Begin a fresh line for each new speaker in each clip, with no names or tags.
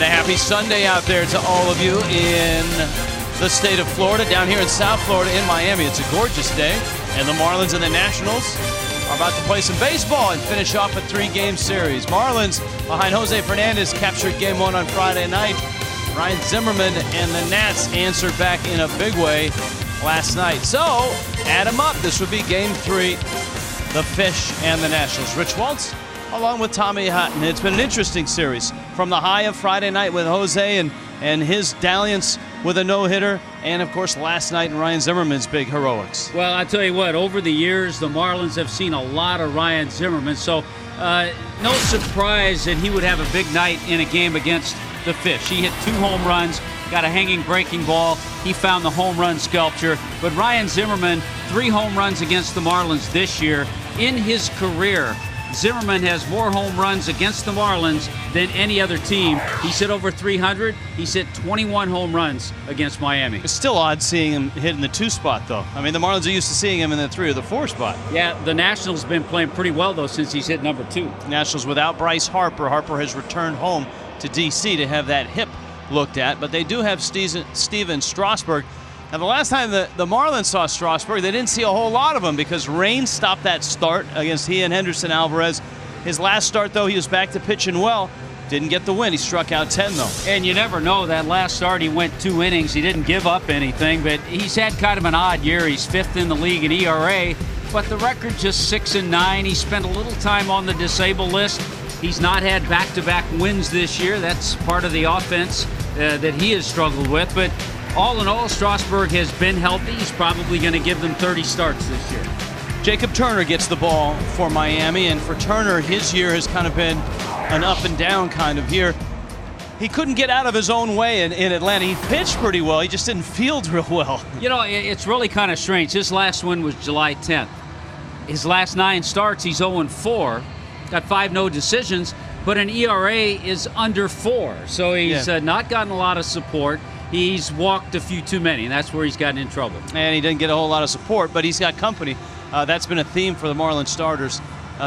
And a happy Sunday out there to all of you in the state of Florida. Down here in South Florida in Miami, it's a gorgeous day. And the Marlins and the Nationals are about to play some baseball and finish off a 3-game series. Marlins behind Jose Fernandez captured game 1 on Friday night. Ryan Zimmerman and the Nats answered back in a big way last night. So add them up. This would be game 3. The Fish and the Nationals. Rich Waltz along with Tommy Hutton. It's been an interesting series from the high of Friday night with Jose and his dalliance with a no-hitter, and of course last night in Ryan Zimmerman's big heroics.
Well, I tell you what, over the years the Marlins have seen a lot of Ryan Zimmerman, so no surprise that he would have a big night in a game against the Fish. He hit 2 home runs, got a hanging breaking ball. He found the home run sculpture. But Ryan Zimmerman, 3 home runs against the Marlins this year. In his career, Zimmerman has more home runs against the Marlins than any other team. He's hit over 300. He's hit 21 home runs against Miami.
It's still odd seeing him hit in the 2 spot, though. I mean, the Marlins are used to seeing him in the 3 or the 4 spot.
Yeah, the Nationals have been playing pretty well, though, since he's hit number 2. Nationals
without Bryce Harper. Harper has returned home to D.C. to have that hip looked at, but they do have Steven Strasburg. And the last time the Marlins saw Strasburg, they didn't see a whole lot of him because rain stopped that start against he and Henderson Alvarez. His last start, though, he was back to pitching well. Didn't get the win. He struck out 10, though.
And you never know. That last start, he went 2 innings. He didn't give up anything, but he's had kind of an odd year. He's 5th in the league in ERA, but the record just 6-9. He spent a little time on the disabled list. He's not had back-to-back wins this year. That's part of the offense that he has struggled with, but all in all, Strasburg has been healthy. He's probably going to give them 30 starts this year.
Jacob Turner gets the ball for Miami, and for Turner, his year has kind of been an up and down kind of year. He couldn't get out of his own way in Atlanta. He pitched pretty well. He just didn't field real well.
You know, it's really kind of strange. His last win was July 10th. His last 9 starts, he's 0-4. Got 5 no decisions, but an ERA is under 4. So he's not gotten a lot of support. He's walked a few too many, and that's where he's gotten in trouble.
And he didn't get a whole lot of support, but he's got company. That's been a theme for the Marlins starters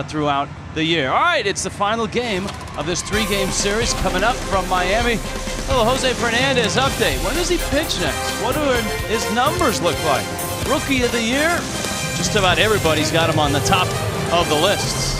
throughout the year. All right, it's the final game of this 3-game series coming up from Miami. Little Jose Fernandez update. When does he pitch next? What do his numbers look like? Rookie of the year? Just about everybody's got him on the top of the lists.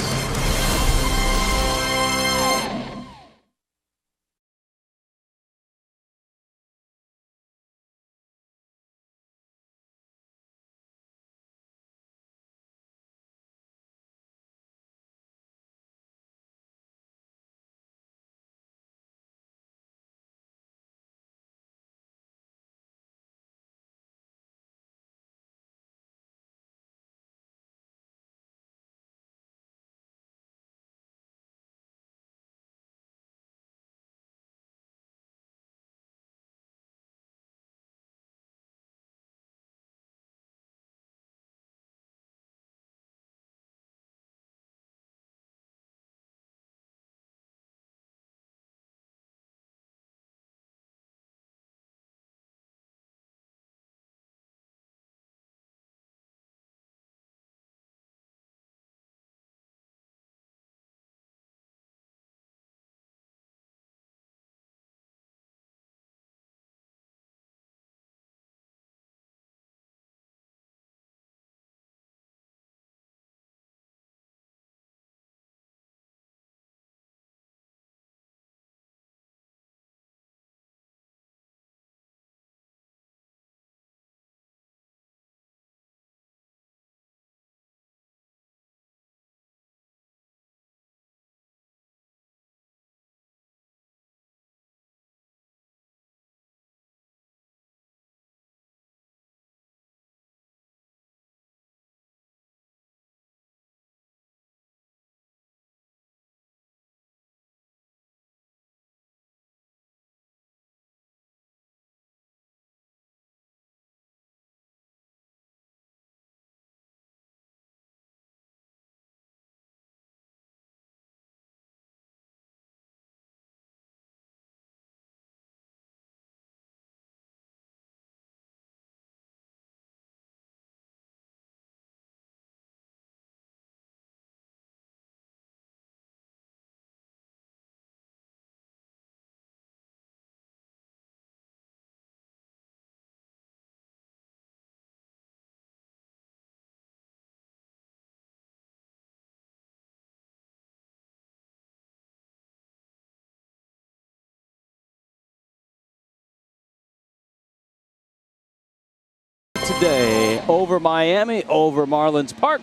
today over Miami, over Marlins Park.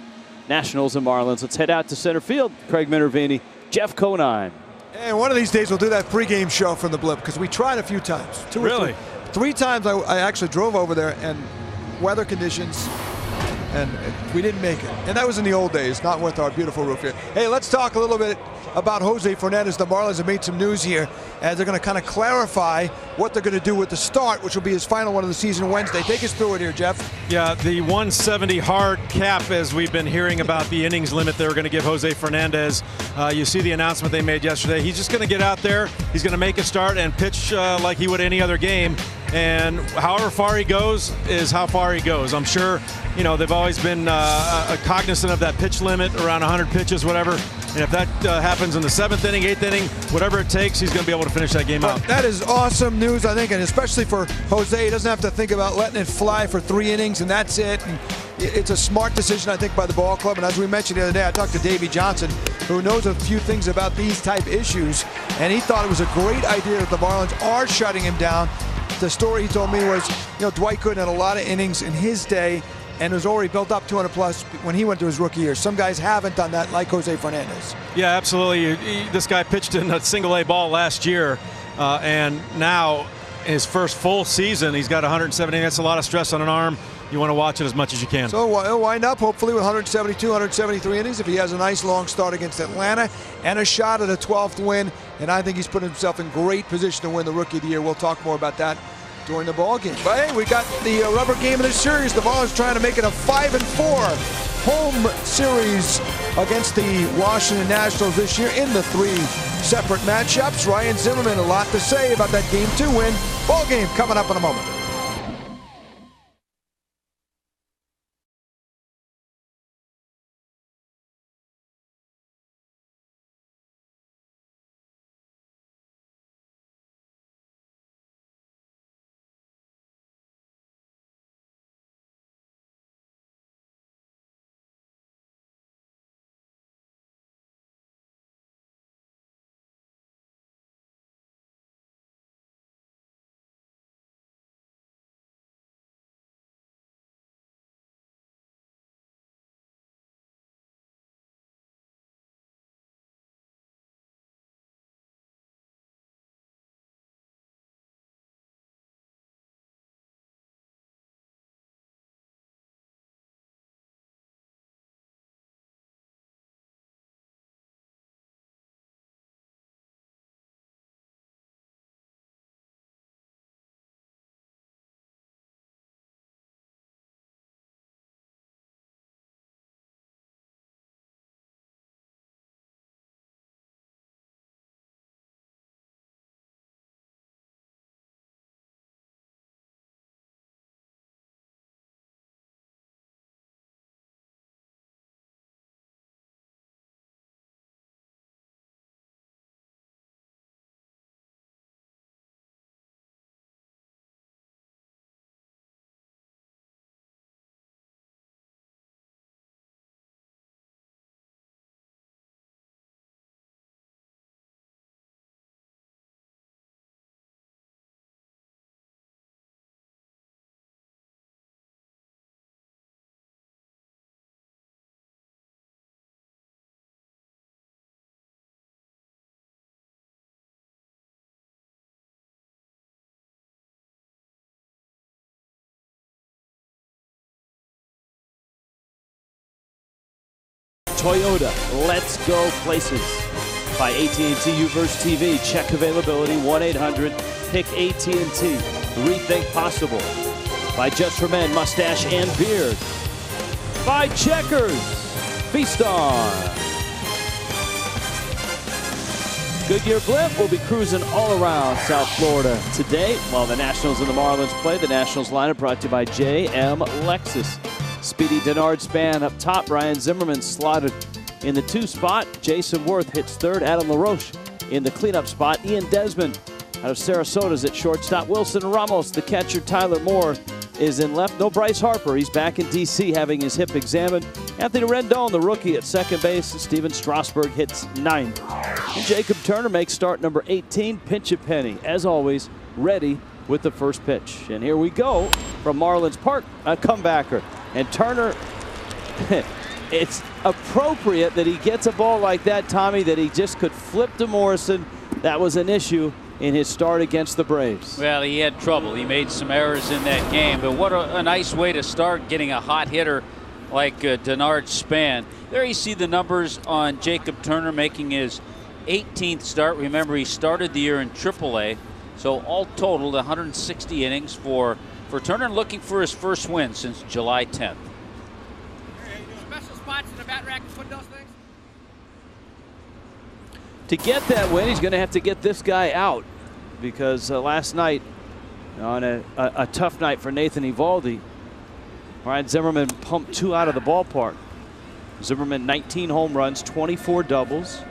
Nationals and Marlins. Let's head out to center field. Craig Minervini, Jeff Conine.
And one of these days we'll do that pregame show from the Blip, because we tried a few times. Three times I actually drove over there, and weather conditions, and we didn't make it. And that was in the old days, not with our beautiful roof here. Hey, let's talk a little bit about Jose Fernandez. The Marlins have made some news here, as they're going to kind of clarify what they're going to do with the start, which will be his final one of the season Wednesday. Take us through it here, Jeff.
Yeah, the 170 hard cap, as we've been hearing about the innings limit they were going to give Jose Fernandez. You see the announcement they made yesterday. He's just going to get out there. He's going to make a start and pitch like he would any other game. And however far he goes is how far he goes. I'm sure, you know, they've always been cognizant of that pitch limit, around 100 pitches, whatever. And if that happens in the 7th inning, 8th inning, whatever it takes, he's going to be able to finish that game out.
That is awesome news, I think, and especially for Jose. He doesn't have to think about letting it fly for 3 innings, and that's it. And it's a smart decision, I think, by the ball club. And as we mentioned the other day, I talked to Davey Johnson, who knows a few things about these type issues, and he thought it was a great idea that the Marlins are shutting him down. The story he told me was, you know, Dwight Gooden had a lot of innings in his day and was already built up 200 plus when he went to his rookie year. Some guys haven't done that, like Jose Fernandez.
Yeah, absolutely. This guy pitched in a single-A ball last year, and now his first full season, he's got 170. That's a lot of stress on an arm. You want to watch it as much as you can.
So he'll wind up hopefully with 172, 173 innings if he has a nice long start against Atlanta and a shot at a 12th win. And I think he's put himself in great position to win the Rookie of the Year. We'll talk more about that during the ball game. But hey, we got the rubber game of the series. The Marlins trying to make it a 5-4 home series against the Washington Nationals this year in the 3 separate matchups. Ryan Zimmerman, a lot to say about that Game 2 win. Ball game coming up in a moment.
Toyota, let's go places. By AT&T U-verse TV. Check availability, 1-800-PICK-AT&T. Rethink possible. By Just for Men, mustache and beard. By Checkers, feast on. Goodyear Blimp will be cruising all around South Florida today while the Nationals and the Marlins play. The Nationals lineup brought to you by JM Lexus. Speedy Denard Span up top. Ryan Zimmerman slotted in the 2 spot. Jason Worth hits 3rd. Adam LaRoche in the cleanup spot. Ian Desmond out of Sarasota's at shortstop. Wilson Ramos, the catcher. Tyler Moore is in left. No Bryce Harper. He's back in D.C. having his hip examined. Anthony Rendon, the rookie, at second base. Steven Strasburg hits 9th. And Jacob Turner makes start number 18. Pinch a penny, as always, ready with the first pitch. And here we go.
from Marlins Park, a comebacker. And Turner, it's appropriate that he gets a ball like that, Tommy, that he just could flip to Morrison. That was an issue in his start against the Braves.
Well, he had trouble. He made some errors in that game, but what a nice way to start, getting a hot hitter like Denard Span. There you see the numbers on Jacob Turner making his 18th start. Remember, he started the year in AAA, so all totaled 160 innings for Turner, looking for his first win since July 10th.
Special spots in the bat rack to put those things?
To get that win, he's going to have to get this guy out, because last night, on a tough night for Nathan Eovaldi, Ryan Zimmerman pumped 2 out of the ballpark. Zimmerman 19 home runs, 24 doubles.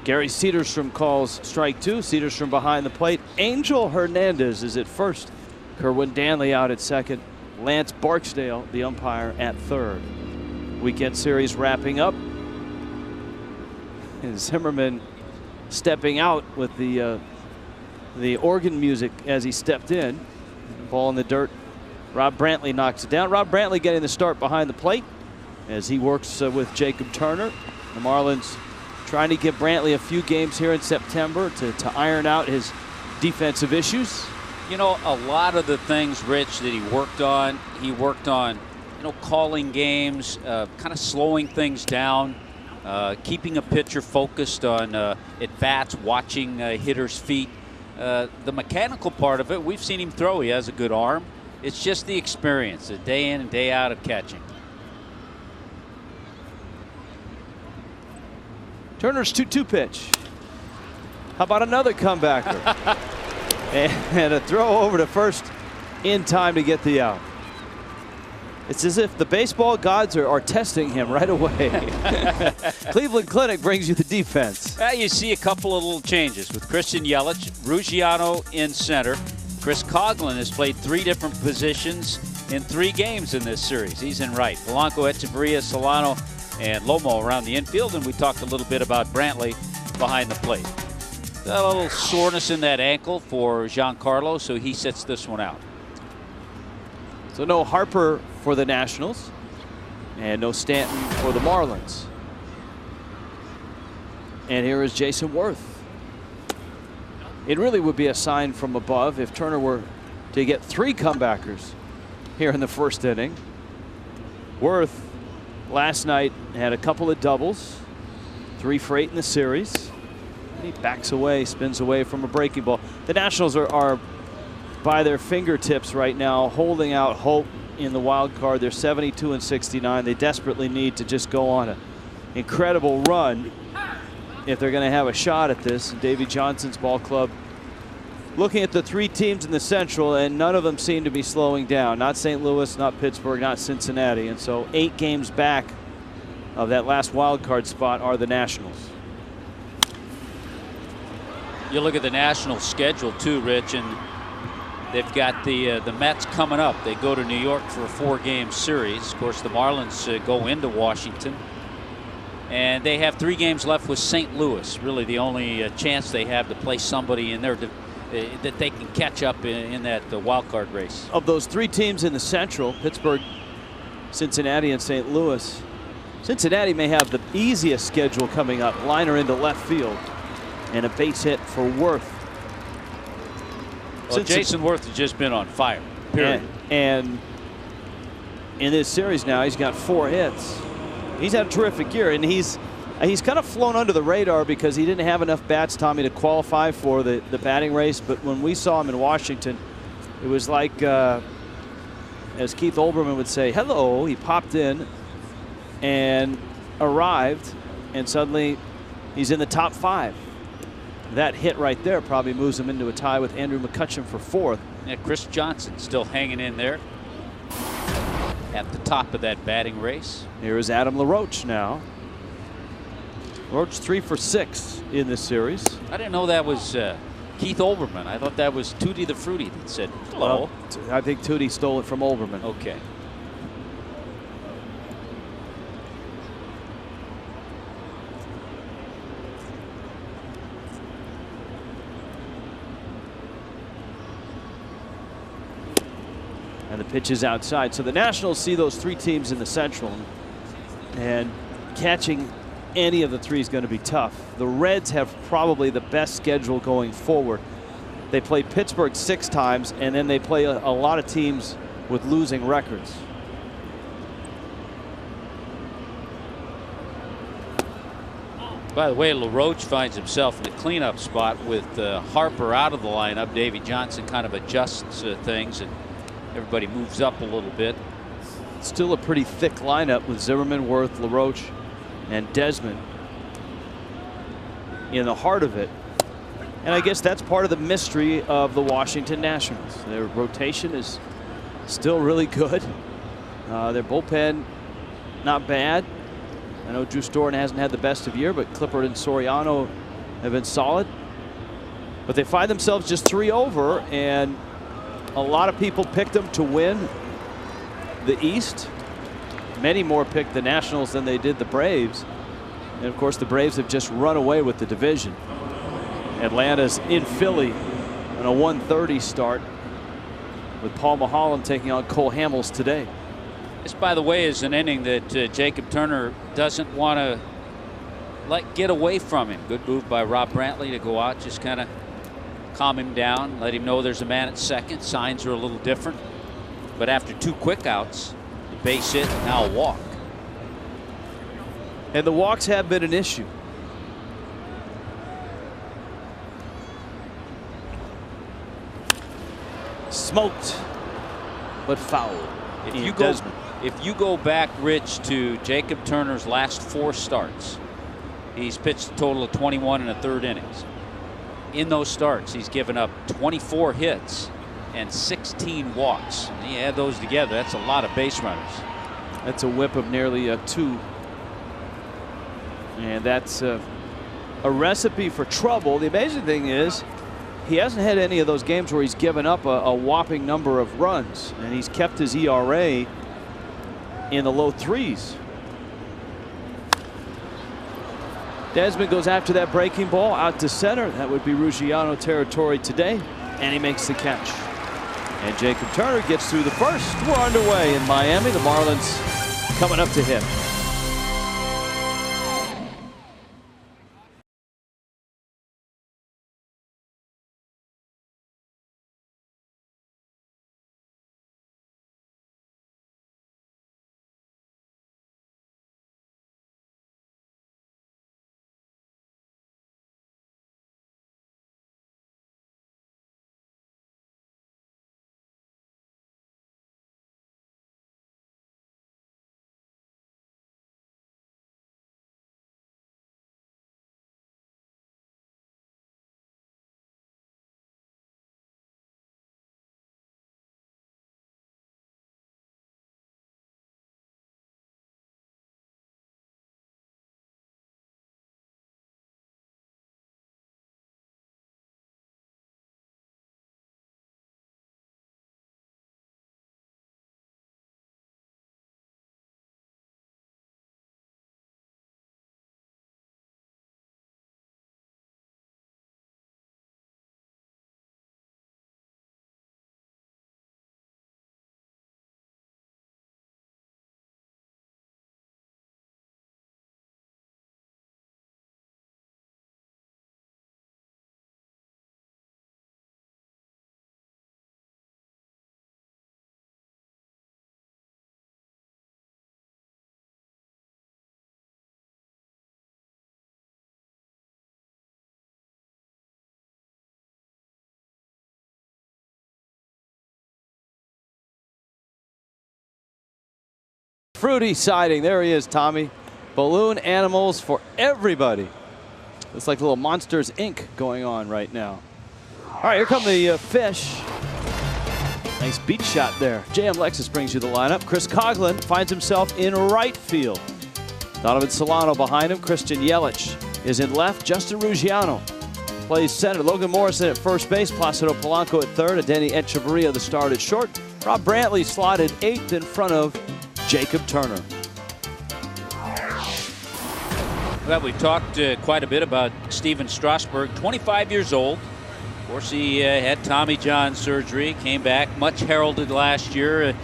Gary Cederstrom calls strike 2. Cederstrom behind the plate. Angel Hernandez is at first. Kerwin Danley out at second. Lance Barksdale, the umpire, at third. Weekend series wrapping up. And Zimmerman stepping out with the organ music as he stepped in. Ball in the dirt. Rob Brantley knocks it down. Rob Brantley getting the start behind the plate as he works with Jacob Turner. The Marlins trying to give Brantley a few games here in September to iron out his defensive issues.
You know, a lot of the things, Rich, that he worked on, calling games, kind of slowing things down, keeping a pitcher focused on at-bats, watching hitters' feet. The mechanical part of it, we've seen him throw. He has a good arm. It's just the experience, the day in and day out of catching.
Turner's 2-2 pitch. How about another comebacker? and a throw over to first in time to get the out. It's as if the baseball gods are testing him right away. Cleveland Clinic brings you the defense.
You see a couple of little changes with Christian Yelich, Ruggiano in center. Chris Coughlin has played 3 different positions in 3 games in this series. He's in right. Polanco, Echeverria, Solano, and Lomo around the infield, and we talked a little bit about Brantley behind the plate. Got a little soreness in that ankle for Giancarlo, so he sits this one out.
So no Harper for the Nationals, and no Stanton for the Marlins. And here is Jason Worth. It really would be a sign from above if Turner were to get 3 comebackers here in the first inning. Worth last night had a couple of doubles, 3 for 8 in the series. He backs away, spins away from a breaking ball. The Nationals are by their fingertips right now, holding out hope in the wild card. They're 72-69. They desperately need to just go on an incredible run if they're going to have a shot at this. Davey Johnson's ball club looking at the 3 teams in the Central, and none of them seem to be slowing down. Not St. Louis, not Pittsburgh, not Cincinnati. And so 8 games back of that last wild card spot are the Nationals.
You look at the National schedule too, Rich, and they've got the Mets coming up. They go to New York for a 4-game series. Of course, the Marlins go into Washington, and they have 3 games left with St. Louis. Really, the only chance they have to play somebody in there that they can catch up in that wild card race.
Of those 3 teams in the Central, Pittsburgh, Cincinnati, and St. Louis, Cincinnati may have the easiest schedule coming up. Liner into left field, and a base hit for Worth.
Well, Jason Worth has just been on fire, period.
And in this series now, he's got 4 hits. He's had a terrific year, and he's kind of flown under the radar because he didn't have enough bats, Tommy, to qualify for the batting race. But when we saw him in Washington, it was like, as Keith Olbermann would say, hello. He popped in and arrived, and suddenly he's in the top 5. That hit right there probably moves him into a tie with Andrew McCutchen for 4th.
Yeah, Chris Johnson still hanging in there at the top of that batting race.
Here is Adam LaRoche now. LaRoche 3 for 6 in this series.
I didn't know that was Keith Olbermann. I thought that was Tootie the Fruity that said hello.
Well, I think Tootie stole it from Olbermann.
Okay.
And the pitch is outside. So the Nationals see those three teams in the Central, and catching any of the three is going to be tough. The Reds have probably the best schedule going forward. They play Pittsburgh 6 times, and then they play a lot of teams with losing records.
By the way, LaRoche finds himself in a cleanup spot with Harper out of the lineup. Davey Johnson kind of adjusts things, and everybody moves up a little bit.
Still a pretty thick lineup with Zimmerman, Worth, LaRoche, and Desmond in the heart of it. And I guess that's part of the mystery of the Washington Nationals. Their rotation is still really good. Their bullpen, not bad. I know Drew Storen hasn't had the best of year, but Clippard and Soriano have been solid. But they find themselves just 3 over, and a lot of people picked them to win the East. Many more picked the Nationals than they did the Braves. And of course, the Braves have just run away with the division. Atlanta's in Philly on a 1:30 start with Paul Maholm taking on Cole Hamels today.
This, by the way, is an inning that Jacob Turner doesn't want to get away from him. Good move by Rob Brantley to go out, just kind of calm him down, let him know there's a man at second. Signs are a little different. But after 2 quick outs, the base hit, and now a walk.
And the walks have been an issue. Smoked, but fouled.
If you go back, Rich, to Jacob Turner's last 4 starts, he's pitched a total of 21 1/3 innings. In those starts, he's given up 24 hits and 16 walks. And you add those together, that's a lot of base runners.
That's a whip of nearly a 2. And that's a recipe for trouble. The amazing thing is, he hasn't had any of those games where he's given up a whopping number of runs, and he's kept his ERA in the low 3s. Desmond goes after that breaking ball out to center. That would be Ruggiano territory today, and he makes the catch. And Jacob Turner gets through the first. We're underway in Miami. The Marlins coming up to hit. Fruity sighting. There he is, Tommy. Balloon animals for everybody. It's like little Monsters Inc. going on right now. All right, here come the fish. Nice beat shot there. JM Lexus brings you the lineup. Chris Coughlin finds himself in right field. Donovan Solano behind him. Christian Yelich is in left. Justin Ruggiano plays center. Logan Morrison at first base. Placido Polanco at third. Adeiny Echeverria the start at short. Rob Brantley slotted 8th in front of Jacob Turner.
Well, we talked quite a bit about Steven Strasburg, 25 years old, Of course, he had Tommy John surgery, came back, much heralded last year.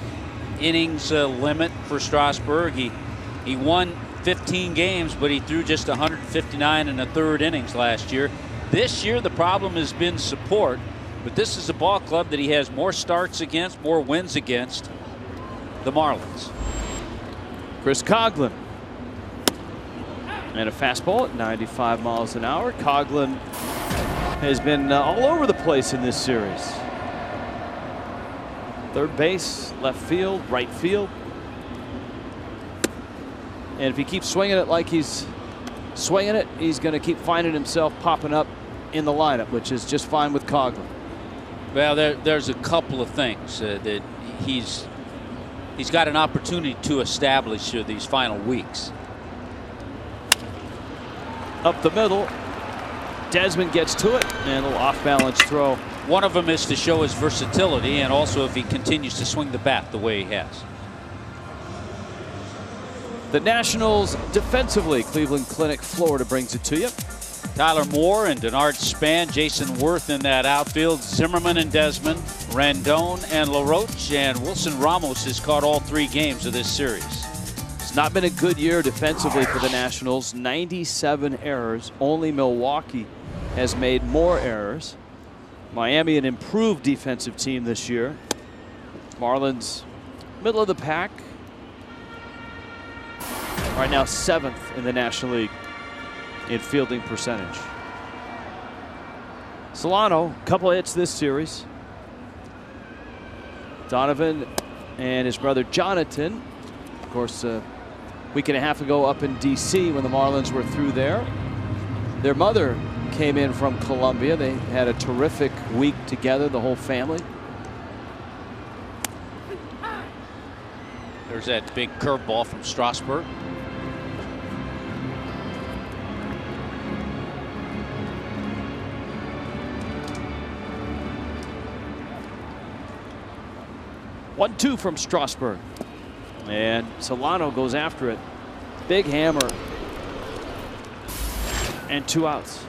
Innings limit for Strasburg. He won 15 games, but he threw just 159 in the third innings last year. This year, the problem has been support, but this is a ball club that he has more starts against, more wins against, the Marlins.
Chris Coghlan. And a fastball at 95 miles an hour. Coghlan has been all over the place in this series. Third base, left field, right field. And if he keeps swinging it like he's swinging it, he's going to keep finding himself popping up in the lineup, which is just fine with Coghlan.
Well, there's a couple of things that he's got an opportunity to establish these final weeks.
Up the middle, Desmond gets to it, and a little off-balance throw.
One of them is to show his versatility, and also if he continues to swing the bat the way he has.
The Nationals defensively, Cleveland Clinic, Florida brings it to you.
Tyler Moore and Denard Span, Jason Worth in that outfield, Zimmerman and Desmond, Rendon and LaRoche, and Wilson Ramos has caught all 3 games of this series.
It's not been a good year defensively for the Nationals. 97 errors. Only Milwaukee has made more errors. Miami, an improved defensive team this year. Marlins, middle of the pack. Right now 7th in the National League in fielding percentage. Solano, couple of hits this series. Donovan and his brother Jonathan, of course, a week and a half ago up in D.C. when the Marlins were through there. Their mother came in from Colombia. They had a terrific week together, the whole family.
There's that big curveball from Strasburg.
One-two from Strasburg. And Solano goes after it. Big hammer. And 2 outs.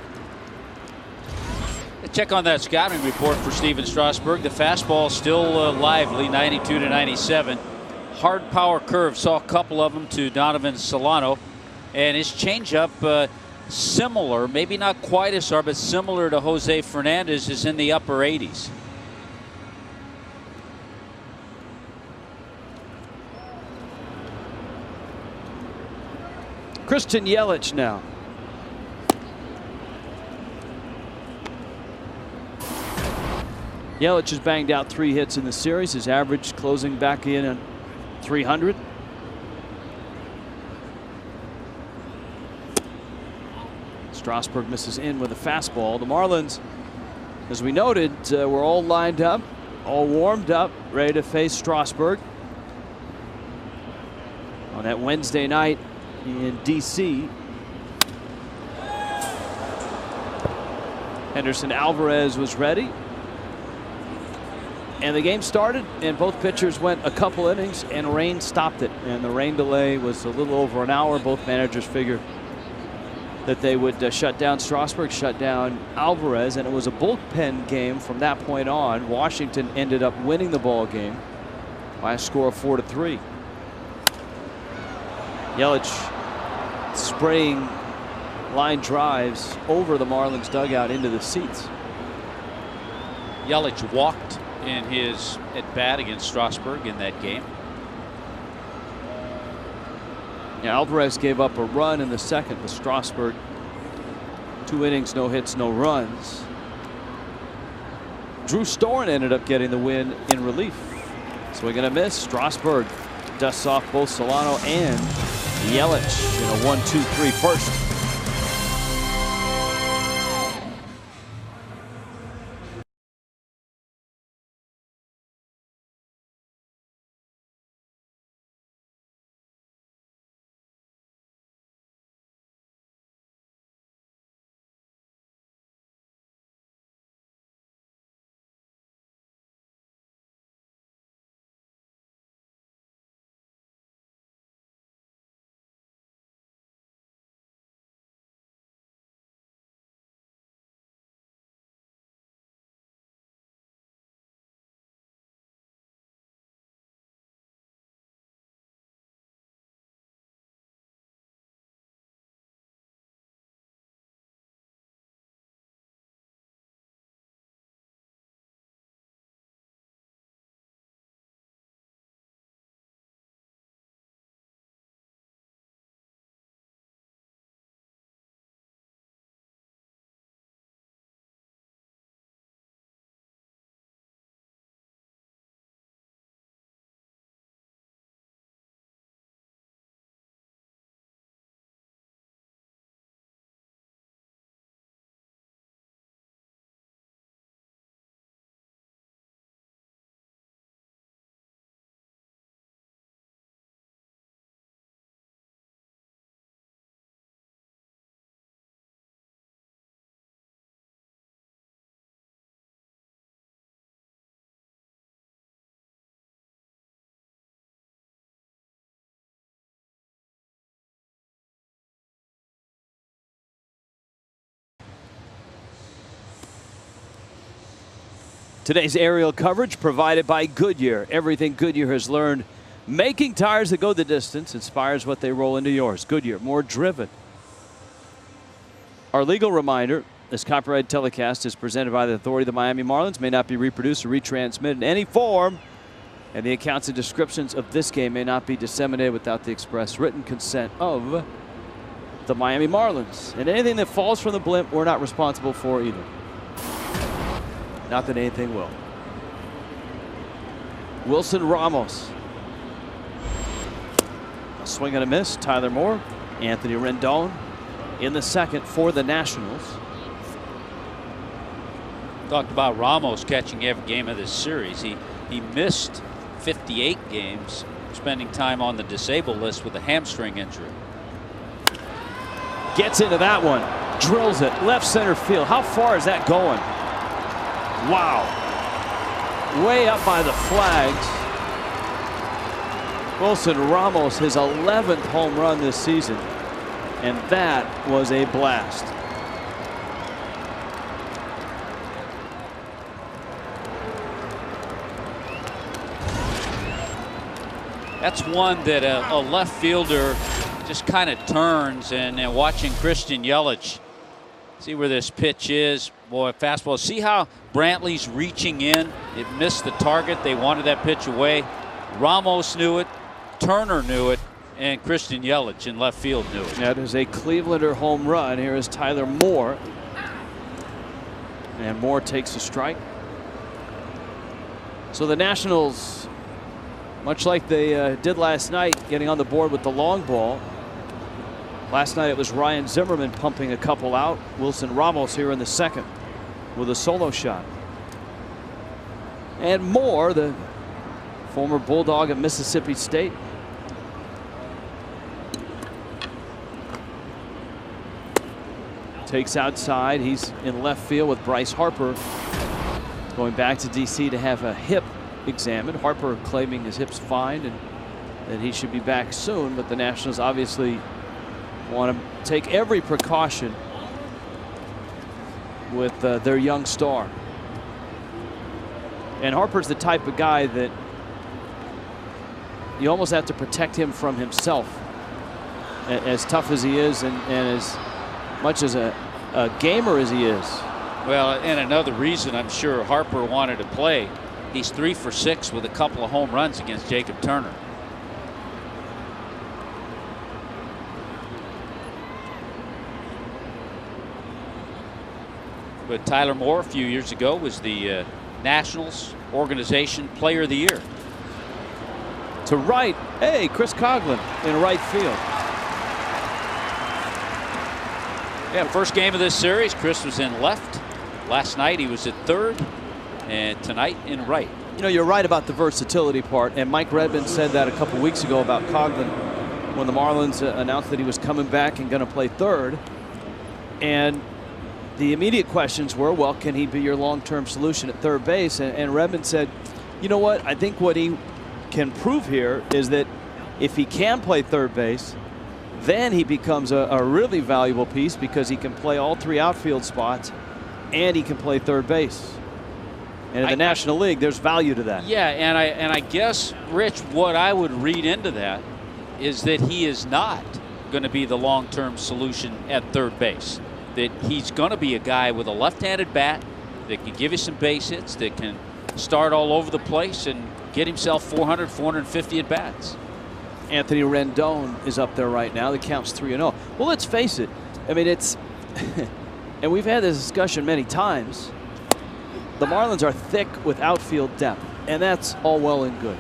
Check on that scouting report for Steven Strasburg. The fastball still lively, 92 to 97. Hard power curve, saw a couple of them to Donovan Solano. And his changeup, similar, maybe not quite as hard, but similar to Jose Fernandez, is in the upper 80s.
Christian Yelich now. Yelich has banged out 3 hits in the series. His average closing back in at 300. Strasburg misses in with a fastball. The Marlins, as we noted, were all lined up, all warmed up, ready to face Strasburg on that Wednesday night in D.C. Henderson Alvarez was ready. And the game started, and both pitchers went a couple innings, and rain stopped it. And the rain delay was a little over an hour. Both managers figured that they would shut down Strasburg, shut down Alvarez, and it was a bullpen game from that point on. Washington ended up winning the ball game by a score of 4-3. Yelich spraying line drives over the Marlins dugout into the seats.
Yelich walked in his at-bat against Strasburg in that game.
Yeah, Alvarez gave up a run in the second with Strasburg. 2 innings, no hits, no runs. Drew Storen ended up getting the win in relief. Swing and a miss. Strasburg dusts off both Solano and Yelich in a 1-2-3 first. Today's aerial coverage provided by Goodyear. Everything Goodyear has learned making tires that go the distance inspires what they roll into yours. Goodyear, more driven. Our legal reminder, this copyrighted telecast is presented by the authority of the Miami Marlins, may not be reproduced or retransmitted in any form, and the accounts and descriptions of this game may not be disseminated without the express written consent of the Miami Marlins. And anything that falls from the blimp, we're not responsible for either. Not that anything will. Wilson Ramos. A swing and a miss. Tyler Moore. Anthony Rendon in the second for the Nationals.
Talked about Ramos catching every game of this series. He missed 58 games, spending time on the disabled list with a hamstring injury.
Gets into that one. Drills it. Left center field. How far is that going? Wow. Way up by the flags. Wilson Ramos, his 11th home run this season. And that was a blast.
That's one that a left fielder just kind of turns, and watching Christian Yelich see where this pitch is. Boy, fastball. See how Brantley's reaching in? It missed the target. They wanted that pitch away. Ramos knew it. Turner knew it. And Christian Yelich in left field knew it.
That is a Clevelander home run. Here is Tyler Moore. And Moore takes a strike. So the Nationals, much like they did last night, getting on the board with the long ball. Last night it was Ryan Zimmerman pumping a couple out. Wilson Ramos here in the second with a solo shot. And Moore, the former Bulldog of Mississippi State. Takes outside. He's in left field with Bryce Harper going back to DC to have a hip examined. Harper claiming his hip's fine and that he should be back soon, but the Nationals obviously want to take every precaution with their young star. And Harper's the type of guy that you almost have to protect him from himself, as tough as he is and as much as a gamer as he is.
Well, and another reason I'm sure Harper wanted to play, he's 3 for 6 with a couple of home runs against Jacob Turner. But Tyler Moore a few years ago was the Nationals Organization Player of the Year.
To right, hey, Chris Coughlin in right field.
Yeah, first game of this series, Chris was in left. Last night he was at third, and tonight in right.
You know, you're right about the versatility part, and Mike Redmond said that a couple weeks ago about Coughlin when the Marlins announced that he was coming back and going to play third. And the immediate questions were, well, can he be your long-term solution at third base? And Redmond said, you know what, I think what he can prove here is that if he can play third base, then he becomes a really valuable piece because he can play all 3 outfield spots and he can play third base. And in the National League, there's value to that.
Yeah, and I guess, Rich, what I would read into that is that he is not going to be the long-term solution at third base. That he's going to be a guy with a left-handed bat that can give you some base hits, that can start all over the place and get himself 400, 450 at-bats.
Anthony Rendon is up there right now. The count's 3-0. Well, let's face it. I mean, it's and we've had this discussion many times. The Marlins are thick with outfield depth, and that's all well and good.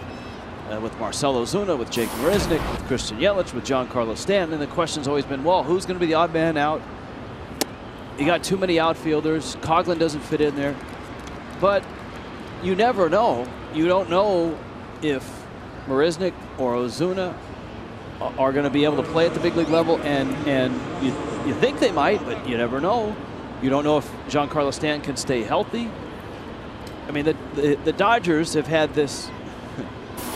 With Marcell Ozuna, with Jake Marisnick, with Christian Yelich, with Giancarlo Stanton, and the question's always been, well, who's going to be the odd man out? You got too many outfielders. Coughlin doesn't fit in there. But you never know. You don't know if Marisnick or Ozuna are going to be able to play at the big league level, and you think they might, but you never know. You don't know if Giancarlo Stanton can stay healthy. I mean, the Dodgers have had this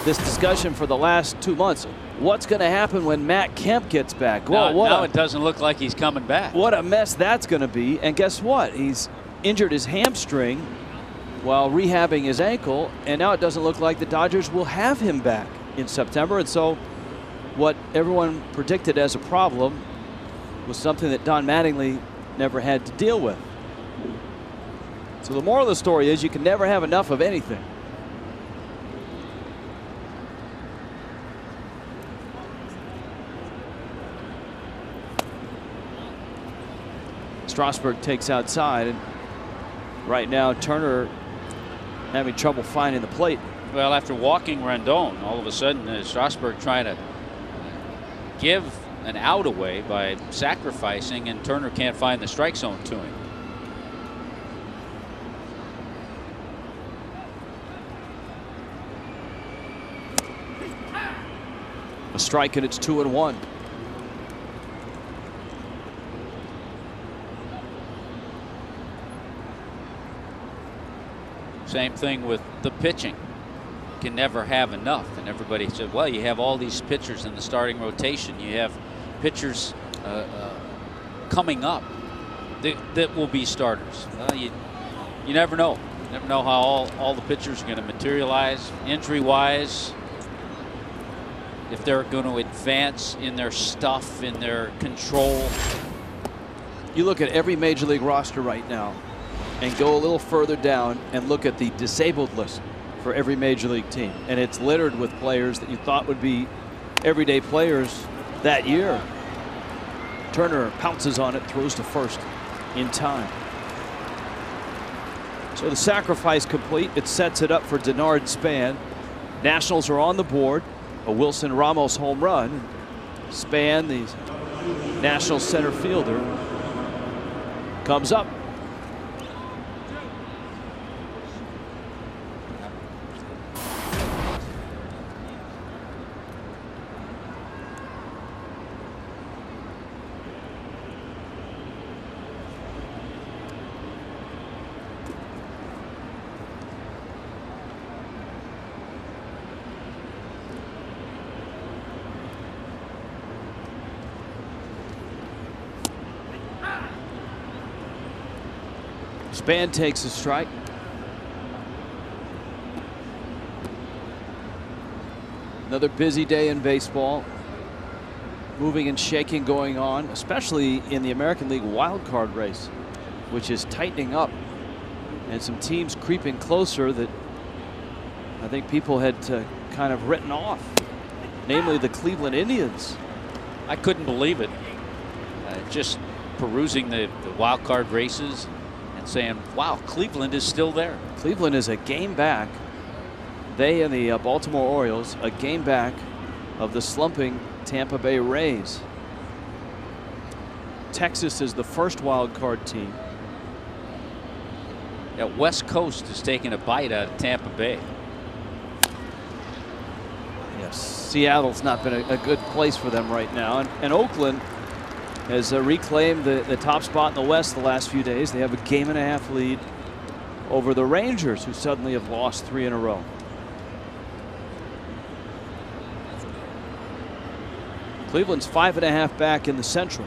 discussion for the last 2 months. What's going to happen when Matt Kemp gets back?
Now it doesn't look like he's coming back.
What a mess that's going to be. And guess what? He's injured his hamstring. while rehabbing his ankle, and now it doesn't look like the Dodgers will have him back in September. And so what everyone predicted as a problem was something that Don Mattingly never had to deal with. So the moral of the story is you can never have enough of anything. Strasburg takes outside, and right now Turner having trouble finding the plate.
Well, after walking Rendon, all of a sudden Strasburg trying to give an out away by sacrificing, and Turner can't find the strike zone to him.
A strike, and it's 2-1.
Same thing with the pitching. Can never have enough, and everybody said, well, you have all these pitchers in the starting rotation. You have pitchers coming up that will be starters. You never know. You never know how all the pitchers are going to materialize injury-wise, if they're going to advance in their stuff, in their control.
You look at every major league roster right now and go a little further down and look at the disabled list for every major league team, and it's littered with players that you thought would be everyday players that year. Turner pounces on it, throws to first in time. So the sacrifice complete. It sets it up for Denard Span. Nationals are on the board. A Wilson Ramos home run. Span, the National center fielder, comes up. Span takes a strike. Another busy day in baseball. Moving and shaking going on, especially in the American League wild card race, which is tightening up, and some teams creeping closer that I think people had kind of written off, namely the Cleveland Indians.
I couldn't believe it. Just perusing the wild card races, saying, wow, Cleveland is still there.
Cleveland is a game back. They and the Baltimore Orioles, a game back of the slumping Tampa Bay Rays. Texas is the first wild card team.
That West Coast is taking a bite out of Tampa Bay.
Yes, Seattle's not been a good place for them right now, and Oakland has reclaimed the top spot in the West the last few days. They have a game-and-a-half lead over the Rangers, who suddenly have lost 3 in a row. Cleveland's 5.5 back in the Central.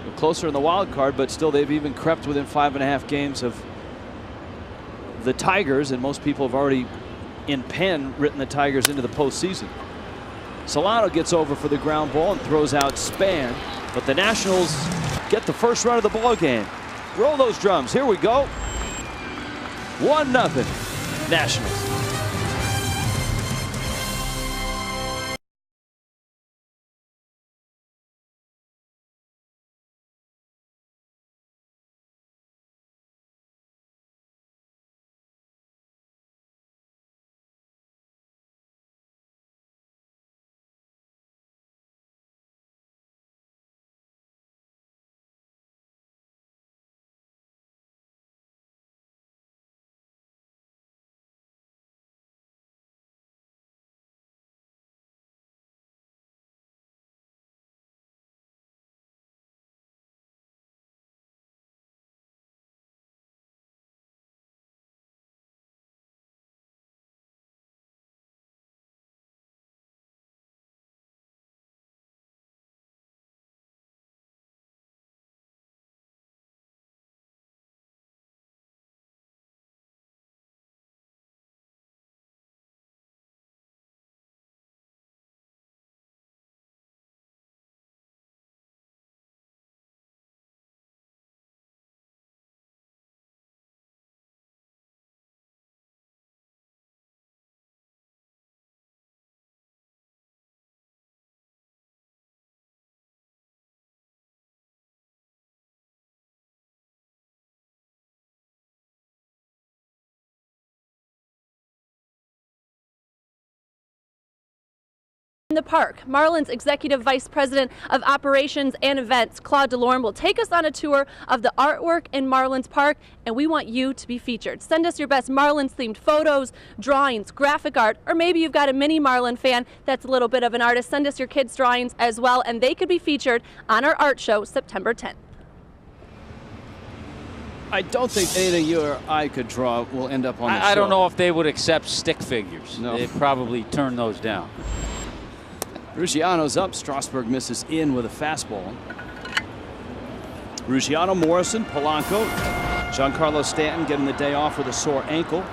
They're closer in the wild card, but still they've even crept within 5.5 games of the Tigers, and most people have already in pen written the Tigers into the postseason. Solano gets over for the ground ball and throws out Span, but the Nationals get the first run of the ball game. Roll those drums. Here we go. 1-0 Nationals.
In the park, Marlins Executive Vice President of Operations and Events, Claude Delorme, will take us on a tour of the artwork in Marlins Park, and we want you to be featured. Send us your best Marlins-themed photos, drawings, graphic art, or maybe you've got a mini Marlin fan that's a little bit of an artist. Send us your kids' drawings as well, and they could be featured on our art show September 10th.
I don't think anything you or I could draw will end up on the show.
I don't know if they would accept stick figures.
No.
They'd probably turn those down.
Ruggiano's up. Strasburg misses in with a fastball. Ruggiano, Morrison, Polanco. Giancarlo Stanton getting the day off with a sore ankle.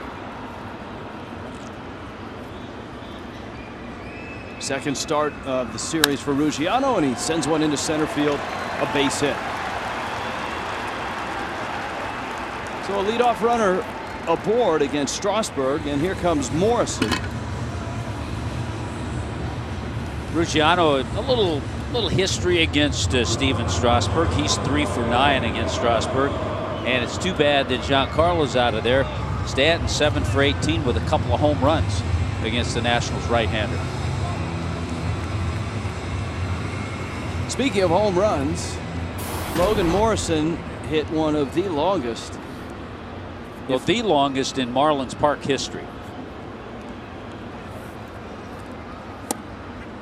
Second start of the series for Ruggiano, and he sends one into center field, a base hit. So a leadoff runner aboard against Strasburg, and here comes Morrison.
Ruggiano, a little history against Steven Strasburg. He's 3 for 9 against Strasburg, and it's too bad that Giancarlo's out of there. Stanton 7 for 18 with a couple of home runs against the Nationals right-hander.
Speaking of home runs, Logan Morrison hit one of the longest.
Well, the longest in Marlins Park history.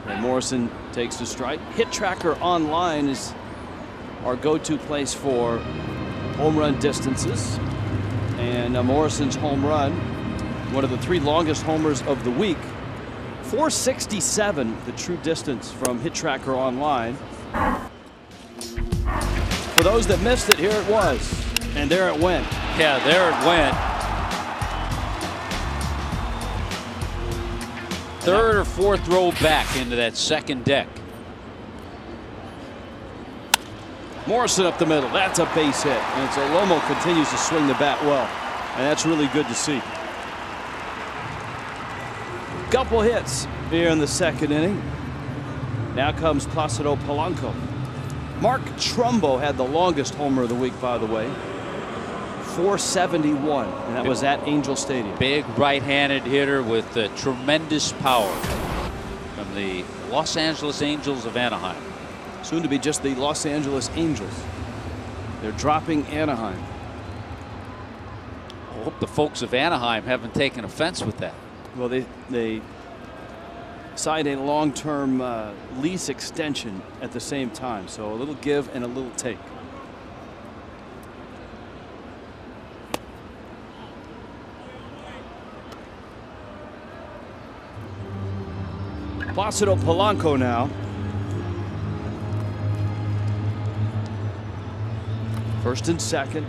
And Morrison takes the strike. Hit Tracker Online is our go-to place for home run distances. And Morrison's home run, one of the 3 longest homers of the week. 467, the true distance from Hit Tracker Online. For those that missed it, here it was. And there it went.
Yeah, there it went. Third or fourth row back into that second deck.
Morrison up the middle. That's a base hit. And so Lomo continues to swing the bat well. And that's really good to see. Couple hits here in the second inning. Now comes Placido Polanco. Mark Trumbo had the longest homer of the week, by the way. 471, and that was at Angel Stadium.
Big right-handed hitter with tremendous power from the Los Angeles Angels of Anaheim.
Soon to be just the Los Angeles Angels. They're dropping Anaheim.
I hope the folks of Anaheim haven't taken offense with that.
Well, they signed a long-term lease extension at the same time, so a little give and a little take. Placido Polanco now. First and second,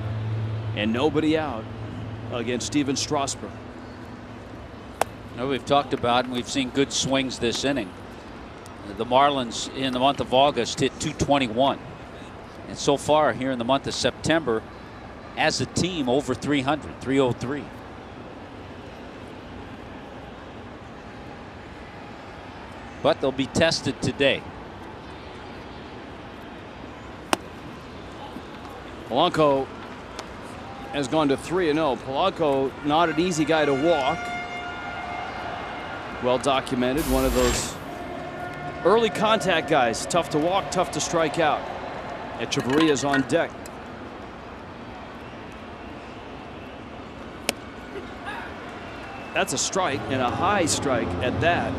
and nobody out against Steven Strasburg.
Now we've talked about and we've seen good swings this inning. The Marlins in the month of August hit 221, and so far here in the month of September, as a team, over 300, 303. But they'll be tested today.
Polanco has gone to 3-0. Polanco, not an easy guy to walk. Well documented. One of those early contact guys. Tough to walk, tough to strike out. Echeverria's on deck. That's a strike, and a high strike at that,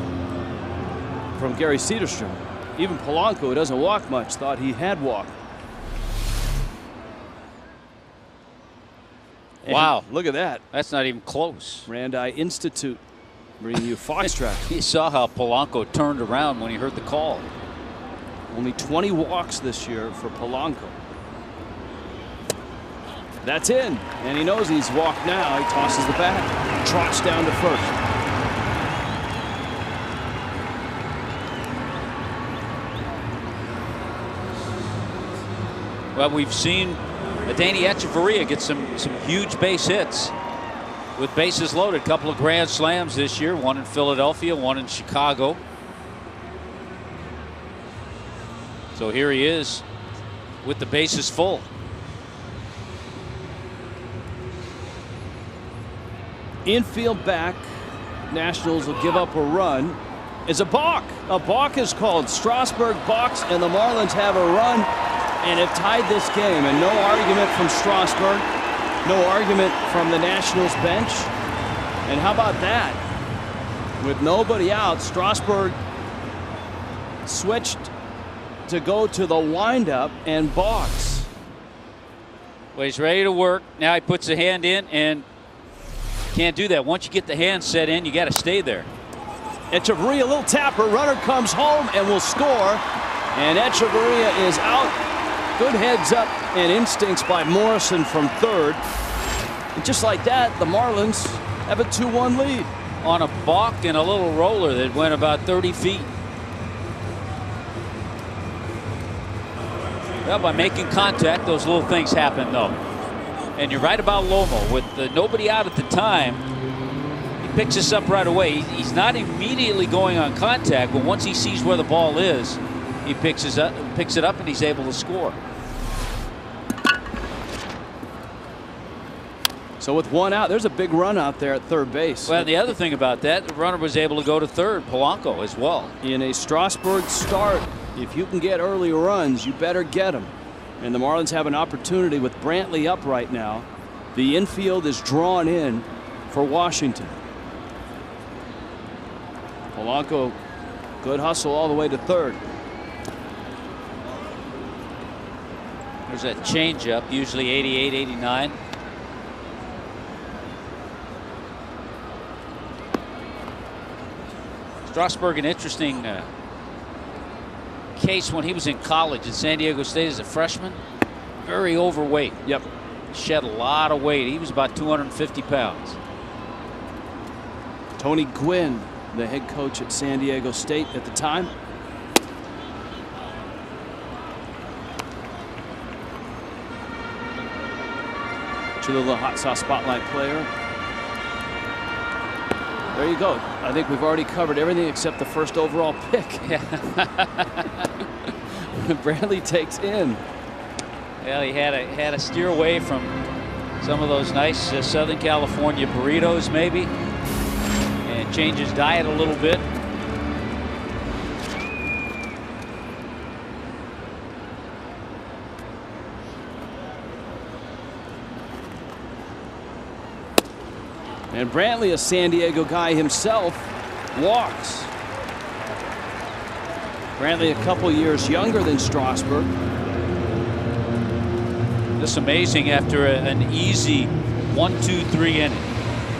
from Gary Cederstrom. Even Polanco, who doesn't walk much, thought he had walked. And
wow.
Look at that.
That's not even close.
Randi Institute bringing you Foxtrot.
You saw how Polanco turned around when he heard the call.
Only 20 walks this year for Polanco. That's in, and he knows he's walked now. He tosses the bat, trots down to first.
Well, we've seen Danny Echeverria get some huge base hits with bases loaded. A couple of grand slams this year, one in Philadelphia, one in Chicago. So here he is with the bases full.
Infield back. Nationals will give up a run. is a balk. A balk is called. Strasburg balks, and the Marlins have a run and have tied this game. And no argument from Strasburg. No argument from the Nationals bench. And how about that? With nobody out, Strasburg switched to go to the windup and balks.
Well, he's ready to work. Now he puts the hand in, and can't do that. Once you get the hand set in, you got to stay there.
Echeverria, a little tapper. Runner comes home and will score. And Echeverria is out. Good heads up and instincts by Morrison from third. And just like that, the Marlins have a 2-1 lead.
On a balk and a little roller that went about 30 feet. Well, by making contact, those little things happen, though. And you're right about Lomo. With nobody out at the time, he picks this up right away. He's not immediately going on contact, but once he sees where the ball is, he picks it up, and he's able to score.
So with one out, there's a big run out there at third base.
Well, the other thing about that, the runner was able to go to third, Polanco, as well.
In a Strasburg start, if you can get early runs, you better get them. And the Marlins have an opportunity with Brantley up right now. The infield is drawn in for Washington. Polanco, good hustle all the way to third.
There's that changeup, usually 88, 89. Strasburg, an interesting case when he was in college at San Diego State as a freshman. Very overweight.
Yep.
Shed a lot of weight. He was about 250 pounds.
Tony Gwynn, the head coach at San Diego State at the time. The hot sauce spotlight player. There you go. I think we've already covered everything except the first overall pick. Brantley takes in.
Well, he had to steer away from some of those nice Southern California burritos, maybe, and change his diet a little bit.
And Brantley, a San Diego guy himself, walks. Brantley a couple years younger than Strasburg.
Just amazing after an easy 1-2-3 inning.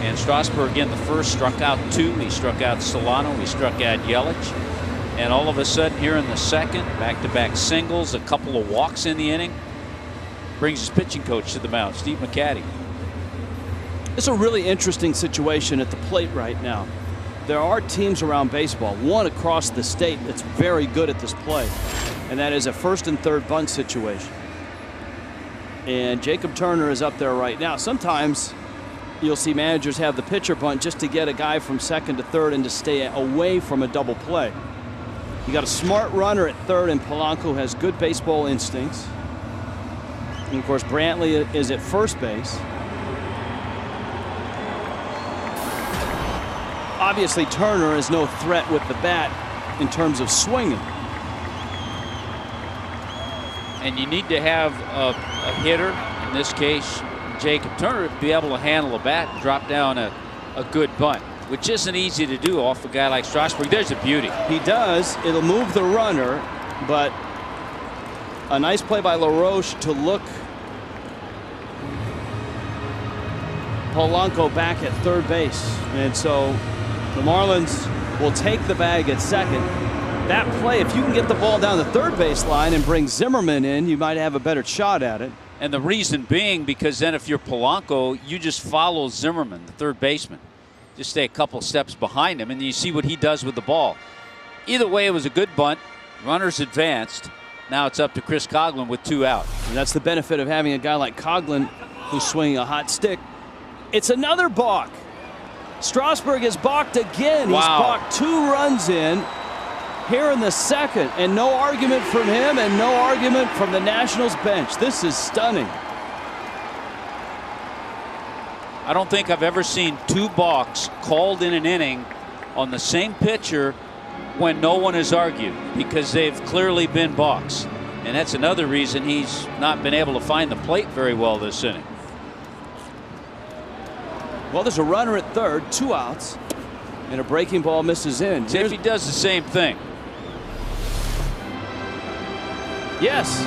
And Strasburg in the first struck out 2. He struck out Solano. He struck out Yelich. And all of a sudden here in the second, back-to-back singles, a couple of walks in the inning. Brings his pitching coach to the mound, Steve McCaddy.
It's a really interesting situation at the plate right now. There are teams around baseball, one across the state, that's very good at this play, and that is a first and third bunt situation. And Jacob Turner is up there right now. Sometimes you'll see managers have the pitcher bunt just to get a guy from second to third and to stay away from a double play. You got a smart runner at third, and Polanco has good baseball instincts. And of course, Brantley is at first base. Obviously, Turner is no threat with the bat in terms of swinging.
And you need to have a hitter, in this case Jacob Turner, to be able to handle a bat and drop down a good bunt, which isn't easy to do off a guy like Strasburg. There's a beauty.
He does. It'll move the runner, but a nice play by LaRoche to look Polanco back at third base. And so the Marlins will take the bag at second. That play, if you can get the ball down the third base line and bring Zimmerman in, you might have a better shot at it.
And the reason being, because then if you're Polanco, you just follow Zimmerman, the third baseman. Just stay a couple steps behind him, and you see what he does with the ball. Either way, it was a good bunt. Runners advanced. Now it's up to Chris Coghlan with 2 out.
And that's the benefit of having a guy like Coghlan who's swinging a hot stick. It's another balk. Strasburg is balked again.
Wow.
He's balked 2 runs in here in the second, and no argument from him and no argument from the Nationals bench. This is stunning.
I don't think I've ever seen 2 balks called in an inning on the same pitcher when no one has argued, because they've clearly been balks. And that's another reason he's not been able to find the plate very well this inning.
Well, there's a runner at third, 2 outs, and a breaking ball misses in.
See if he does the same thing.
Yes.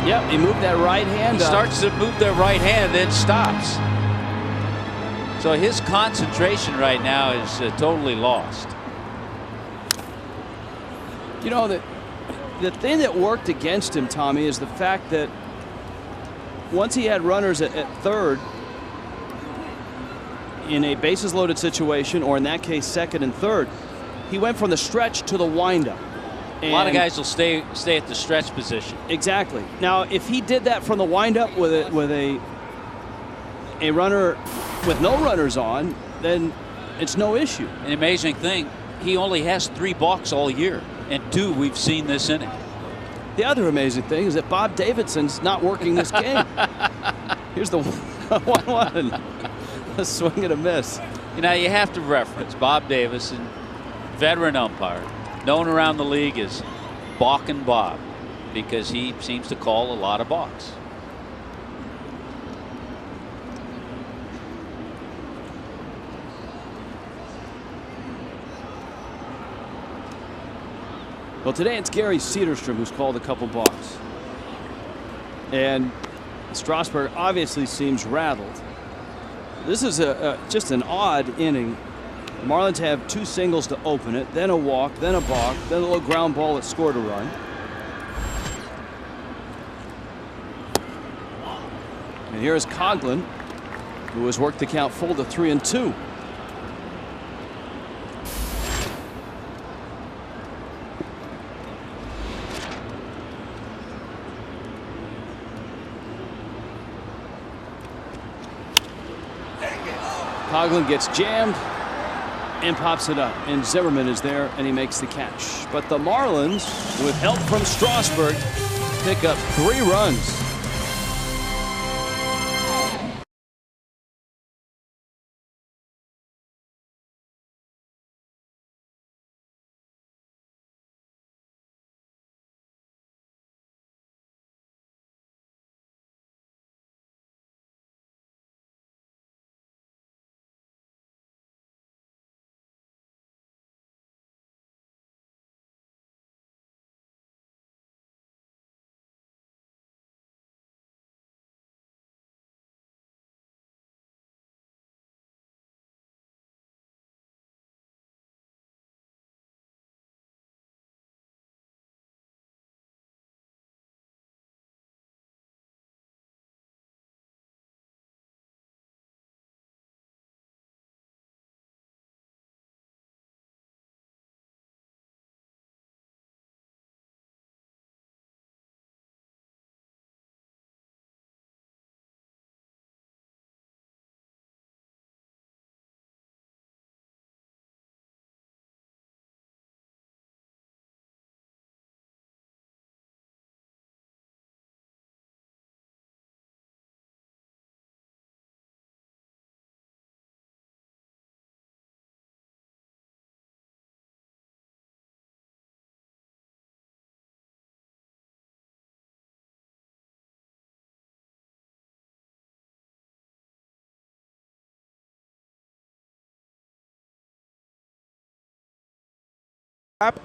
Yep, he moved that right hand
He
up.
starts to move that right hand, then stops. So his concentration right now is totally lost.
You know, the thing that worked against him, Tommy, is the fact that once he had runners at third in a bases loaded situation, or in that case second and third, he went from the stretch to the windup.
A lot of guys will stay at the stretch position.
Exactly. Now, if he did that from the windup with a runner with no runners on, then it's no issue.
An amazing thing, he only has 3 balks all year, and 2 we've seen this inning.
The other amazing thing is that Bob Davidson's not working this game. Here's the 1-1. A swing and a miss.
You know, you have to reference Bob Davison, veteran umpire, known around the league as Balkin' Bob, because he seems to call a lot of balks.
Well, today it's Gary Cederstrom who's called a couple balks. And Strasburg obviously seems rattled. This is just an odd inning. The Marlins have 2 singles to open it, then a walk, then a balk, then a little ground ball that scored a run. And here is Coghlan, who has worked the count full to 3-2. Coghlan gets jammed and pops it up, and Zimmerman is there and he makes the catch. But the Marlins, with help from Strasburg, pick up 3 runs.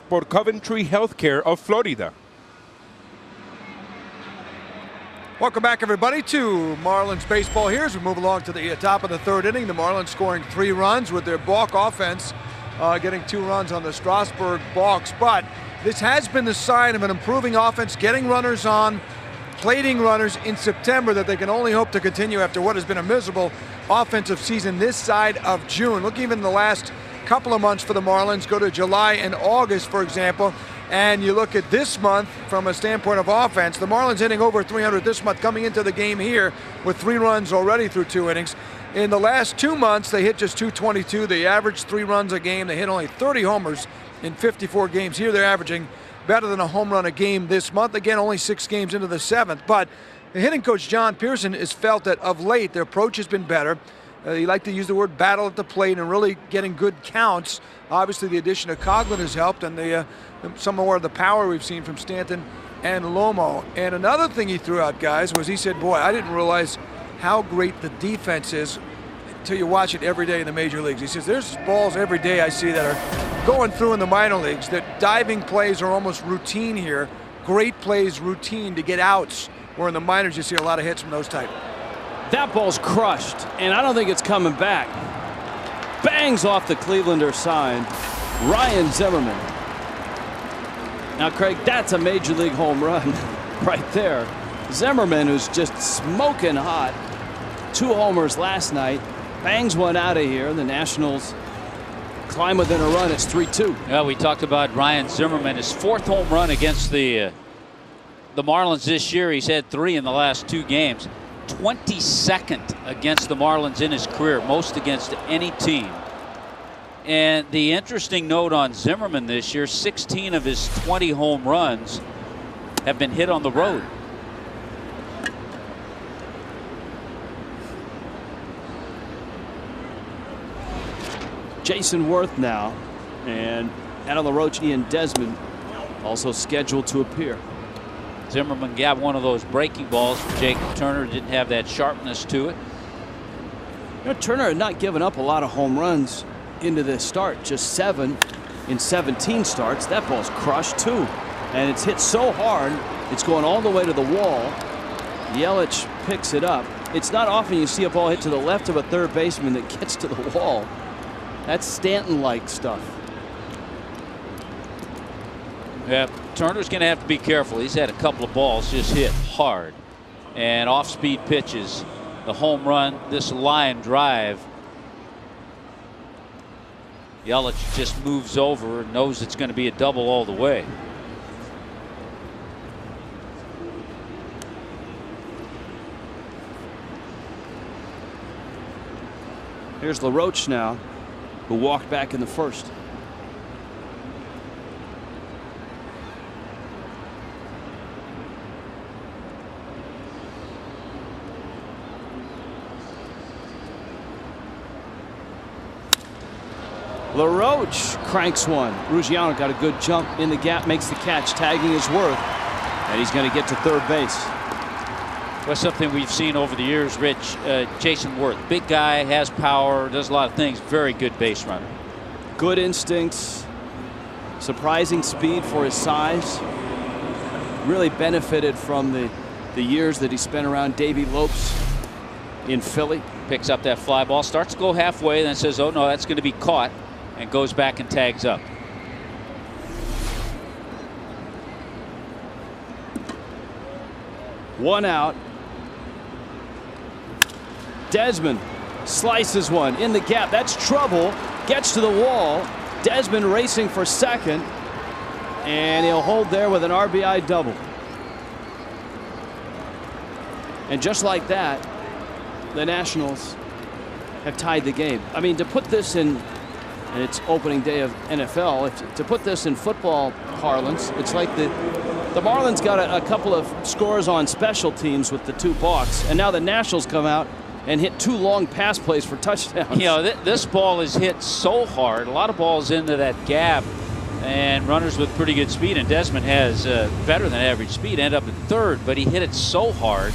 Por Coventry Healthcare of Florida.
Welcome back, everybody, to Marlins baseball here as we move along to the top of the 3rd inning. The Marlins scoring 3 runs with their balk offense, getting 2 runs on the Strasburg balks. But this has been the sign of an improving offense, getting runners on, plating runners in September that they can only hope to continue after what has been a miserable offensive season this side of June. Look, even the last couple of months for the Marlins, go to July and August, for example, and you look at this month from a standpoint of offense, the Marlins hitting over 300 this month, coming into the game here with 3 runs already through 2 innings. In the last 2 months, they hit just 222. They averaged 3 runs a game. They hit only 30 homers in 54 games. Here they're averaging better than a home run a game this month. Again, only 6 games into the 7th. But the hitting coach, John Pearson, has felt that of late their approach has been better. You like to use the word battle at the plate and really getting good counts. Obviously, the addition of Coughlin has helped, and some more of the power we've seen from Stanton and Lomo. And another thing he threw out, guys, was he said, boy, I didn't realize how great the defense is until you watch it every day in the major leagues. He says, there's balls every day I see that are going through in the minor leagues, that diving plays are almost routine here. Great plays, routine to get outs, where in the minors you see a lot of hits from those type.
That ball's crushed, and I don't think it's coming back. Bangs off the Clevelander sign. Ryan Zimmerman. Now, Craig, that's a major league home run right there. Zimmerman, who's just smoking hot. 2 homers last night. Bangs one out of here. The Nationals climb within a run. It's 3-2.
Yeah, we talked about Ryan Zimmerman, his 4th home run against the Marlins this year. He's had 3 in the last 2 games. 22nd against the Marlins in his career, most against any team. And the interesting note on Zimmerman this year, 16 of his 20 home runs have been hit on the road.
Jason Worth now, and Adam LaRoche, Ian Desmond also scheduled to appear.
Zimmerman got one of those breaking balls from Jacob Turner. Didn't have that sharpness to it.
You know, Turner had not given up a lot of home runs into this start, just 7 in 17 starts. That ball's crushed too, and it's hit so hard it's going all the way to the wall. Yelich picks it up. It's not often you see a ball hit to the left of a third baseman that gets to the wall. That's Stanton-like stuff.
Yeah, Turner's going to have to be careful. He's had a couple of balls just hit hard and off-speed pitches. The home run, this line drive. Yelich just moves over and knows it's going to be a double all the way.
Here's LaRoche now, who walked back in the first. LaRoche cranks one. Ruggiano got a good jump in the gap, makes the catch, tagging his Worth, and he's going to get to third base.
Well, something we've seen over the years, Rich. Jason Worth, big guy, has power, does a lot of things. Very good base runner.
Good instincts, surprising speed for his size. Really benefited from the years that he spent around Davey Lopes in Philly.
Picks up that fly ball, starts to go halfway, then says, oh no, that's going to be caught, and goes back and tags up.
One out. Desmond slices one in the gap. That's trouble. Gets to the wall. Desmond racing for second, and he'll hold there with an RBI double. And just like that, the Nationals have tied the game. I mean, to put this in, and it's opening day of NFL, to put this in football parlance, it's like the Marlins got a couple of scores on special teams with the 2 balks, and now the Nationals come out and hit 2 long pass plays for touchdowns.
You know, this ball is hit so hard. A lot of balls into that gap, and runners with pretty good speed. And Desmond has better than average speed, end up at third, but he hit it so hard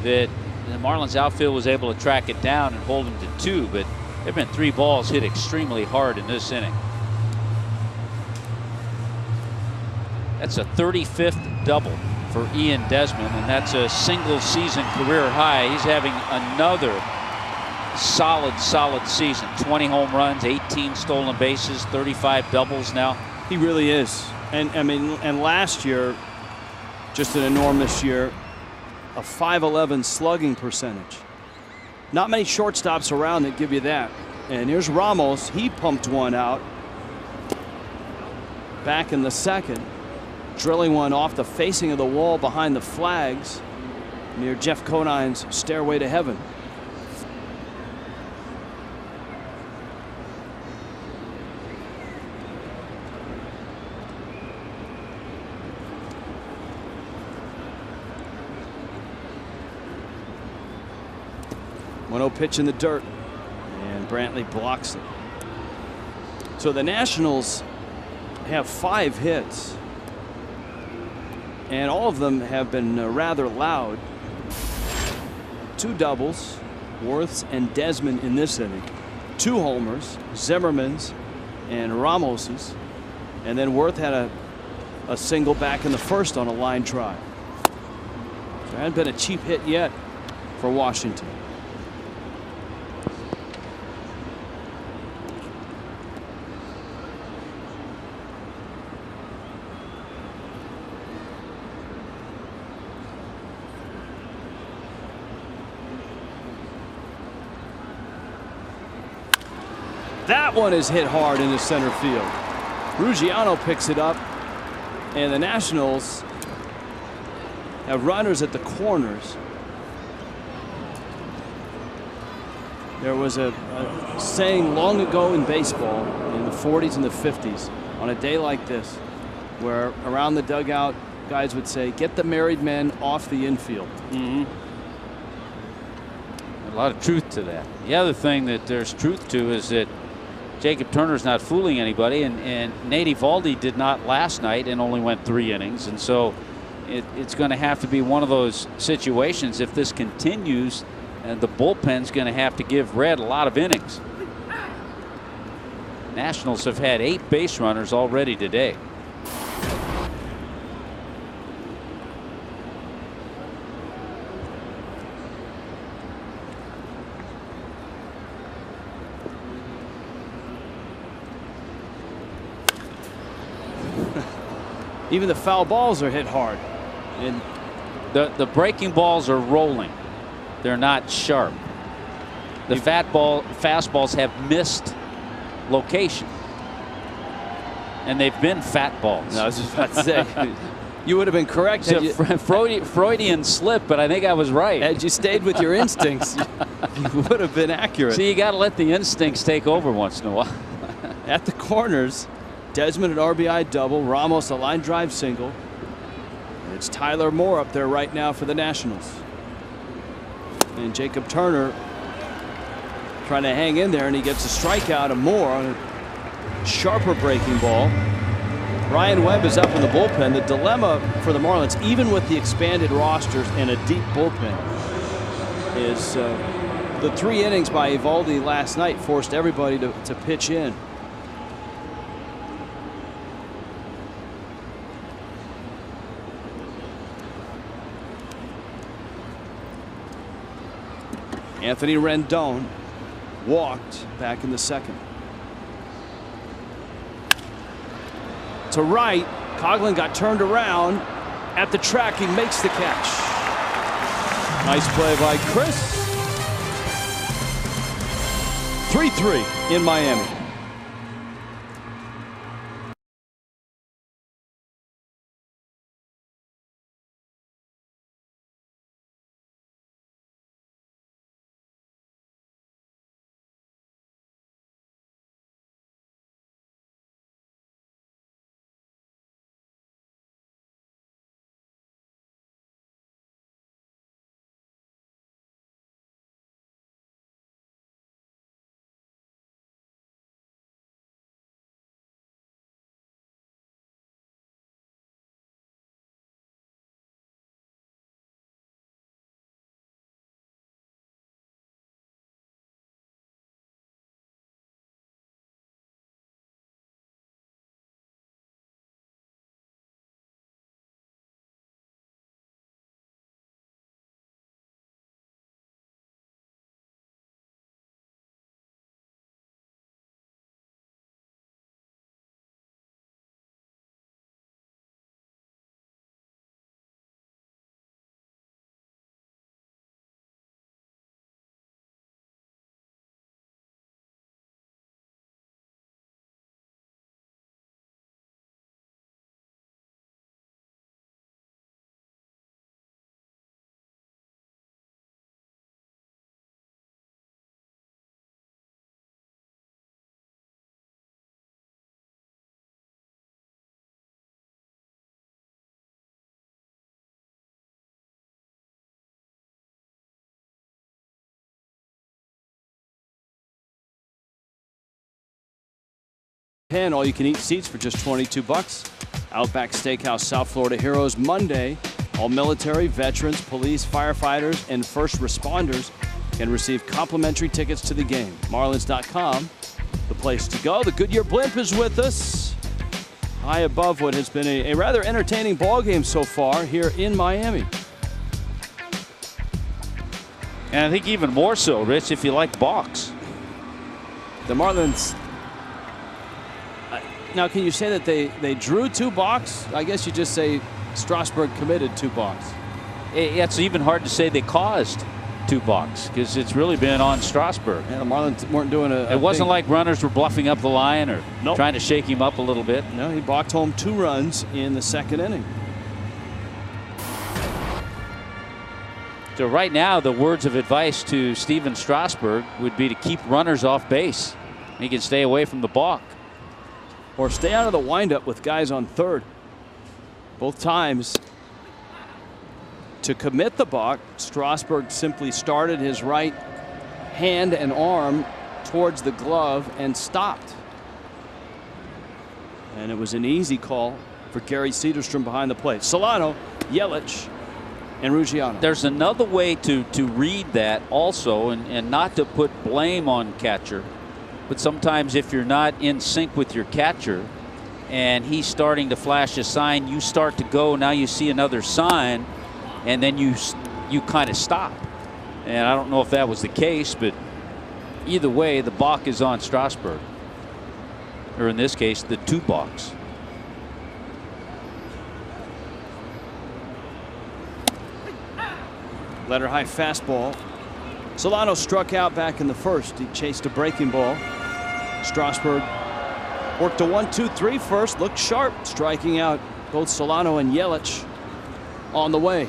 that the Marlins outfield was able to track it down and hold him to 2. But there have been 3 balls hit extremely hard in this inning. That's a 35th double for Ian Desmond, and that's a single season career high. He's having another solid season. 20 home runs, 18 stolen bases, 35 doubles now.
He really is. And I mean, and last year, just an enormous year, a .511 slugging percentage. Not many shortstops around that give you that. And here's Ramos. He pumped one out back in the second, drilling one off the facing of the wall behind the flags near Jeff Conine's stairway to heaven. One-0 pitch in the dirt. Brantley blocks it. So the Nationals have 5 hits, and all of them have been rather loud. 2 doubles, Worth's and Desmond in this inning. 2 homers, Zimmerman's and Ramos's, and then Worth had a single back in the first on a line drive. There hadn't been a cheap hit yet for Washington. That one is hit hard into center field. Ruggiano picks it up, and the Nationals have runners at the corners. There was a saying long ago in baseball in the 40s and the 50s on a day like this, where around the dugout guys would say, "Get the married men off the infield."
Mm-hmm. A lot of truth to that. The other thing that there's truth to is that Jacob Turner's not fooling anybody, and Nate Eovaldi did not last night and only went 3 innings, and so it's going to have to be one of those situations. If this continues, the bullpen's going to have to give Red a lot of innings. Nationals have had 8 base runners already today.
Even the foul balls are hit hard. And
the breaking balls are rolling. They're not sharp. The fastballs have missed location. And they've been fat balls.
No, I was just about to say, you would have been correct.
It's a Freudian slip, but I think I was right.
Had you stayed with your instincts, you would have been accurate.
See, you got to let the instincts take over once in a while.
At the corners, Desmond an RBI double, Ramos a line drive single. It's Tyler Moore up there right now for the Nationals. And Jacob Turner trying to hang in there, and he gets a strikeout of Moore on a sharper breaking ball. Ryan Webb is up in the bullpen. The dilemma for the Marlins, even with the expanded rosters and a deep bullpen, is the 3 innings by Eovaldi last night forced everybody to pitch in. Anthony Rendon walked back in the second. To right, Coughlin got turned around at the track. He makes the catch. Nice play by Chris. 3-3 in Miami. 10 all-you-can-eat seats for just $22. Outback Steakhouse South Florida Heroes Monday. All military, veterans, police, firefighters, and first responders can receive complimentary tickets to the game. Marlins.com, the place to go. The Goodyear Blimp is with us, high above what has been a rather entertaining ball game so far here in Miami.
And I think even more so, Rich, if you like balks.
The Marlins. Now, can you say that they drew 2 balks? I guess you just say Strasburg committed 2 balks.
It's even hard to say they caused 2 balks because it's really been on Strasburg.
Yeah, the Marlins weren't doing
It wasn't like runners were bluffing up the line or trying to shake him up a little bit.
No, he balked home 2 runs in the 2nd inning.
So right now, the words of advice to Steven Strasburg would be to keep runners off base. He can stay away from the balk.
Or stay out of the windup with guys on third. Both times to commit the balk, Strasburg simply started his right hand and arm towards the glove and stopped. And it was an easy call for Gary Cederstrom behind the plate. Solano, Yelich, and Ruggiano.
There's another way to read that also, and not to put blame on catcher. But sometimes if you're not in sync with your catcher and he's starting to flash a sign, you start to go, now you see another sign, and then you kind of stop. And I don't know if that was the case, but either way, the balk is on Strasburg. Or in this case, the 2 balks.
Letter high fastball. Solano struck out back in the 1st. He chased a breaking ball. Strasburg worked a 1-2-3 first, looked sharp, striking out both Solano and Yelich on the way.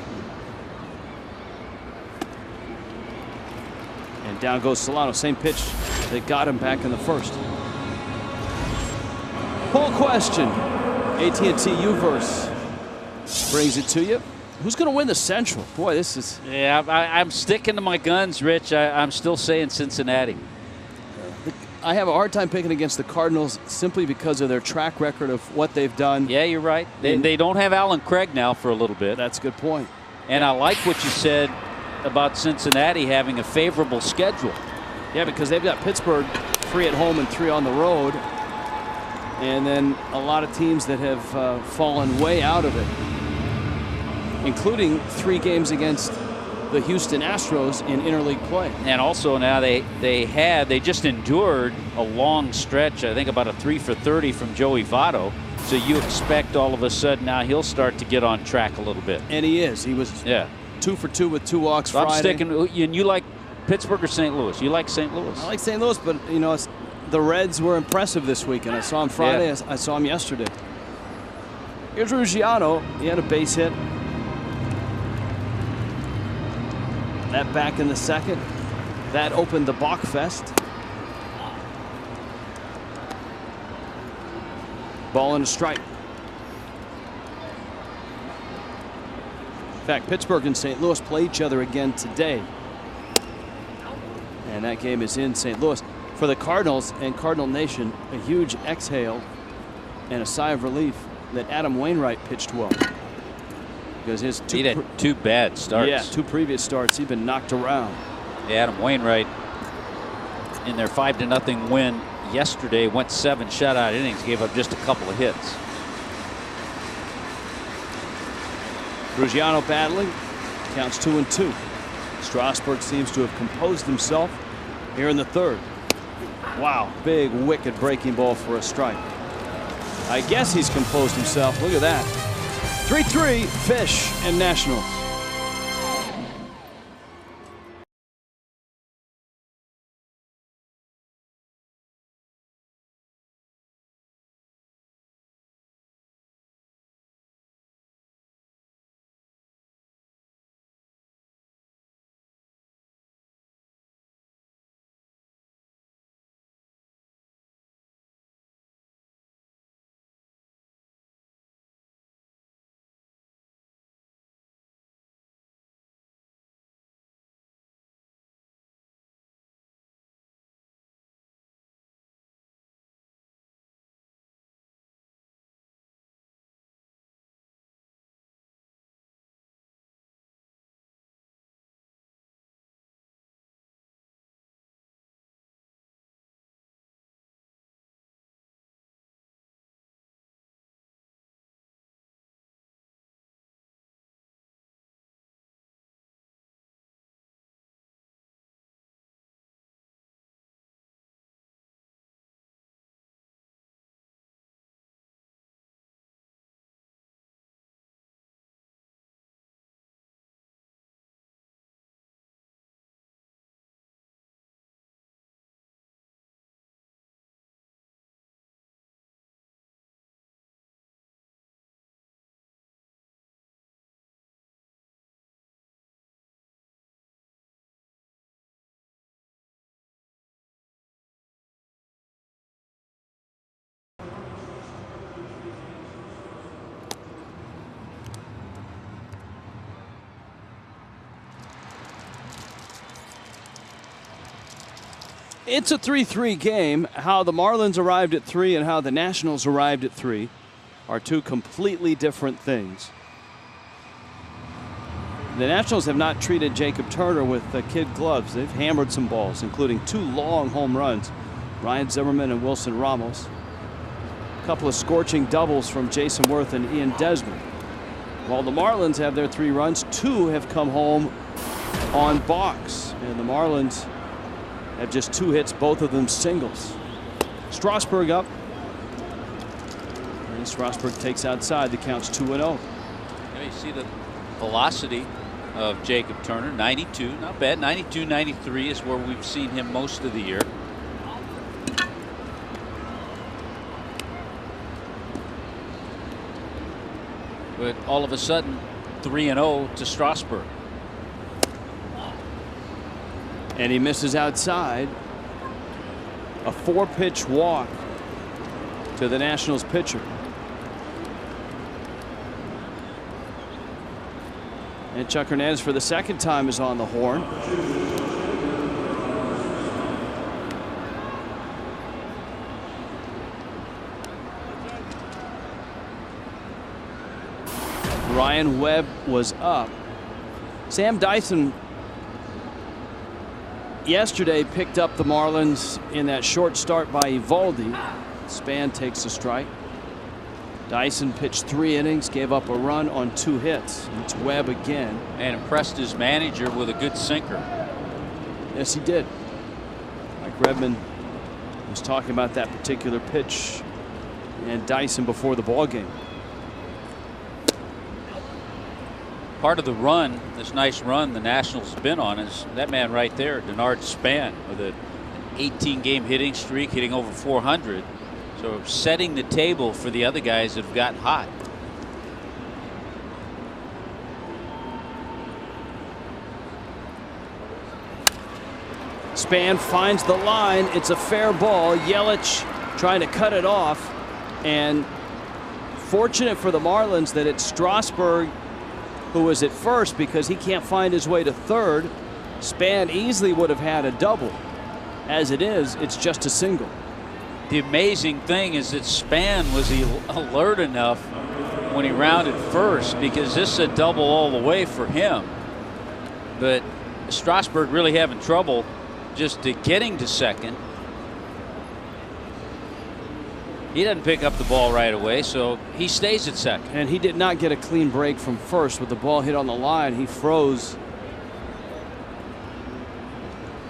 And down goes Solano, same pitch that got him back in the 1st. Poll question. AT&T Uverse brings it to you. Who's going to win the Central? Boy, this is...
Yeah, I'm sticking to my guns, Rich. I'm still saying Cincinnati.
I have a hard time picking against the Cardinals simply because of their track record of what they've done.
Yeah, you're right. They don't have Alan Craig now for a little bit.
That's a good point.
And I like what you said about Cincinnati having a favorable schedule.
Yeah, because they've got Pittsburgh 3 at home and 3 on the road. And then a lot of teams that have fallen way out of it, including 3 games against the Houston Astros in interleague play.
And also now they just endured a long stretch, I think about a 3 for 30 from Joey Votto. So you expect all of a sudden now he'll start to get on track a little bit.
And he is. He was 2 for 2 with 2 walks
so
Friday.
I'm sticking. And you like Pittsburgh or St. Louis? You like St. Louis?
I like St. Louis, but you know the Reds were impressive this weekend. I saw him Friday. Yeah. I saw him yesterday. Here's Ruggiano. He had a base hit. That back in the 2nd. That opened the balk fest. Ball and a strike. In fact, Pittsburgh and St. Louis play each other again today. And that game is in St. Louis. For the Cardinals and Cardinal Nation, a huge exhale and a sigh of relief that Adam Wainwright pitched well. Because his
he had 2 bad starts.
Yeah, 2 previous starts, he'd been knocked around.
Adam Wainwright, in their 5-0 win yesterday, went 7 shutout innings, gave up just a couple of hits.
Ruggiano battling, counts 2-2. Strasburg seems to have composed himself here in the 3rd. Wow, big wicked breaking ball for a strike. I guess he's composed himself. Look at that. 3-3 Fish and Nationals. It's a 3-3 game. How the Marlins arrived at 3 and how the Nationals arrived at 3 are two completely different things. The Nationals have not treated Jacob Turner with kid gloves. They've hammered some balls, including 2 long home runs. Ryan Zimmerman and Wilson Ramos. A couple of scorching doubles from Jason Worth and Ian Desmond. While the Marlins have their 3 runs, 2 have come home on balks. And the Marlins have just 2 hits, both of them singles. Strasburg up. And Strasburg takes outside. The count's 2-0.
You see the velocity of Jacob Turner, 92, not bad. 92, 93 is where we've seen him most of the year. But all of a sudden, 3-0 to Strasburg.
And he misses outside. A 4-pitch walk to the Nationals pitcher. And Chuck Hernandez for the second time is on the horn. Ryan Webb was up. Sam Dyson yesterday picked up the Marlins in that short start by Evaldi. Span takes a strike. Dyson pitched 3 innings, gave up a run on 2 hits. It's Webb again.
And impressed his manager with a good sinker.
Yes, he did. Mike Redmond was talking about that particular pitch and Dyson before the ball game.
Part of the run, this nice run the Nationals have been on, is that man right there, Denard Span, with an 18-game hitting streak, hitting over 400. So setting the table for the other guys that have gotten hot.
Span finds the line. It's a fair ball. Yelich trying to cut it off. And fortunate for the Marlins that it's Strasburg who was at first because he can't find his way to third. Span easily would have had a double. As it is, it's just a single.
The amazing thing is that Span was alert enough when he rounded first, because this is a double all the way for him. But Strasburg really having trouble just getting to second. He doesn't pick up the ball right away, so he stays at second.
And he did not get a clean break from first. With the ball hit on the line, he froze.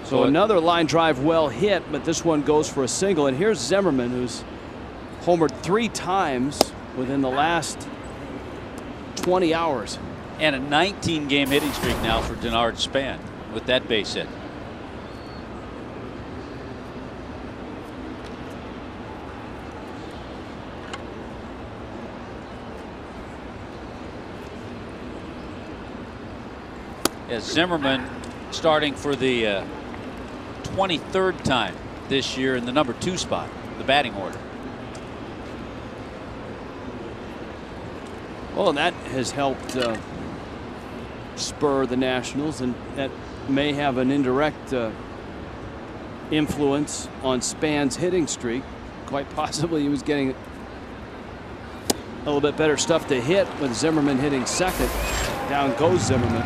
So another line drive well hit, but this one goes for a single. And here's Zimmerman, who's homered 3 times within the last 20 hours.
And a 19-game hitting streak now for Denard Span with that base hit. As Zimmerman starting for the 23rd time this year in the number 2 spot, the batting order.
Well, and that has helped spur the Nationals, and that may have an indirect influence on Span's hitting streak. Quite possibly he was getting a little bit better stuff to hit with Zimmerman hitting second. Down goes Zimmerman.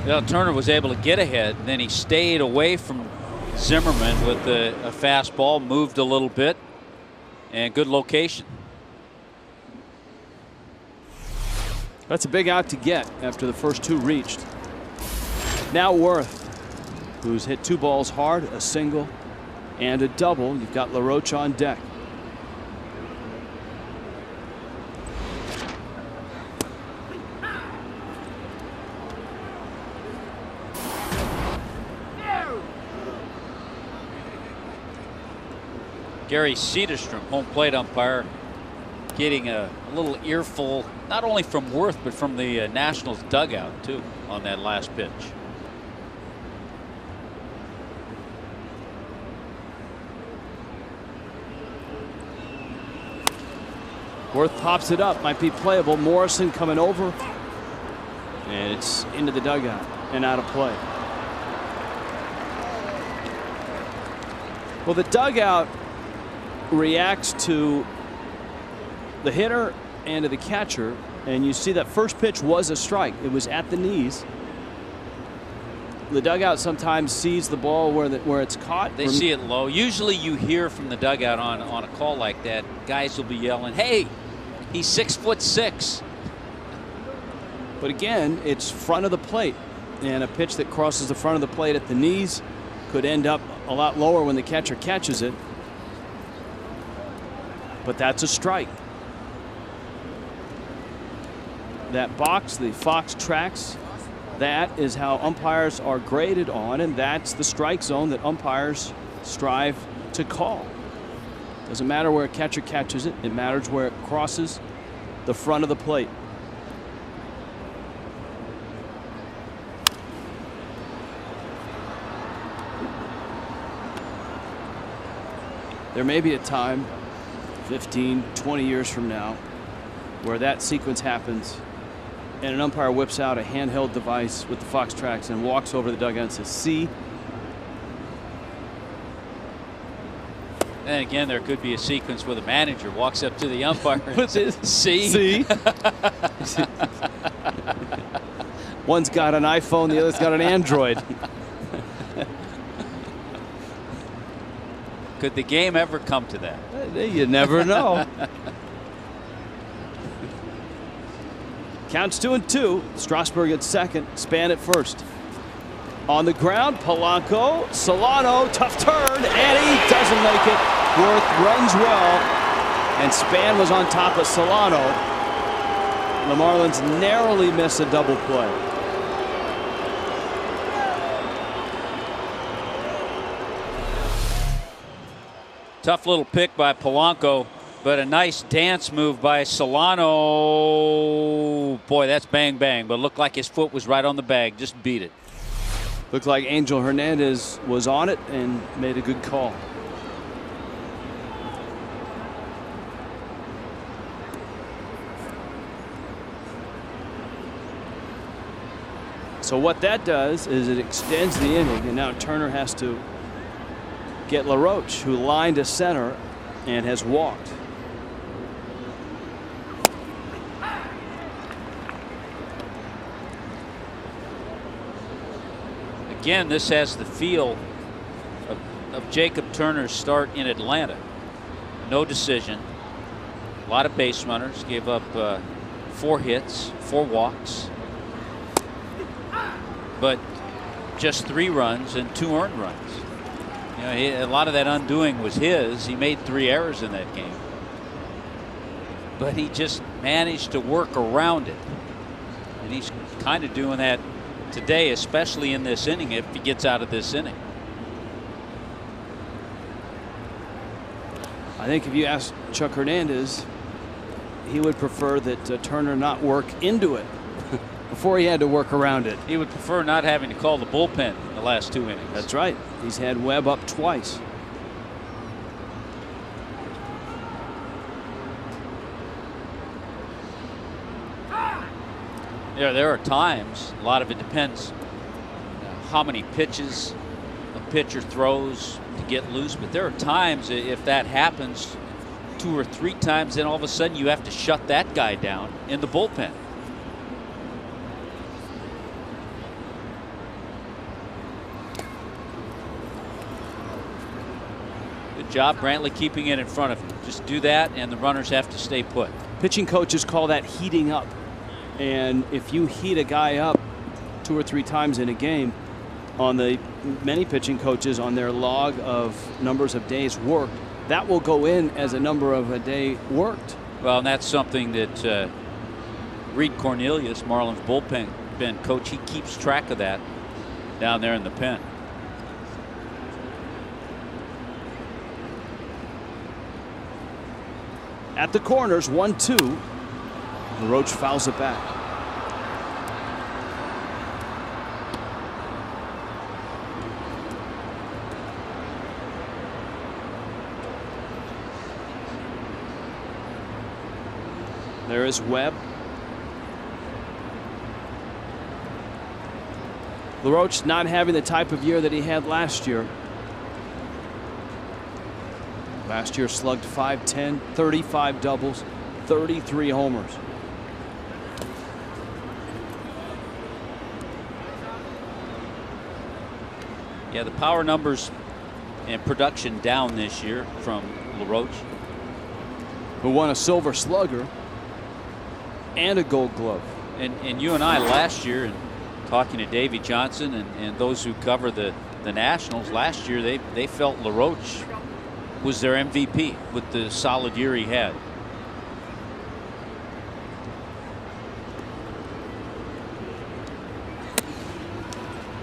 Well, Turner was able to get ahead, and then he stayed away from Zimmerman with a fastball, moved a little bit, and good location.
That's a big out to get after the first 2 reached. Now Worth, who's hit 2 balls hard, a single and a double. You've got LaRoche on deck.
Gary Cederstrom, home plate umpire, getting a little earful, not only from Worth, but from the Nationals dugout, too, on that last pitch.
Worth pops it up, might be playable. Morrison coming over, and it's into the dugout and out of play. Well, the dugout reacts to the hitter and to the catcher, and you see that first pitch was a strike. It was at the knees. The dugout sometimes sees the ball where it's caught.
They see it low. Usually you hear from the dugout on a call like that, guys will be yelling, "Hey, he's 6'6".
But again, it's front of the plate, and a pitch that crosses the front of the plate at the knees could end up a lot lower when the catcher catches it. But that's a strike. That box, the Fox tracks, that is how umpires are graded on, and that's the strike zone that umpires strive to call. Doesn't matter where a catcher catches it, it matters where it crosses the front of the plate. There may be a time 15, 20 years from now where that sequence happens and an umpire whips out a handheld device with the Fox tracks and walks over the dugout and says, "See?"
And again, there could be a sequence where the manager walks up to the umpire and says, "See?"
See? One's got an iPhone, the other's got an Android.
Could the game ever come to that?
You never know. Counts 2-2. Strasburg at second. Span at first. On the ground, Polanco. Solano, tough turn, and he doesn't make it. Worth runs well, and Span was on top of Solano. The Marlins narrowly miss a double play.
Tough little pick by Polanco, but a nice dance move by Solano. Boy, that's bang bang, but looked like his foot was right on the bag. Just beat it.
Looked like Angel Hernandez was on it and made a good call. So what that does is it extends the inning, and now Turner has to get LaRoche, who lined to center and has walked.
Again, this has the feel of Jacob Turner's start in Atlanta. No decision. A lot of base runners. Gave up 4 hits, 4 walks. But just 3 runs and 2 earned runs. You know, a lot of that undoing was his. He made 3 errors in that game. But he just managed to work around it. And he's kind of doing that today, especially in this inning, if he gets out of this inning.
I think if you ask Chuck Hernandez, he would prefer that Turner not work into it before he had to work around it.
He would prefer not having to call the bullpen in the last 2 innings.
That's right. He's had Webb up twice.
Yeah, there are times, a lot of it depends how many pitches a pitcher throws to get loose, but there are times if that happens 2 or 3 times, then all of a sudden you have to shut that guy down in the bullpen. Good job, Brantley, keeping it in front of him. Just do that, and the runners have to stay put.
Pitching coaches call that heating up. And if you heat a guy up 2 or 3 times in a game, on the many pitching coaches on their log of numbers of days worked, that will go in as a number of a day worked.
Well, and that's something that Reed Cornelius, Marlins bullpen coach, he keeps track of that down there in the pen.
At the corners, 1-2. Roach fouls it back. There is Webb. LaRoche not having the type of year that he had last year. Last year slugged .510, 35 doubles, 33 homers.
Yeah, the power numbers and production down this year from LaRoche,
who won a Silver Slugger and a Gold Glove.
And you and I last year, and talking to Davey Johnson and those who cover the Nationals last year, they felt LaRoche was their MVP with the solid year he had.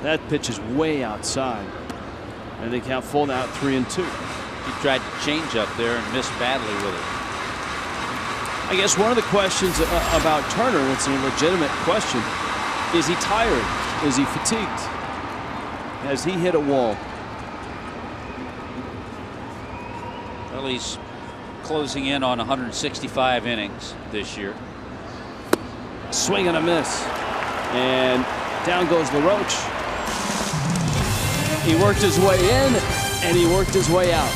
That pitch is way outside. And they count full now at 3-2.
He tried to change up there and missed badly with it.
I guess one of the questions about Turner, and it's a legitimate question, is he tired? Is he fatigued? Has he hit a wall?
Well, he's closing in on 165 innings this year.
Swing and a miss. And down goes LaRoche. He worked his way in and he worked his way out.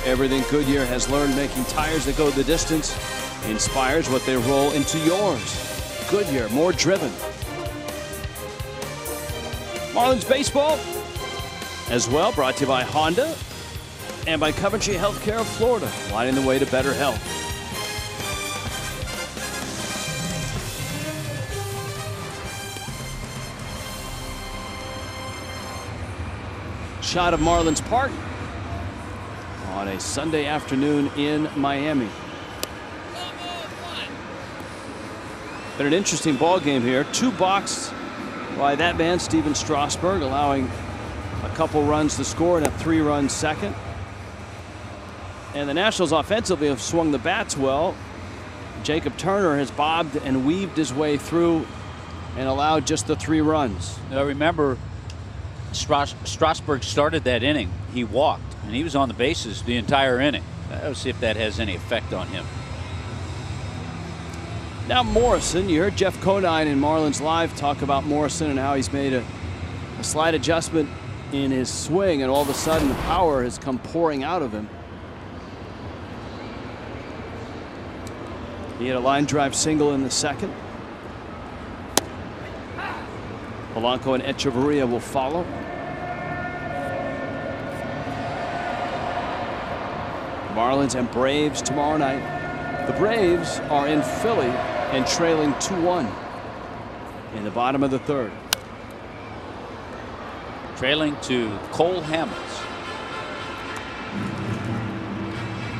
Everything Goodyear has learned making tires that go the distance inspires what they roll into yours. Goodyear, more driven. Marlins baseball as well, brought to you by Honda and by Coventry Healthcare of Florida, lighting the way to better health. Shot of Marlins Park on a Sunday afternoon in Miami. Been an interesting ball game here. 2 boxed by that man, Steven Strasburg, allowing a couple runs to score and a 3-run second. And the Nationals offensively have swung the bats well. Jacob Turner has bobbed and weaved his way through and allowed just the 3 runs.
Now remember, Strasburg started that inning. He walked, and he was on the bases the entire inning. Let's see if that has any effect on him.
Now Morrison, you heard Jeff Conine in Marlins Live talk about Morrison and how he's made a slight adjustment in his swing, and all of a sudden the power has come pouring out of him. He had a line drive single in the second. Polanco and Echeverria will follow. Marlins and Braves tomorrow night. The Braves are in Philly and trailing 2-1 in the bottom of the 3rd.
Trailing to Cole Hamels.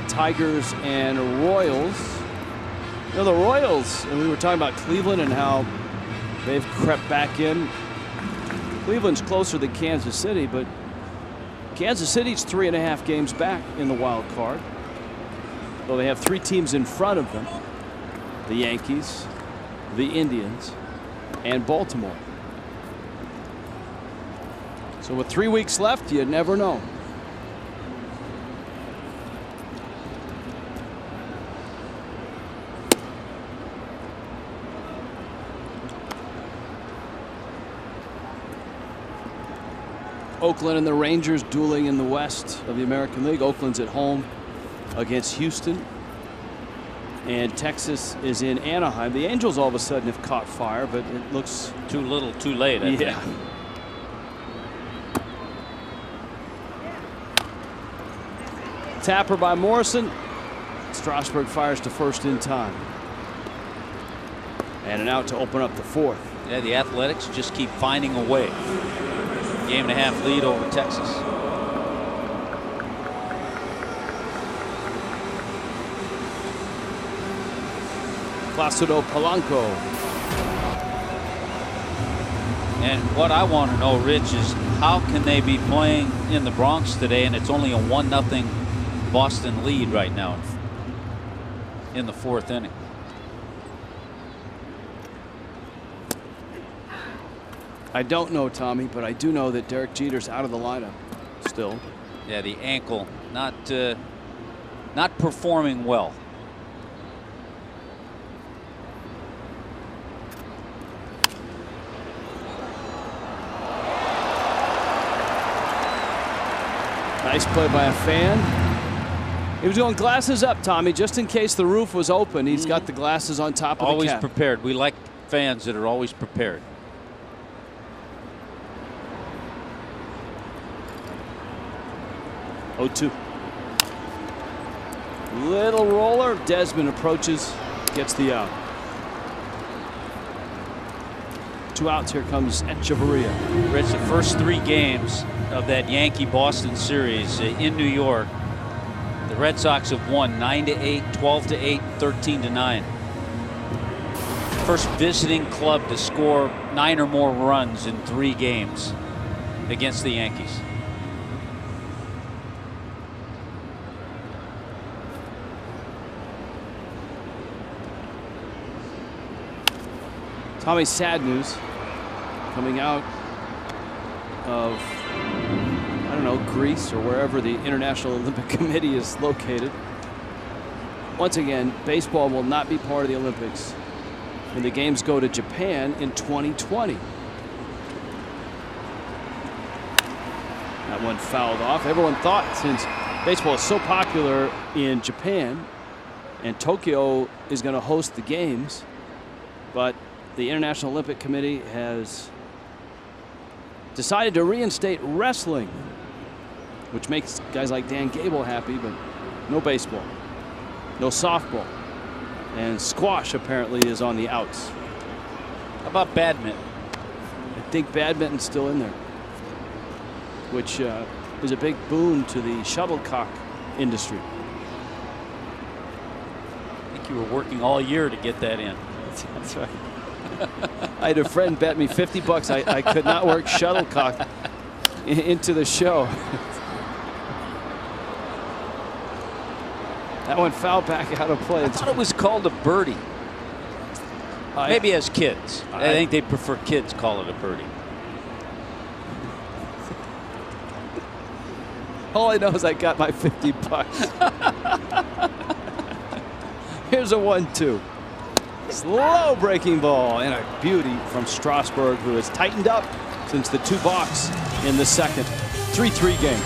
Tigers and Royals. You know, the Royals, and we were talking about Cleveland and how they've crept back in. Cleveland's closer than Kansas City, but Kansas City's 3.5 games back in the wild card, though they have 3 teams in front of them. the Yankees, the Indians, and Baltimore. So with 3 weeks left, you never know. Oakland and the Rangers dueling in the West of the American League. Oakland's at home against Houston. And Texas is in Anaheim. The Angels all of a sudden have caught fire, but it looks
too little, too late, I think.
Tapper by Morrison. Strasburg fires to first in time. And an out to open up the fourth.
Yeah, the Athletics just keep finding a way. Game and a half lead over Texas.
Placido Polanco.
And what I want to know, Rich, is how can they be playing in the Bronx today and it's only a 1-0 Boston lead right now in the fourth inning?
I don't know, Tommy, but I do know that Derek Jeter's out of the lineup still.
Yeah, the ankle not performing well.
Nice play by a fan. He was going glasses up, Tommy, just in case the roof was open. He's got the glasses on top of
always
the cap.
Prepared. We like fans that are always prepared.
Oh, 2. Little roller. Desmond approaches, gets the out. 2 outs. Here comes Echeverria.
Rich, the first 3 games of that Yankee-Boston series in New York, the Red Sox have won 9-8, 12-8, 13-9. First visiting club to score 9 or more runs in 3 games against the Yankees.
Tommy, sad news coming out of, I don't know, Greece or wherever the International Olympic Committee is located. Once again, baseball will not be part of the Olympics when the games go to Japan in 2020. That one fouled off. Everyone thought, since baseball is so popular in Japan and Tokyo is going to host the games, but the International Olympic Committee has decided to reinstate wrestling, which makes guys like Dan Gable happy, but no baseball, no softball, and squash apparently is on the outs.
How about badminton?
I think badminton's still in there, which is a big boon to the shuttlecock industry.
I think you were working all year to get that in.
That's right. I had a friend bet me $50 I could not work shuttlecock into the show. That one fouled back out of play.
I thought it was called a birdie. Maybe as kids. I think they prefer kids call it a birdie.
All I know is I got my $50. Here's a 1-2. Slow breaking ball and a beauty from Strasburg, who has tightened up since the 2 balks in the second. 3-3 game.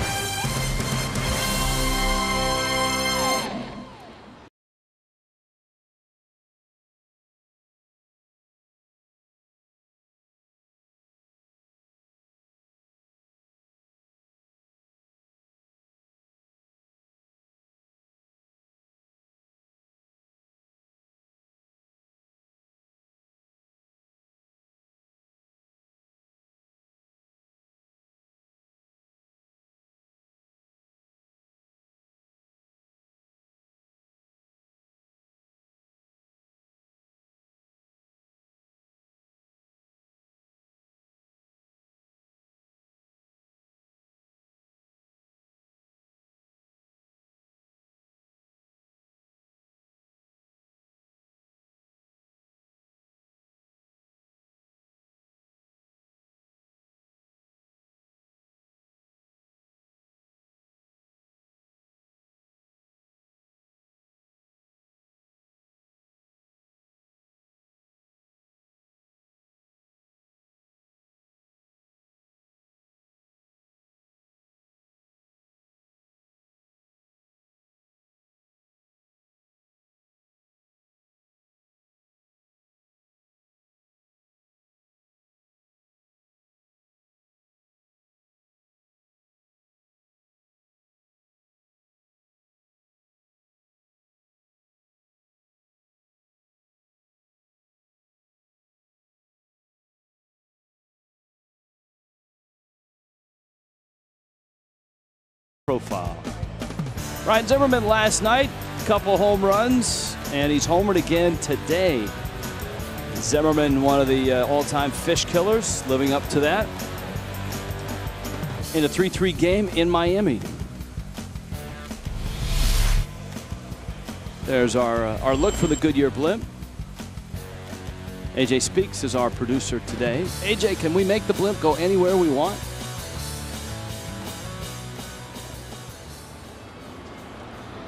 profile. Ryan Zimmerman last night, couple home runs, and he's homered again today. Zimmerman, one of the all-time fish killers, living up to that in a 3-3 game in Miami. There's our look for the Goodyear blimp. AJ Speaks is our producer today. AJ, can we make the blimp go anywhere we want?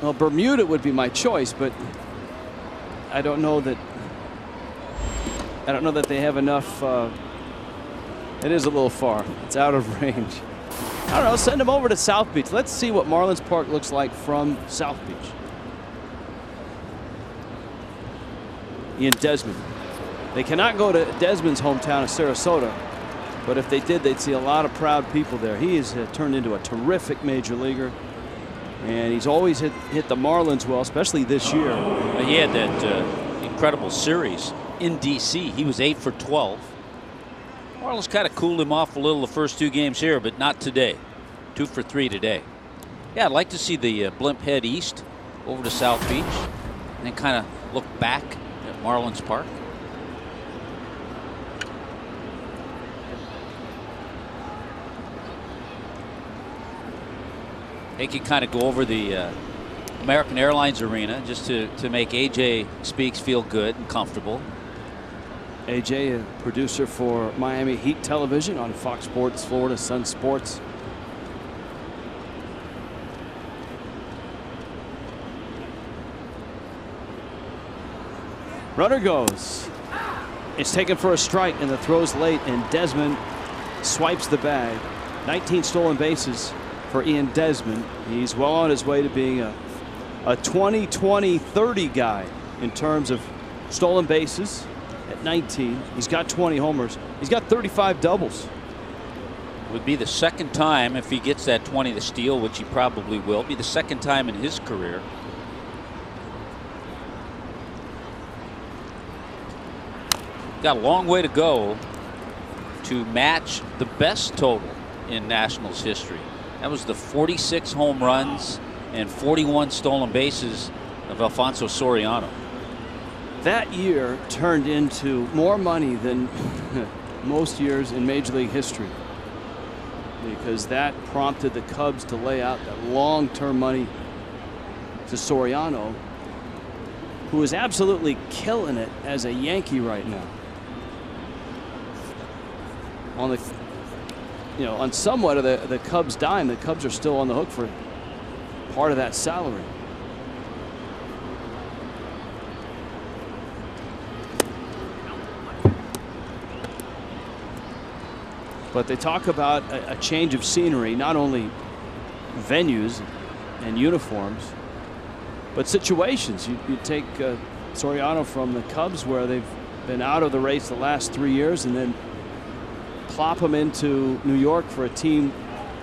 Well, Bermuda would be my choice, but I don't know that they have enough. It is a little far. It's out of range. I don't know. Send them over to South Beach. Let's see what Marlins Park looks like from South Beach. Ian Desmond. They cannot go to Desmond's hometown of Sarasota, but if they did, they'd see a lot of proud people there. He has turned into a terrific major leaguer, and he's always hit the Marlins well, especially this year.
He had that incredible series in D.C. He was 8 for 12. Marlins kind of cooled him off a little the first 2 games here, but not today. 2 for 3 today. Yeah, I'd like to see the blimp head east over to South Beach and then kind of look back at Marlins Park. They can kind of go over the American Airlines Arena just to make AJ Speaks feel good and comfortable.
AJ, a producer for Miami Heat Television on Fox Sports Florida, Sun Sports. Runner goes. It's taken for a strike, and the throw's late, and Desmond swipes the bag. 19 stolen bases for Ian Desmond. He's well on his way to being a 20-20-30 guy in terms of stolen bases at 19. He's got 20 homers. He's got 35 doubles.
Would be the second time, if he gets that 20 to steal, which he probably will, be the second time in his career. Got a long way to go to match the best total in Nationals history. That was the 46 home runs and 41 stolen bases of Alfonso Soriano.
That year turned into more money than most years in Major League history, because that prompted the Cubs to lay out that long-term money to Soriano, who is absolutely killing it as a Yankee right now. On somewhat of the Cubs' dime, the Cubs are still on the hook for part of that salary. But they talk about a change of scenery, not only venues and uniforms, but situations. You take Soriano from the Cubs, where they've been out of the race the last 3 years, and then plop him into New York for a team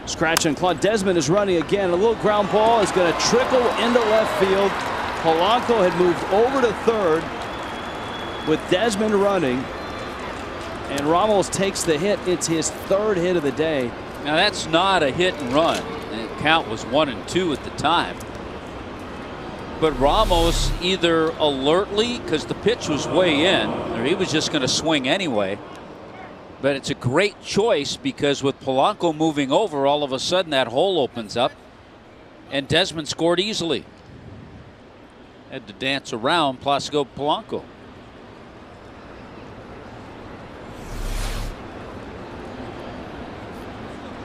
scratch and claw. Desmond is running again. A little ground ball is going to trickle into left field. Polanco had moved over to third with Desmond running, and Ramos takes the hit. It's his 3rd hit of the day.
Now that's not a hit and run. The count was 1-2 at the time. But Ramos either alertly, because the pitch was way in, or he was just going to swing anyway. But it's a great choice, because with Polanco moving over, all of a sudden that hole opens up, and Desmond scored easily. Had to dance around Placido Polanco.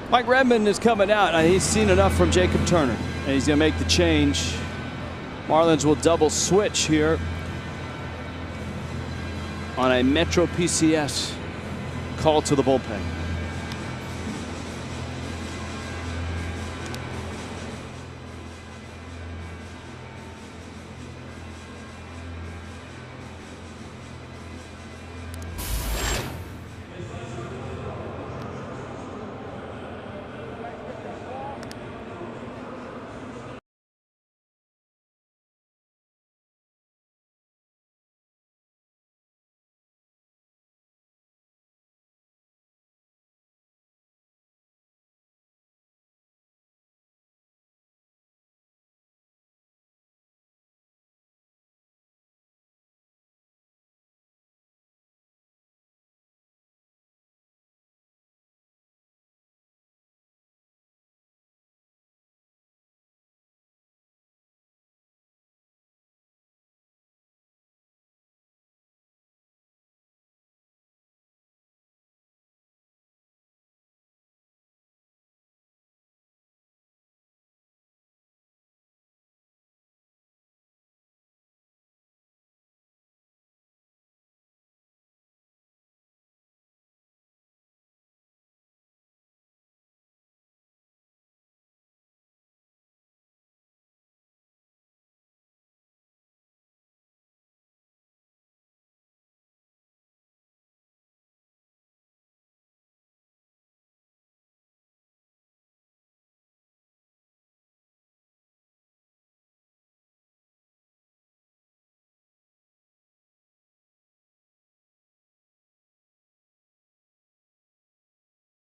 Mike Redmond is coming out. He's seen enough from Jacob Turner, and he's going to make the change. Marlins will double switch here on a Metro PCS call to the bullpen.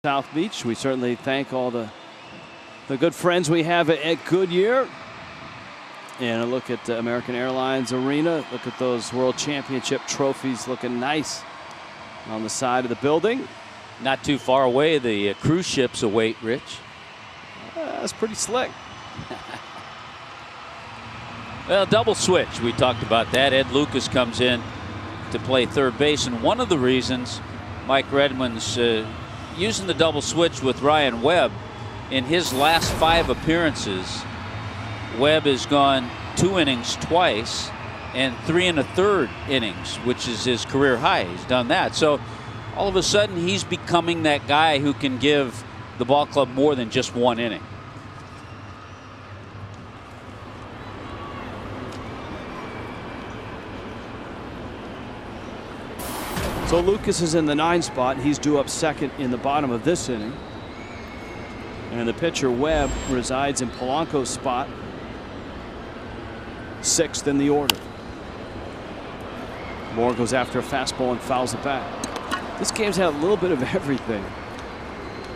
South Beach. We certainly thank all the good friends we have at Goodyear. And a look at American Airlines Arena. Look at those World Championship trophies looking nice on the side of the building.
Not too far away, the cruise ships await, Rich.
That's pretty slick.
Well, double switch. We talked about that. Ed Lucas comes in to play third base. And one of the reasons Mike Redmond's using the double switch with Ryan Webb, in his last 5 appearances, Webb has gone 2 innings twice and 3 1/3 innings, which is his career high. He's done that. So all of a sudden he's becoming that guy who can give the ball club more than just 1 inning.
So Lucas is in the 9 spot. He's due up second in the bottom of this inning. And the pitcher Webb resides in Polanco's spot, 6th in the order. Moore goes after a fastball and fouls it back. This game's had a little bit of everything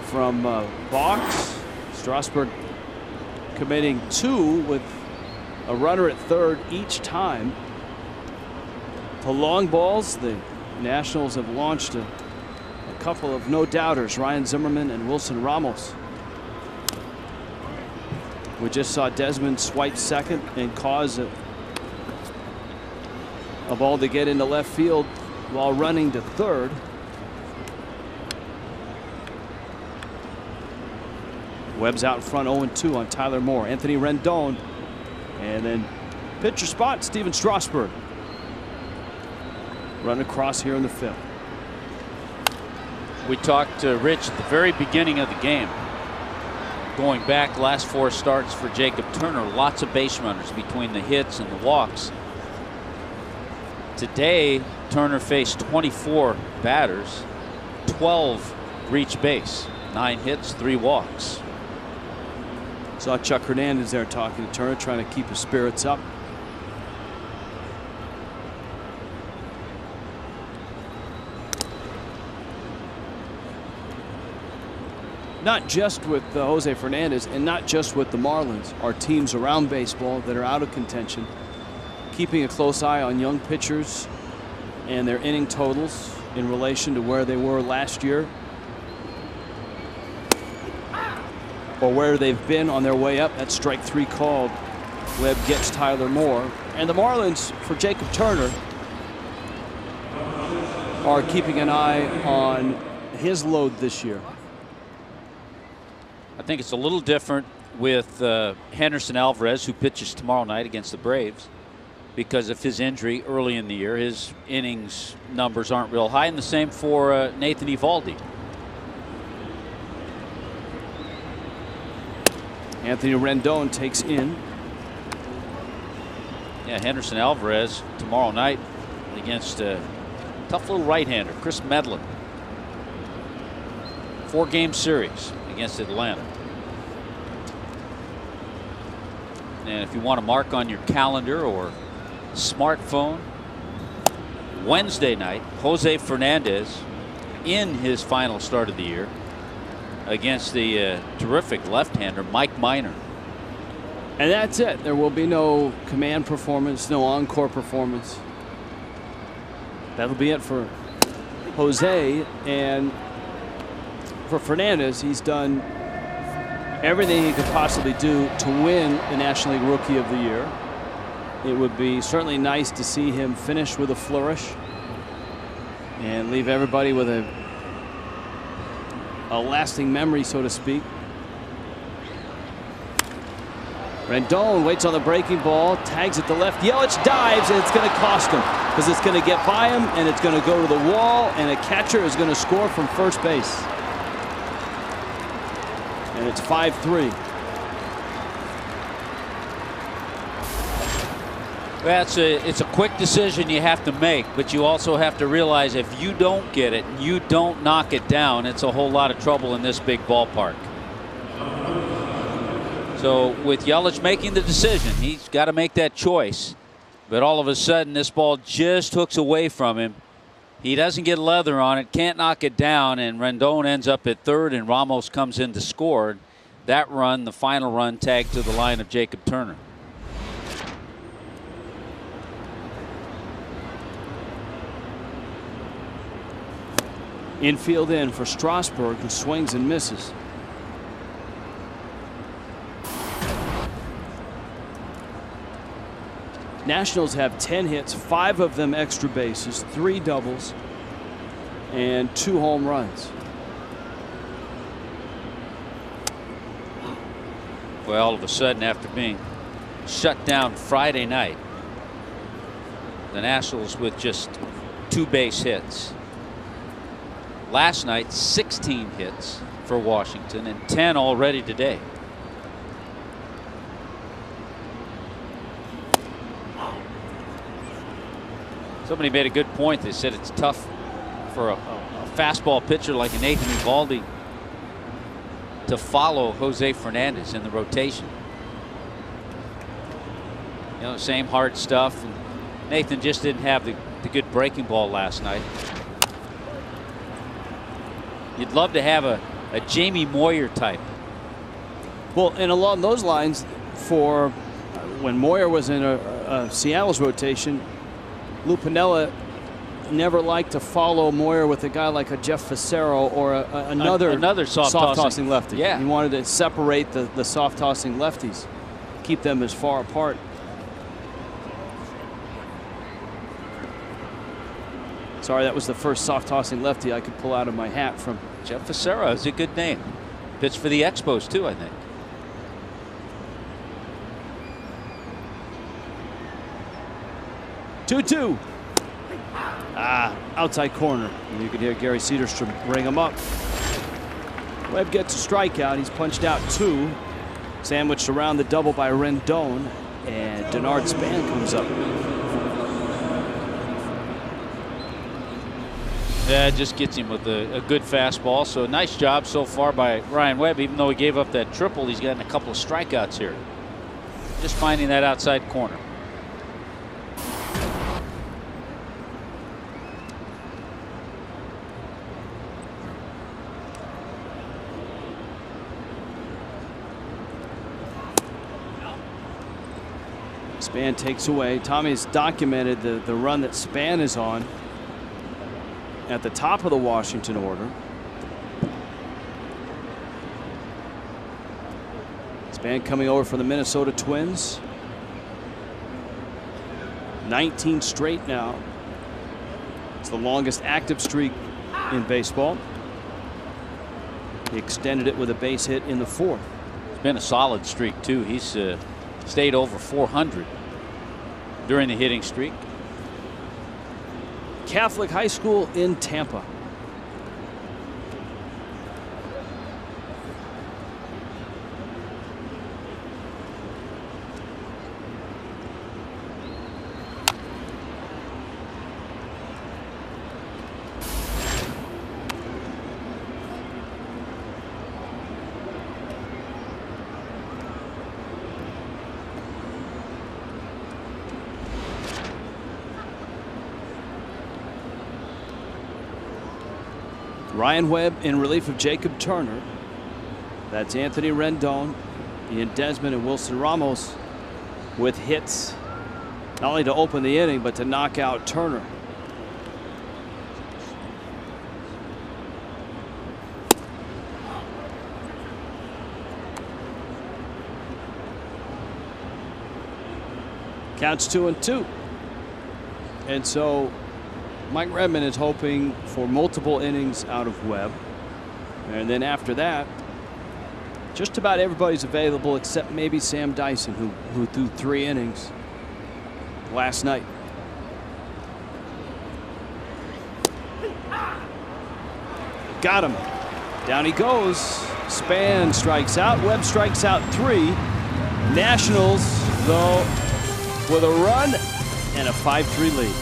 from balks, Strasburg committing 2 with a runner at third each time, to long balls. The Nationals have launched a couple of no-doubters, Ryan Zimmerman and Wilson Ramos. We just saw Desmond swipe second and cause a ball to get into left field while running to third. Webb's out in front 0-2 on Tyler Moore. Anthony Rendon. And then pitcher spot, Steven Strasburg. Run across here in the 5th.
We talked to Rich at the very beginning of the game. Going back last 4 starts for Jacob Turner, lots of base runners between the hits and the walks. Today, Turner faced 24 batters, 12 reached base, 9 hits, 3 walks.
Saw Chuck Hernandez there talking to Turner, trying to keep his spirits up. Not just with Jose Fernandez and not just with the Marlins, are teams around baseball that are out of contention, keeping a close eye on young pitchers and their inning totals in relation to where they were last year or where they've been on their way up. That strike 3 called. Webb gets Tyler Moore. And the Marlins, for Jacob Turner, are keeping an eye on his load this year.
I think it's a little different with Henderson Alvarez, who pitches tomorrow night against the Braves, because of his injury early in the year. His innings numbers aren't real high, and the same for Nathan Eovaldi.
Anthony Rendon takes in.
Yeah, Henderson Alvarez tomorrow night against a tough little right-hander, Chris Medlin. 4-game series against Atlanta. And if you want to mark on your calendar or smartphone, Wednesday night, Jose Fernandez in his final start of the year against the terrific left-hander Mike Minor.
And that's it. There will be no command performance, no encore performance. That'll be it for Jose. And for Fernandez, he's done everything he could possibly do to win the National League Rookie of the Year. It would be certainly nice to see him finish with a flourish and leave everybody with a lasting memory, so to speak. Rendon waits on the breaking ball, tags it to left. Yelich dives, and it's going to cost him because it's going to get by him, and it's going to go to the wall, and a catcher is going to score from first base. And it's 5-3.
Well, it's a quick decision you have to make, but you also have to realize if you don't get it, you don't knock it down, it's a whole lot of trouble in this big ballpark. So with Yelich making the decision, he's got to make that choice. But all of a sudden, this ball just hooks away from him, He doesn't get leather on it, can't knock it down, and Rendon ends up at third, and Ramos comes in to score. That run, the final run, tagged to the line of Jacob Turner.
Infield in for Strasburg, who swings and misses. Nationals have 10 hits, 5 of them extra bases, 3 doubles, and 2 home runs.
Well, all of a sudden, after being shut down Friday night, the Nationals with just 2 base hits. Last night, 16 hits for Washington and 10 already today. Somebody made a good point. They said it's tough for a fastball pitcher like a Nathan Eovaldi to follow Jose Fernandez in the rotation. You know, same hard stuff. And Nathan just didn't have the good breaking ball last night. You'd love to have a Jamie Moyer type.
Well, and along those lines, for when Moyer was in Seattle's rotation, Lou Piniella never liked to follow Moyer with a guy like a Jeff Fassero or another soft-tossing lefty.
Yeah.
He wanted to separate the soft-tossing lefties, keep them as far apart. Sorry, that was the first soft-tossing lefty I could pull out of my hat from.
Jeff Fassero is a good name. Pitched for the Expos, too, I think.
Two-two. Outside corner. And you can hear Gary Cederstrom ring him up. Webb gets a strikeout. He's punched out 2. Sandwiched around the double by Rendon. And Denard Span comes up.
Yeah, just gets him with a good fastball. So nice job so far by Ryan Webb. Even though he gave up that triple, he's gotten a couple of strikeouts here. Just finding that outside corner.
Span takes away. Tommy's documented the run that Span is on at the top of the Washington order. Span coming over from the Minnesota Twins. 19 straight now. It's the longest active streak in baseball. He extended it with a base hit in the 4th.
It's been a solid streak, too. He's stayed over 400 during the hitting streak.
Catholic High School in Tampa. Ryan Webb in relief of Jacob Turner. That's Anthony Rendon, Ian Desmond, and Wilson Ramos with hits, not only to open the inning, but to knock out Turner. Counts 2-2. And so Mike Redmond is hoping for multiple innings out of Webb. And then after that, just about everybody's available except maybe Sam Dyson, who threw 3 innings last night. Got him. Down he goes. Span strikes out. Webb strikes out 3. Nationals, though, with a run and a 5-3 lead.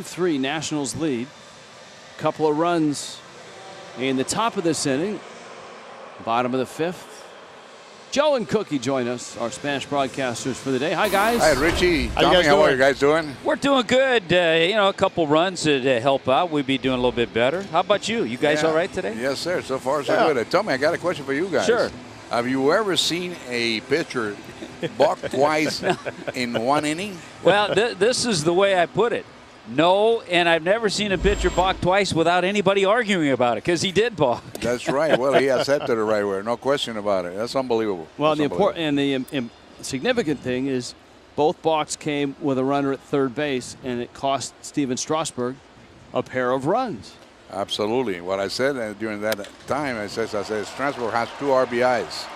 5-3 Nationals lead. Couple of runs in the top of this inning. Bottom of the 5th. Joe and Cookie join us, our Spanish broadcasters for the day. Hi, guys.
Hi, Richie. Tommy, how are you guys doing?
We're doing good. A couple runs to help out. We'd be doing a little bit better. How about you? You guys all right today?
Yes, sir. So far, so good. Tell me, I got a question for you guys.
Sure.
Have you ever seen a pitcher balk twice in one inning?
Well, this is the way I put it. No, and I've never seen a pitcher balk twice without anybody arguing about it, because he did balk.
That's right. Well, he accepted it right away. No question about it. That's unbelievable.
Well,
That's
the significant thing is both balks came with a runner at third base, and it cost Steven Strasburg a pair of runs.
Absolutely. What I said during that time, I said Strasburg has 2 RBIs.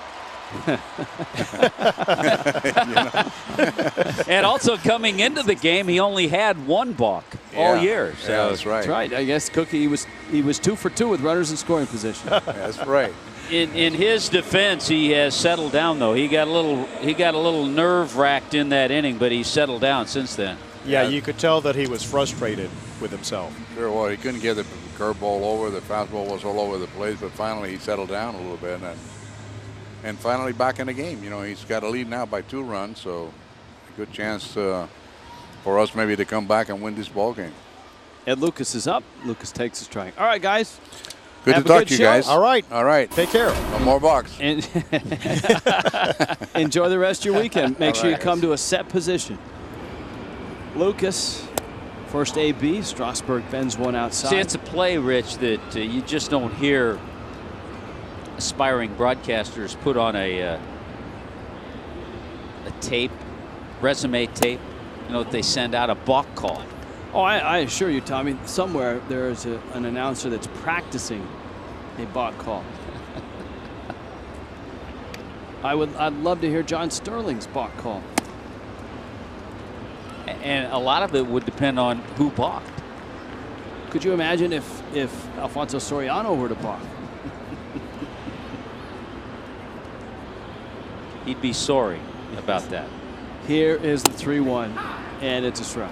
And also coming into the game, he only had 1 balk all year. So
yeah, that's right.
That's right. I guess Cookie he was 2 for 2 with runners in scoring position.
That's right.
In his defense, he has settled down though. He got a little nerve racked in that inning, but he's settled down since then.
Yeah, you could tell that he was frustrated with himself.
Sure. Well, he couldn't get the curveball over. The fastball was all over the place, but finally he settled down a little bit and finally back in the game. You know, he's got a lead now by 2 runs, so a good chance for us maybe to come back and win this ball game.
Ed Lucas is up. Lucas takes a strike. All right, guys.
Good to talk to you guys.
All right.
All right.
Take care.
No more balks.
And enjoy the rest of your weekend. Make sure you come to a set position. Lucas, first AB. Strasburg bends one outside.
See, it's a play, Rich, that you just don't hear aspiring broadcasters put on a tape, resume tape, that they send out, a balk call.
Oh, I assure you, Tommy, somewhere there is an announcer that's practicing a balk call. I'd love to hear John Sterling's balk call.
And a lot of it would depend on who balked.
Could you imagine if Alfonso Soriano were to balk?
He'd be sorry about that.
Here is the 3-1, and it's a strike.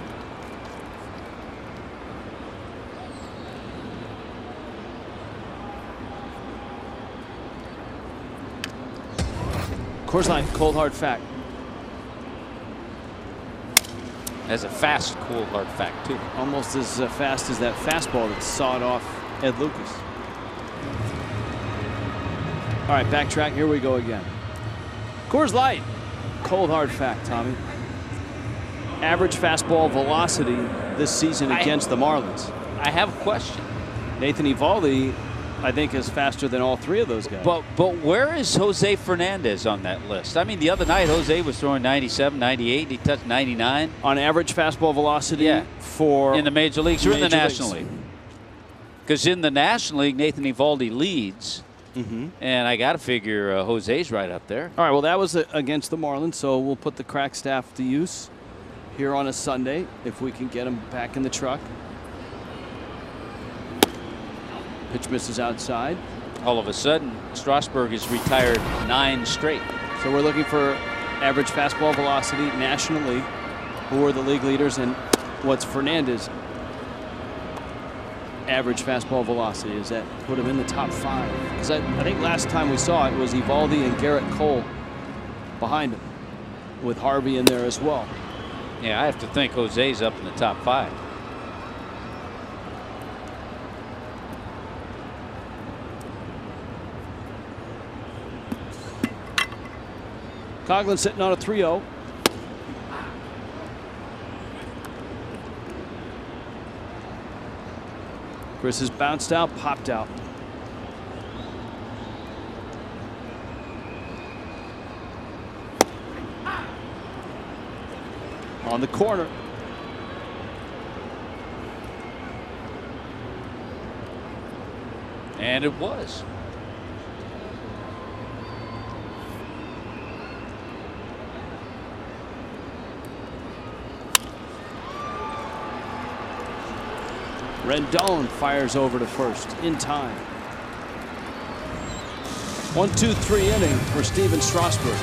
Coors Light, cold hard fact.
Has a fast, cold hard fact too.
Almost as fast as that fastball that sawed off Ed Lucas. All right, backtrack. Here we go again. Coors Light, cold hard fact, Tommy. Average fastball velocity this season against the Marlins.
I have a question.
Nathan Eovaldi, I think, is faster than all 3 of those guys.
But where is Jose Fernandez on that list? I mean, the other night Jose was throwing 97, 98. He touched 99
on average fastball velocity. For
in the major leagues or in the National League. Because in the National League, Nathan Eovaldi leads. And I got to figure Jose's right up there.
All right, well, that was against the Marlins, so we'll put the crack staff to use here on a Sunday if we can get them back in the truck. Pitch misses outside.
All of a sudden, Strasburg is retired 9 straight.
So we're looking for average fastball velocity, National League. Who are the league leaders, and what's Fernandez? Average fastball velocity. Does that put him in the top 5? Because I think last time we saw it was Eovaldi and Garrett Cole behind him, with Harvey in there as well.
Yeah, I have to think Jose's up in the top 5.
Coughlin sitting on a 3-0. Chris has bounced out, popped out. On the corner.
And it was.
Rendon fires over to first in time. 1-2-3 inning for Steven Strasburg.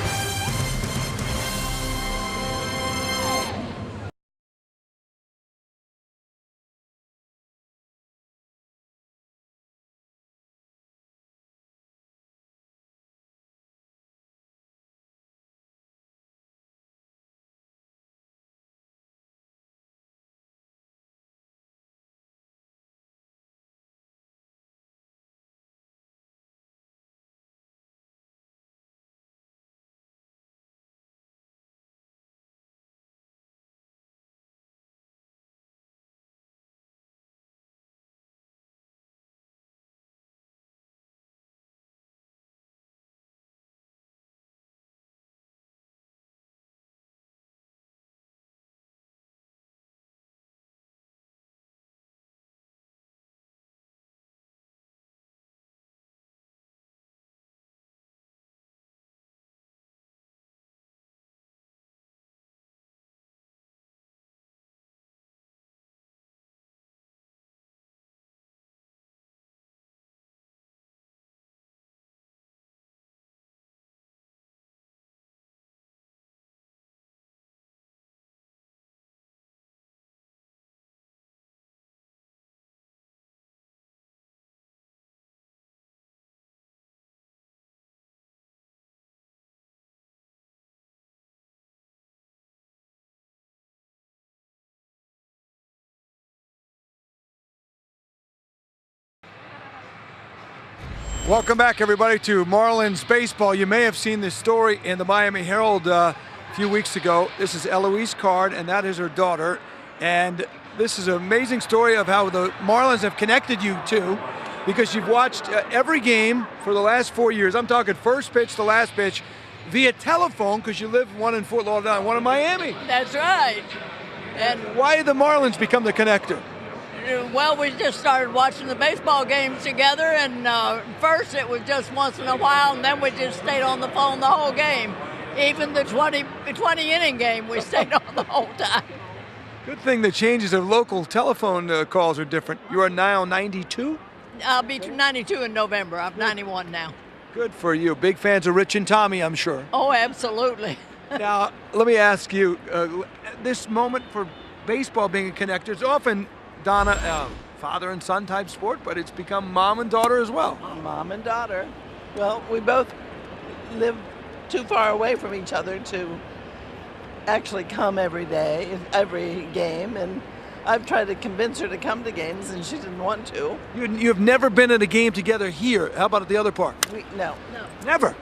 Welcome back, everybody, to Marlins baseball. You may have seen this story in the Miami Herald a few weeks ago. This is Eloise Card, and that is her daughter. And this is an amazing story of how the Marlins have connected you two, because you've watched every game for the last 4 years. I'm talking first pitch to last pitch via telephone, because you live one in Fort Lauderdale and one in Miami.
That's right. And
why did the Marlins become the connector?
Well, we just started watching the baseball games together, and first it was just once in a while, and then we just stayed on the phone the whole game. Even the 20-inning game, we stayed on the whole time.
Good thing the changes of local telephone calls are different. You are now 92?
I'll be 92 in November. I'm 91 now.
Good for you. Big fans of Rich and Tommy, I'm sure.
Oh, absolutely.
Now, let me ask you, this moment for baseball being a connector, it's often, Donna, father and son type sport, but it's become mom and daughter as well.
Mom and daughter. Well, we both live too far away from each other to actually come every day, every game, and I've tried to convince her to come to games, and she didn't want to.
You have never been at a game together here. How about at the other park?
No.
Never.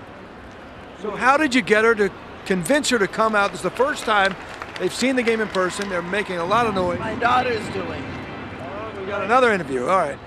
So how did you get her to convince her to come out? This is the first time they've seen the game in person. They're making a lot of noise.
My daughter's doing.
We got another interview. All right.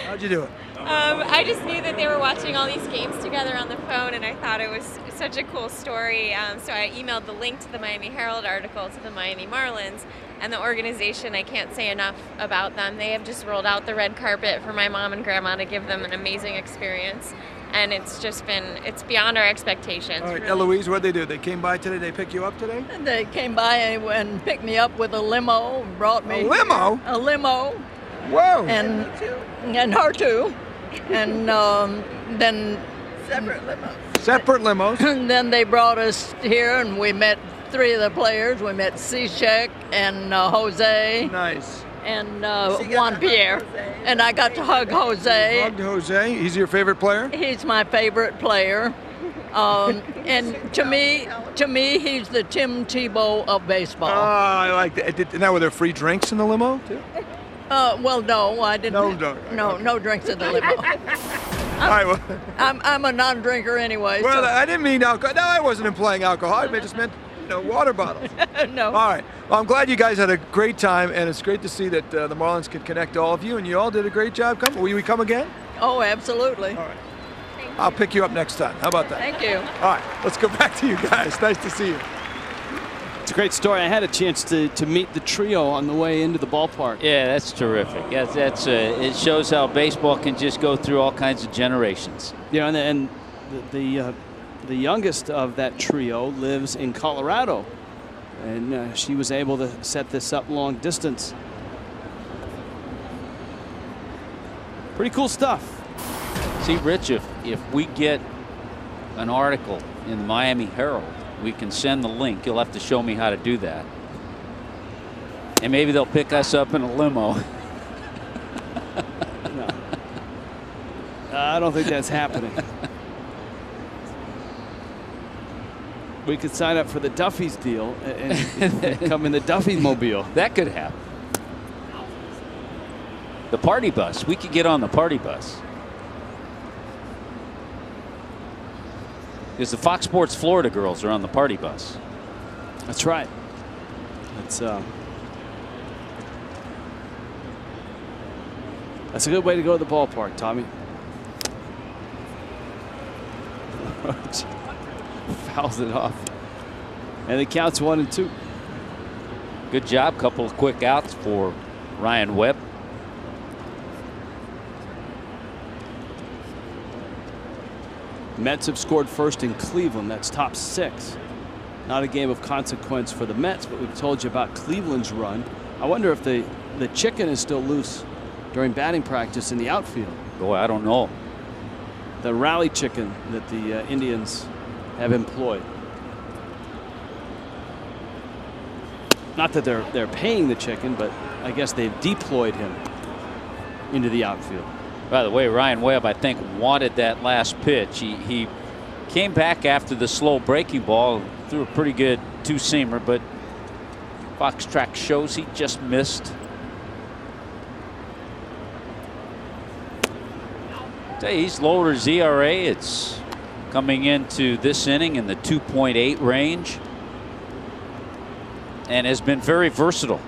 How'd you do it?
I just knew that they were watching all these games together on the phone, and I thought it was such a cool story. So I emailed the link to the Miami Herald article to the Miami Marlins, and the organization, I can't say enough about them. They have just rolled out the red carpet for my mom and grandma to give them an amazing experience, and it's just been, it's beyond our expectations.
All right,
really.
Eloise, what'd they do? They came by today? They pick you up today?
And they came by and picked me up with a limo, and brought me
A limo?
A limo.
Whoa!
And her too. And then
separate limos.
Separate limos.
And then they brought us here, and we met three of the players. We met Cishek and Jose.
Nice.
And Juan Pierre. And I got to hug Jose.
You hugged Jose. He's your favorite player?
He's my favorite player. And to me, he's the Tim Tebow of baseball.
Oh, I like that. Now, were there free drinks in the limo too?
Well, no, I didn't. No drinks in the limo.
All right, well,
I'm a non-drinker anyway.
well,
So.
I didn't mean alcohol. No, I wasn't implying alcohol. I just meant, water bottles.
No.
All right. Well, I'm glad you guys had a great time, and it's great to see that the Marlins could connect all of you, and you all did a great job coming. Will you come again?
Oh, absolutely.
All right. I'll pick you up next time. How about that?
Thank you.
All right. Let's go back to you guys. Nice to see you.
It's a great story. I had a chance to meet the trio on the way into the ballpark.
Yeah, that's terrific. That's it shows how baseball can just go through all kinds of generations.
Yeah, and the youngest of that trio lives in Colorado, and she was able to set this up long distance. Pretty cool stuff.
See, Rich, if we get an article in the Miami Herald, we can send the link. You'll have to show me how to do that. And maybe they'll pick us up in a limo.
No. I don't think that's happening. We could sign up for the Duffy's deal and come in the Duffy mobile.
That could happen. The party bus. We could get on the party bus. Because the Fox Sports Florida girls are on the party bus.
That's right. That's a good way to go to the ballpark, Tommy. Fouls it off. And it counts 1-2.
Good job. Couple of quick outs for Ryan Webb.
Mets have scored first in Cleveland. That's top 6. Not a game of consequence for the Mets, but we've told you about Cleveland's run. I wonder if the chicken is still loose during batting practice in the outfield.
Boy, I don't know.
The rally chicken that the Indians have employed. Not that they're paying the chicken, but I guess they've deployed him into the outfield.
By the way, Ryan Webb, I think, wanted that last pitch. He came back after the slow breaking ball, threw a pretty good two-seamer, but Fox Track shows he just missed. He's lowered his ERA. It's coming into this inning in the 2.8 range, and has been very versatile.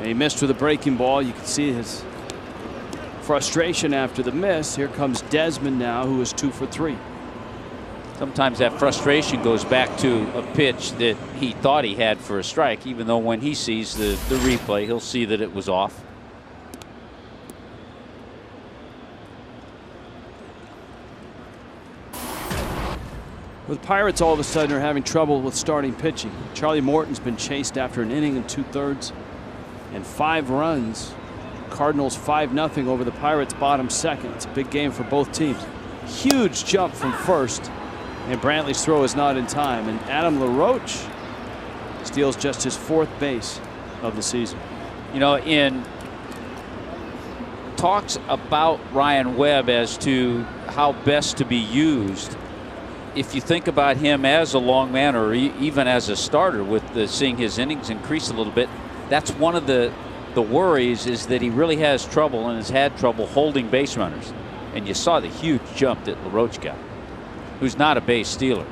He missed with a breaking ball. You can see his frustration after the miss. Here comes Desmond now, who is 2 for 3.
Sometimes that frustration goes back to a pitch that he thought he had for a strike, even though when he sees the replay, he'll see that it was off.
The Pirates all of a sudden are having trouble with starting pitching. Charlie Morton's been chased after an inning and 2/3 and 5 runs. Cardinals 5-0 over the Pirates, bottom second. It's a big game for both teams. Huge jump from first, and Brantley's throw is not in time. And Adam LaRoche steals just his 4th base of the season.
You know, in talks about Ryan Webb as to how best to be used, if you think about him as a long man or even as a starter, with seeing his innings increase a little bit, that's one of the worries, is that he really has trouble and has had trouble holding base runners. And you saw the huge jump that LaRoche got, who's not a base stealer.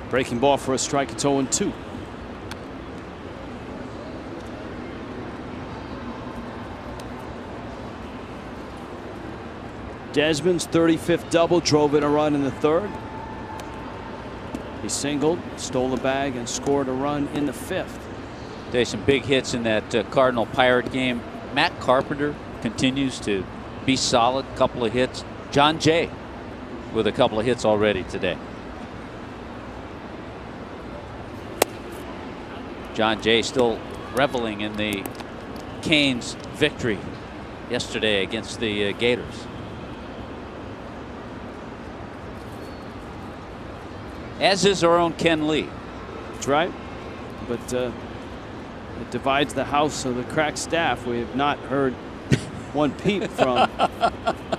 Breaking ball for a strike. It's 0-2. Desmond's 35th double drove in a run in the 3rd. He singled, stole the bag, and scored a run in the 5th.
There's some big hits in that Cardinal Pirate game. Matt Carpenter continues to be solid. Couple of hits. John Jay with a couple of hits already today. John Jay still reveling in the Canes' victory yesterday against the Gators. As is our own Ken Lee.
That's right. But it divides the house of the crack staff. We have not heard one peep from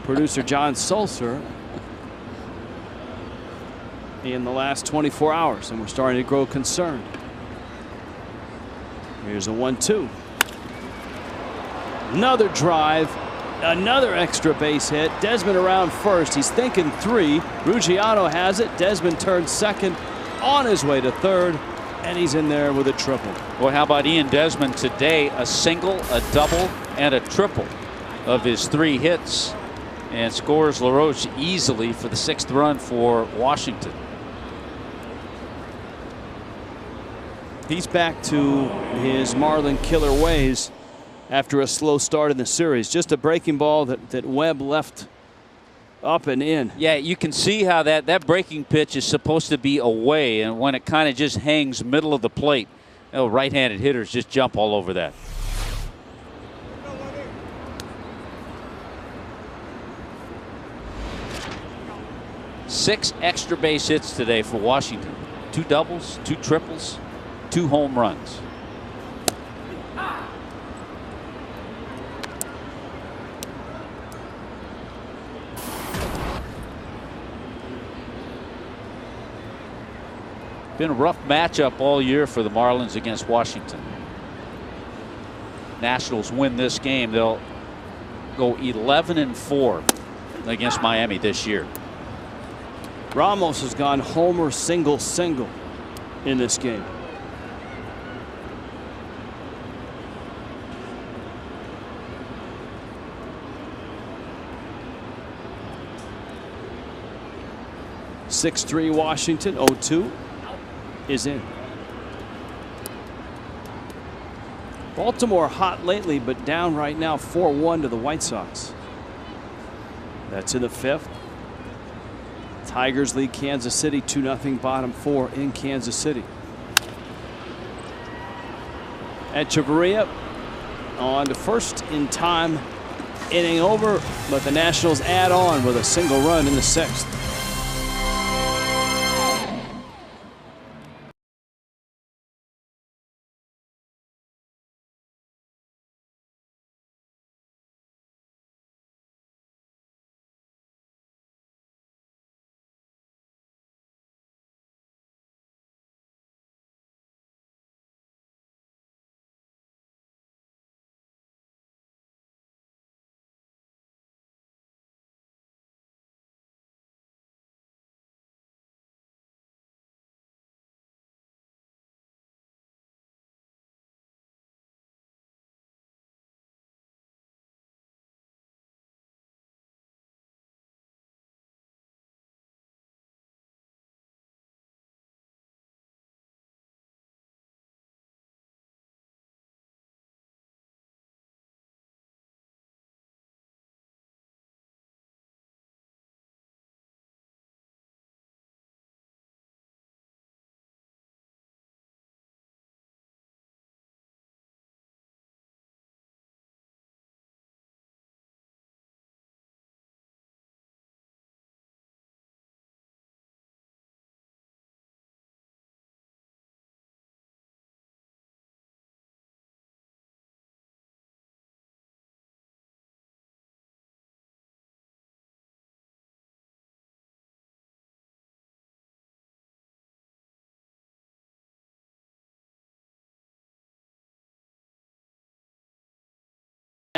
producer John Sulcer in the last 24 hours, and we're starting to grow concerned. Here's a 1-2. Another drive. Another extra base hit. Desmond around first. He's thinking 3. Ruggiano has it. Desmond turns second, on his way to 3rd, and he's in there with a triple.
Well, how about Ian Desmond today? A single, a double, and a triple of his 3 hits, and scores LaRoche easily for the 6th run for Washington.
He's back to his Marlin killer ways after a slow start in the series. Just a breaking ball that Webb left up and in.
Yeah, you can see how that breaking pitch is supposed to be away, and when it kind of just hangs middle of the plate, right-handed hitters just jump all over that. Six extra base hits today for Washington. 2 doubles, 2 triples, 2 home runs. Been a rough matchup all year for the Marlins against Washington. Nationals win this game, they'll go 11-4 against Miami this year.
Ramos has gone homer, single, single in this game. (6-3) Washington. 0-2 is in. Baltimore hot lately, but down right now 4-1 to the White Sox. That's in the 5th. Tigers lead Kansas City 2-0, bottom 4 in Kansas City. Echeverria on to first in time. Inning over, but the Nationals add on with a single run in the 6th.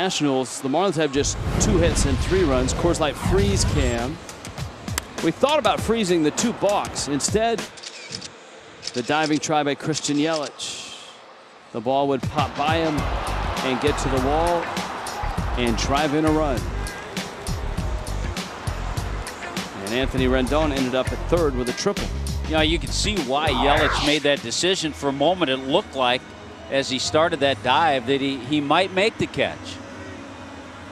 Nationals, the Marlins have just 2 hits and 3 runs. Coors Light freeze cam. We thought about freezing the 2 balks. Instead, the diving try by Christian Yelich. The ball would pop by him and get to the wall and drive in a run. And Anthony Rendon ended up at third with a triple.
You know, you can see why Yelich made that decision. For a moment, it looked like, as he started that dive, that he might make the catch.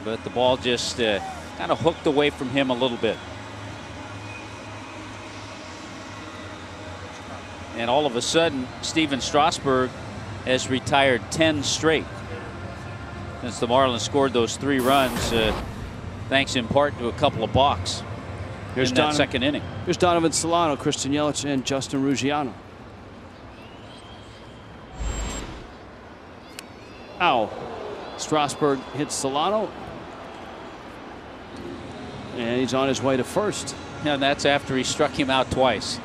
But the ball just kind of hooked away from him a little bit. And all of a sudden, Steven Strasburg has retired 10 straight since the Marlins scored those 3 runs, thanks in part to a couple of balks in that second inning.
Here's Donovan Solano, Christian Yelich, and Justin Ruggiano. Ow. Strasburg hits Solano. And he's on his way to first.
And that's after he struck him out twice.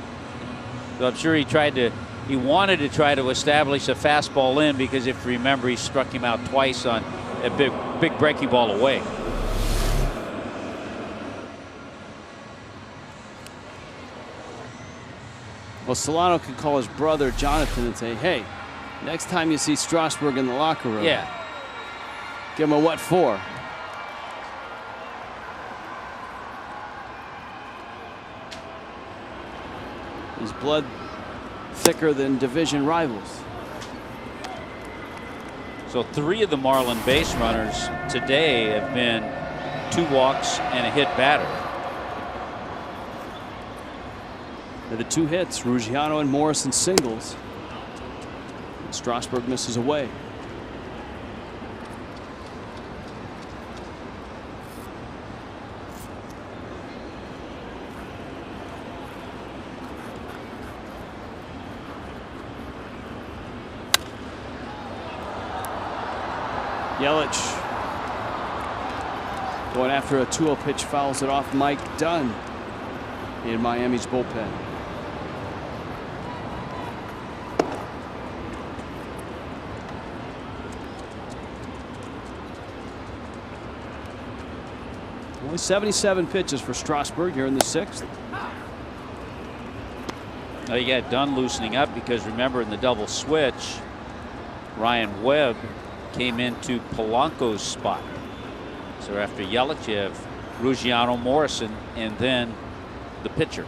So I'm sure he wanted to try to establish a fastball in, because if you remember, he struck him out twice on a big breaking ball away.
Well, Solano could call his brother Jonathan and say, hey, next time you see Strasburg in the locker room, give him a what for. His blood thicker than division rivals.
So 3 of the Marlin base runners today have been 2 walks and a hit batter.
They're the 2 hits, Ruggiano and Morrison singles. And Strasburg misses away. Yelich going after a 2-0 pitch, fouls it off Mike Dunn in Miami's bullpen. Only 77 pitches for Strasburg here in the 6th.
Now you got Dunn loosening up, because remember, in the double switch, Ryan Webb came into Polanco's spot. So after Yelich, you have Ruggiano, Morrison, and then the pitcher.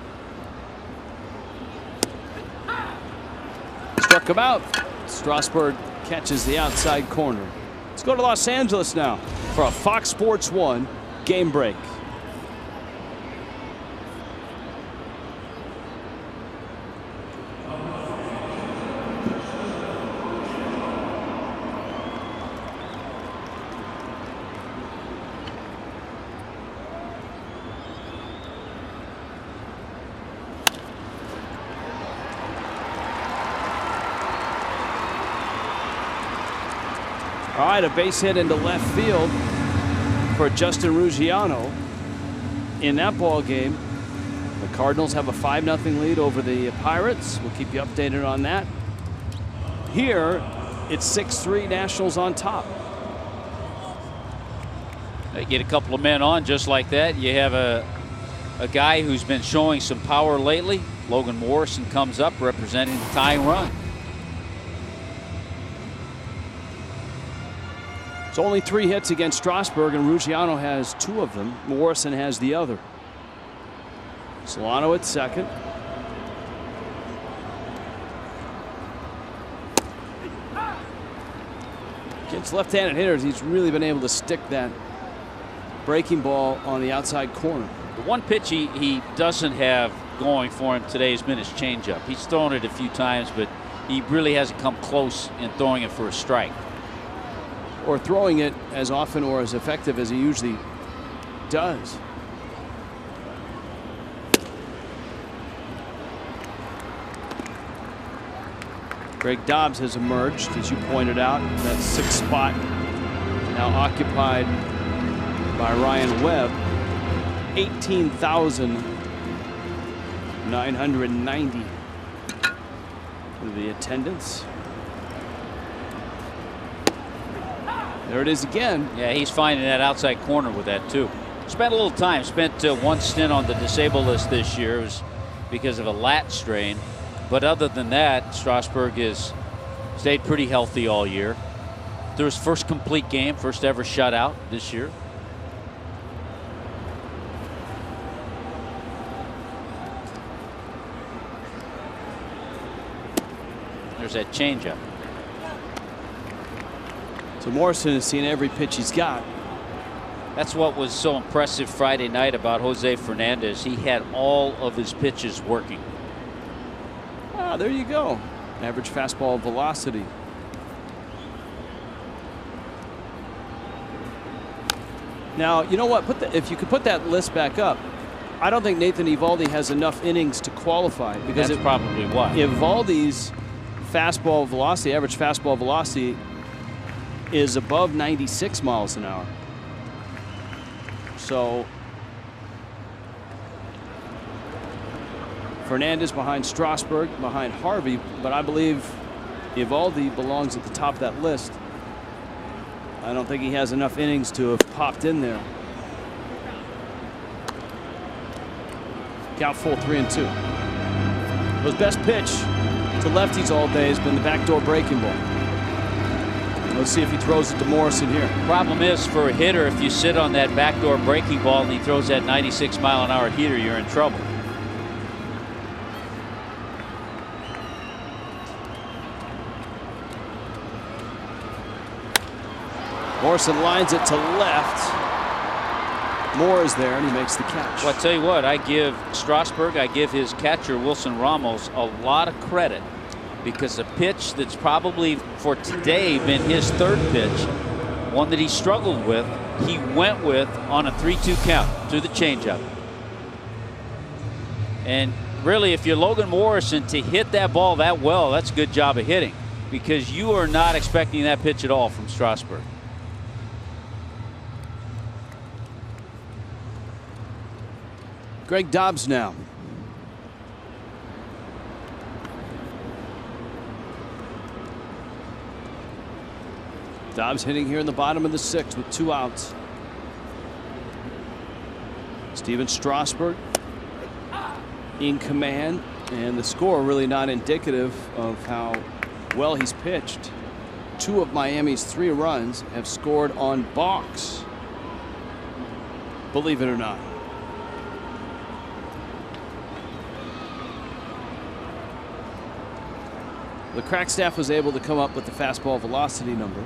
Struck him out. Strasburg catches the outside corner. Let's go to Los Angeles now for a Fox Sports 1 game break. All right, a base hit into left field for Justin Ruggiano. In that ball game, the Cardinals have a 5-0 lead over the Pirates. We'll keep you updated on that. Here, it's 6-3 Nationals on top.
They get a couple of men on just like that. You have a guy who's been showing some power lately. Logan Morrison comes up representing the tying run.
It's only 3 hits against Strasburg, and Ruggiano has 2 of them. Morrison has the other. Solano at second. Against left-handed hitters, he's really been able to stick that breaking ball on the outside corner.
The one pitch he doesn't have going for him today has been his changeup. He's thrown it a few times, but he really hasn't come close in throwing it for a strike.
Or throwing it as often or as effective as he usually does. Greg Dobbs has emerged, as you pointed out. That 6th spot now occupied by Ryan Webb. 18,990 for the attendance. There it is again.
Yeah, he's finding that outside corner with that too. Spent a little time. Spent one stint on the disabled list this year. It was because of a lat strain. But other than that, Strasburg has stayed pretty healthy all year. Through his first complete game, first ever shutout this year. There's that changeup.
So Morrison has seen every pitch he's got.
That's what was so impressive Friday night about Jose Fernandez. He had all of his pitches working.
Ah, there you go. Average fastball velocity. Now, you know what? If you could put that list back up, I don't think Nathan Eovaldi has enough innings to qualify. Because
that's probably why.
Eovaldi's fastball velocity, average fastball velocity, is above 96 miles an hour. So Fernandez behind Strasburg, behind Harvey, but I believe Eovaldi belongs at the top of that list. I don't think he has enough innings to have popped in there. Count full 3-2. His best pitch to lefties all day has been the backdoor breaking ball. Let's see if he throws it to Morrison here.
Problem is, for a hitter, if you sit on that backdoor breaking ball and he throws that 96-mile-an-hour heater, you're in trouble.
Morrison lines it to left. Moore is there, and he makes the catch.
Well, I tell you what, I give Strasburg, I give his catcher, Wilson Ramos, a lot of credit. Because a pitch that's probably for today been his third pitch, one that he struggled with, he went with on a 3-2 count through the changeup. And really, if you're Logan Morrison, to hit that ball that well, that's a good job of hitting, because you are not expecting that pitch at all from Strasburg.
Greg Dobbs now. Dobbs hitting here in the bottom of the sixth with 2 outs. Steven Strasburg in command, and the score really not indicative of how well he's pitched. 2 of Miami's 3 runs have scored on balks, believe it or not. The crack staff was able to come up with the fastball velocity number.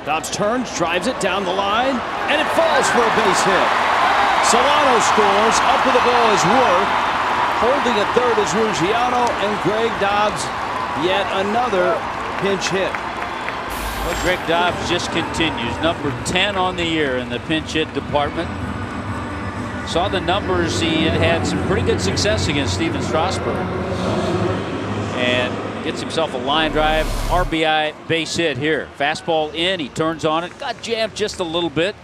Dobbs turns, drives it down the line, and it falls for a base hit. Solano scores. Up with the ball is Worth. Holding at third is Ruggiano, and Greg Dobbs yet another pinch hit.
Well, Greg Dobbs just continues. Number 10 on the year in the pinch hit department. Saw the numbers. He had some pretty good success against Steven Strasburg. And gets himself a line drive, RBI base hit here. Fastball in, he turns on it, got jammed just a little bit.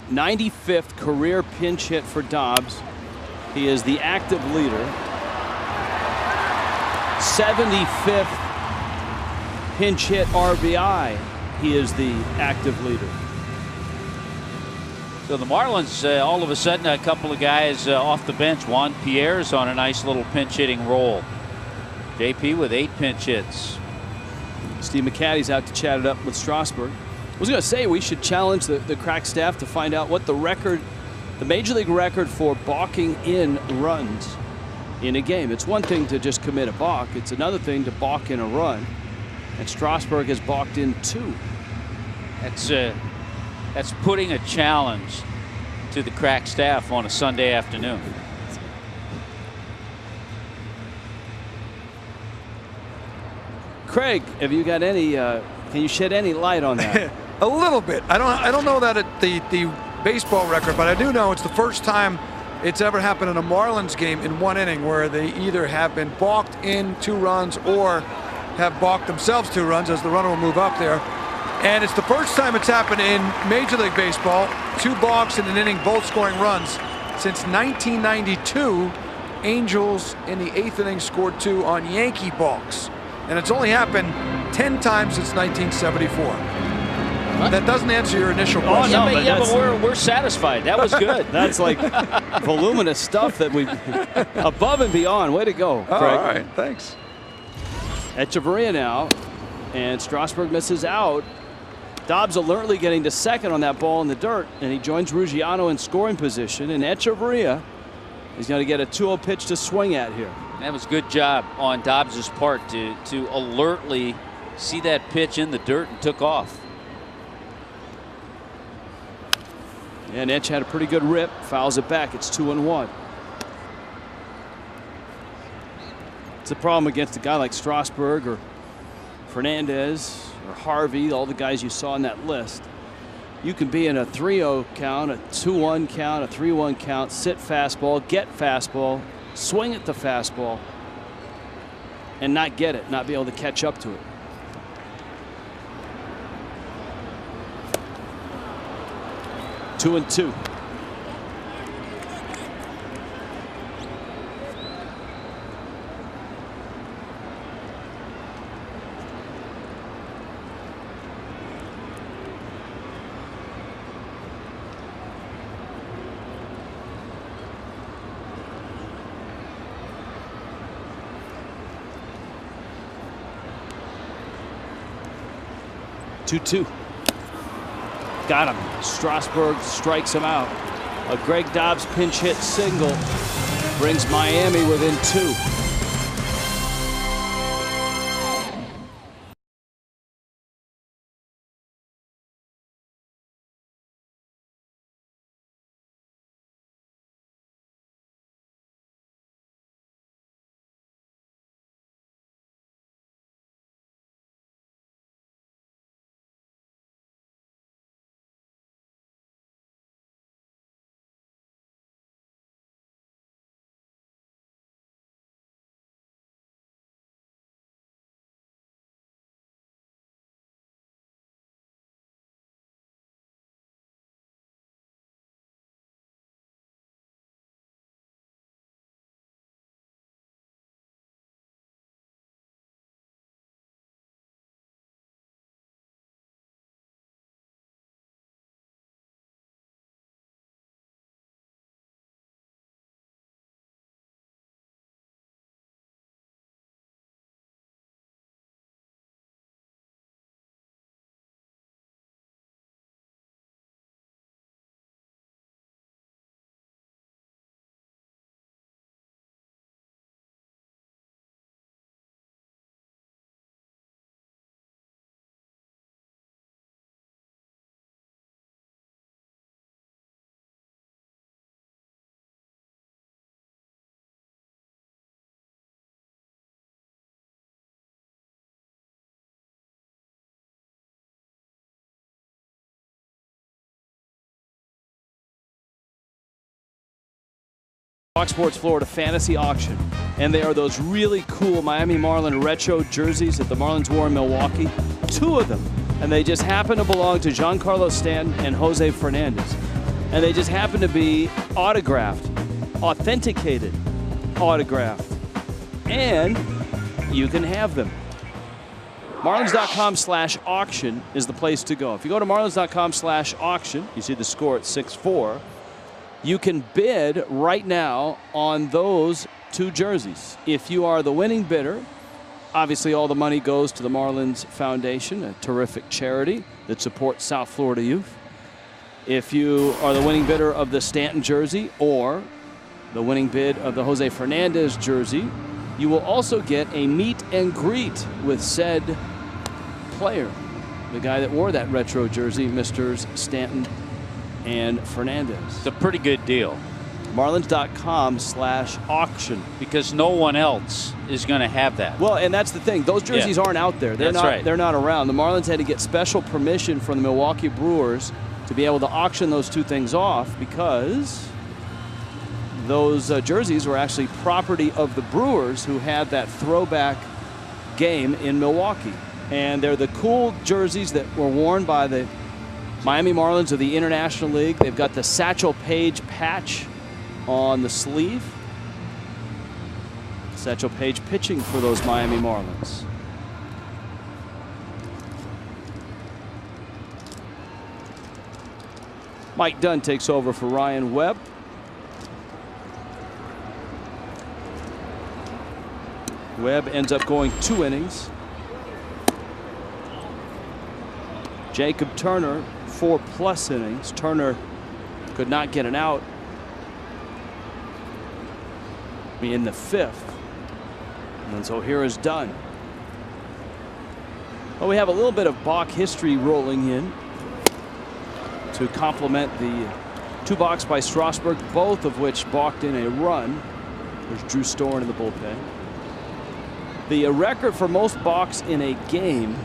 95th career pinch hit for Dobbs. He is the active leader. 75th pinch hit RBI. He is the active leader.
So the Marlins, all of a sudden, a couple of guys off the bench. Juan Pierre's on a nice little pinch hitting roll. JP with 8 pinch hits.
Steve McCaddy's out to chat it up with Strasburg. I was going to say we should challenge the crack staff to find out what the record, the major league record for balking in runs in a game. It's one thing to just commit a balk. It's another thing to balk in a run. And Strasburg has balked in 2.
That's putting a challenge to the crack staff on a Sunday afternoon.
Craig, have you got any? Can you shed any light on that?
A little bit. I don't know that the baseball record, but I do know it's the first time it's ever happened in a Marlins game in 1 inning where they either have been balked in 2 runs or have balked themselves 2 runs as the runner will move up there. And it's the first time it's happened in Major League Baseball. 2 balks in an inning, both scoring runs. Since 1992, Angels in the 8th inning scored 2 on Yankee balks. and it's only happened 10 times since 1974. That doesn't answer your initial question.
Oh, no, but we're satisfied. That was good.
That's like voluminous stuff that we above and beyond. Way to go, Craig.
All right, thanks.
Echeverria now, and Strasburg misses out. Dobbs alertly getting to second on that ball in the dirt, and he joins Ruggiano in scoring position, and Echeverria is going to get a 2-0 pitch to swing at here.
That was a good job on Dobbs' part to alertly see that pitch in the dirt and took off.
And Etch had a pretty good rip, fouls it back. It's 2-1. It's a problem against a guy like Strasburg or Fernandez or Harvey, all the guys you saw on that list. You can be in a 3-0 count, a 2-1 count, a 3-1 count, sit fastball, get fastball, swing at the fastball, and not get it, not be able to catch up to it. Two and two. Two. Got him. Strasburg strikes him out. A Greg Dobbs pinch hit single brings Miami within 2. Fox Sports Florida Fantasy Auction, and they are those really cool Miami Marlin retro jerseys that the Marlins wore in Milwaukee. 2 of them, and they just happen to belong to Giancarlo Stanton and Jose Fernandez, and they just happen to be autographed, authenticated, autographed, and you can have them. Marlins.com/auction is the place to go. If you go to Marlins.com/auction, you see the score at 6-4. You can bid right now on those 2 jerseys. If you are the winning bidder, obviously all the money goes to the Marlins Foundation, a terrific charity that supports South Florida youth. If you are the winning bidder of the Stanton jersey or the winning bid of the Jose Fernandez jersey, you will also get a meet and greet with said player, the guy that wore that retro jersey, Mr. Stanton and Fernandez.
It's a pretty good deal.
Marlins.com/auction.
Because no one else is going to have that.
Well, and that's the thing. Those jerseys aren't out there. They're They're not around. The Marlins had to get special permission from the Milwaukee Brewers to be able to auction those 2 things off because those jerseys were actually property of the Brewers, who had that throwback game in Milwaukee. And they're the cool jerseys that were worn by the Miami Marlins of the International League. They've got the Satchel Paige patch on the sleeve. Satchel Paige pitching for those Miami Marlins. Mike Dunn takes over for Ryan Webb. Webb ends up going 2 innings. Jacob Turner, 4+ innings. Turner could not get an out in the 5th. And so here is Dunn. Well, we have a little bit of balk history rolling in to complement the 2 balks by Strasburg, both of which balked in a run. There's Drew Storen in the bullpen. The record for most balks in a game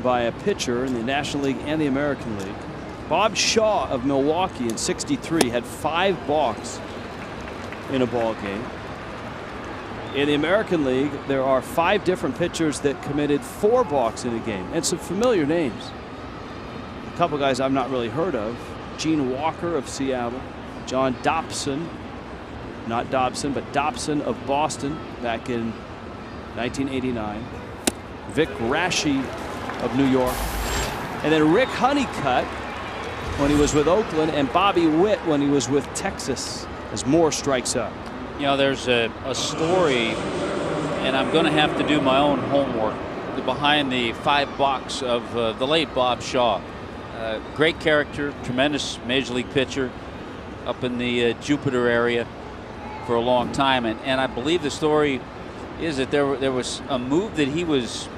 by a pitcher in the National League and the American League, Bob Shaw of Milwaukee in '63 had 5 balks in a ball game. In the American League, there are 5 different pitchers that committed 4 balks in a game, and some familiar names. A couple guys I've not really heard of: Gene Walker of Seattle, John Dobson, not Dobson, but Dobson of Boston back in 1989, Vic Raschi of New York, and then Rick Honeycutt when he was with Oakland, and Bobby Witt when he was with Texas, as Moore strikes up.
You know, there's a story, and I'm going to have to do my own homework, behind the 5 balks of the late Bob Shaw. Great character, tremendous major league pitcher up in the Jupiter area for a long time. And I believe the story is that there was a move that he was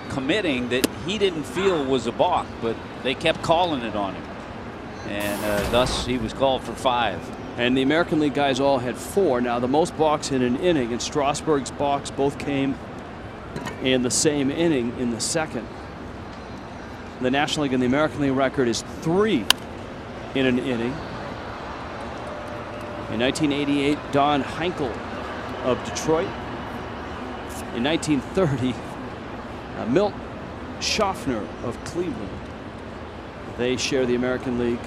committing that he didn't feel was a balk, but they kept calling it on him. And thus he was called for 5.
And the American League guys all had 4. Now, the most balks in an inning, and Strasburg's balks both came in the same inning in the 2nd. The National League and the American League record is 3 in an inning. In 1988, Don Heinkel of Detroit. In 1930, Milt Schaffner of Cleveland. They share the American League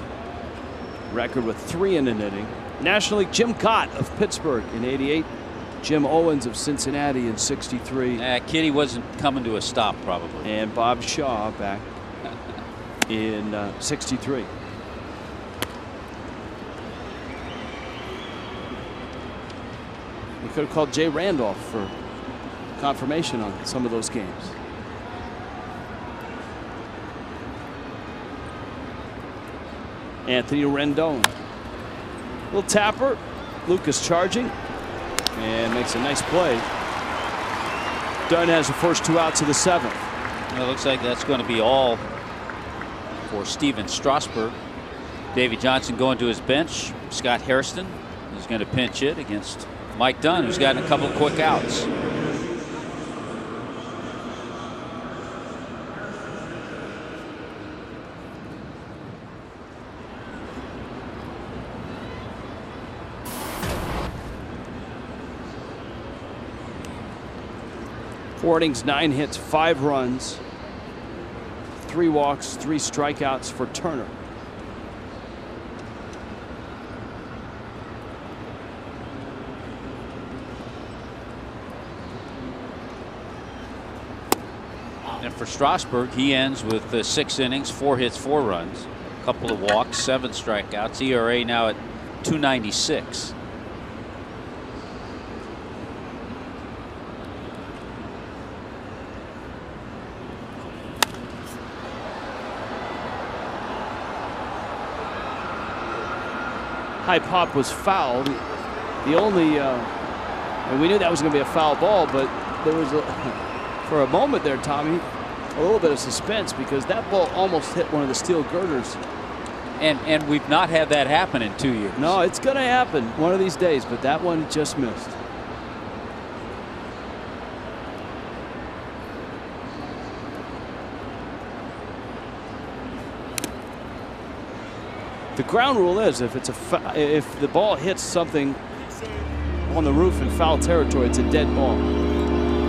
record with 3 in an inning. National League, Jim Gott of Pittsburgh in '88. Jim Owens of Cincinnati in '63.
Kitty wasn't coming to a stop, probably.
And Bob Shaw back in '63. We could have called Jay Randolph for confirmation on some of those games. Anthony Rendon. Little tapper. Lucas charging. And makes a nice play. Dunn has the first 2 outs of the 7th.
It looks like that's going to be all for Steven Strasburg. Davey Johnson going to his bench. Scott Hairston is going to pinch hit against Mike Dunn, who's gotten a couple of quick outs.
Four innings, 9 hits, 5 runs, 3 walks, 3 strikeouts for Turner.
And for Strasburg, he ends with 6 innings, 4 hits, 4 runs, a couple of walks, 7 strikeouts. ERA now at 2.96.
High pop was fouled. The only, and we knew that was going to be a foul ball, but there was, for a moment there, Tommy, a little bit of suspense because that ball almost hit one of the steel girders.
And we've not had that happen in 2 years.
No, it's going to happen one of these days, but that one just missed. The ground rule is if the ball hits something on the roof in foul territory, it's a dead ball.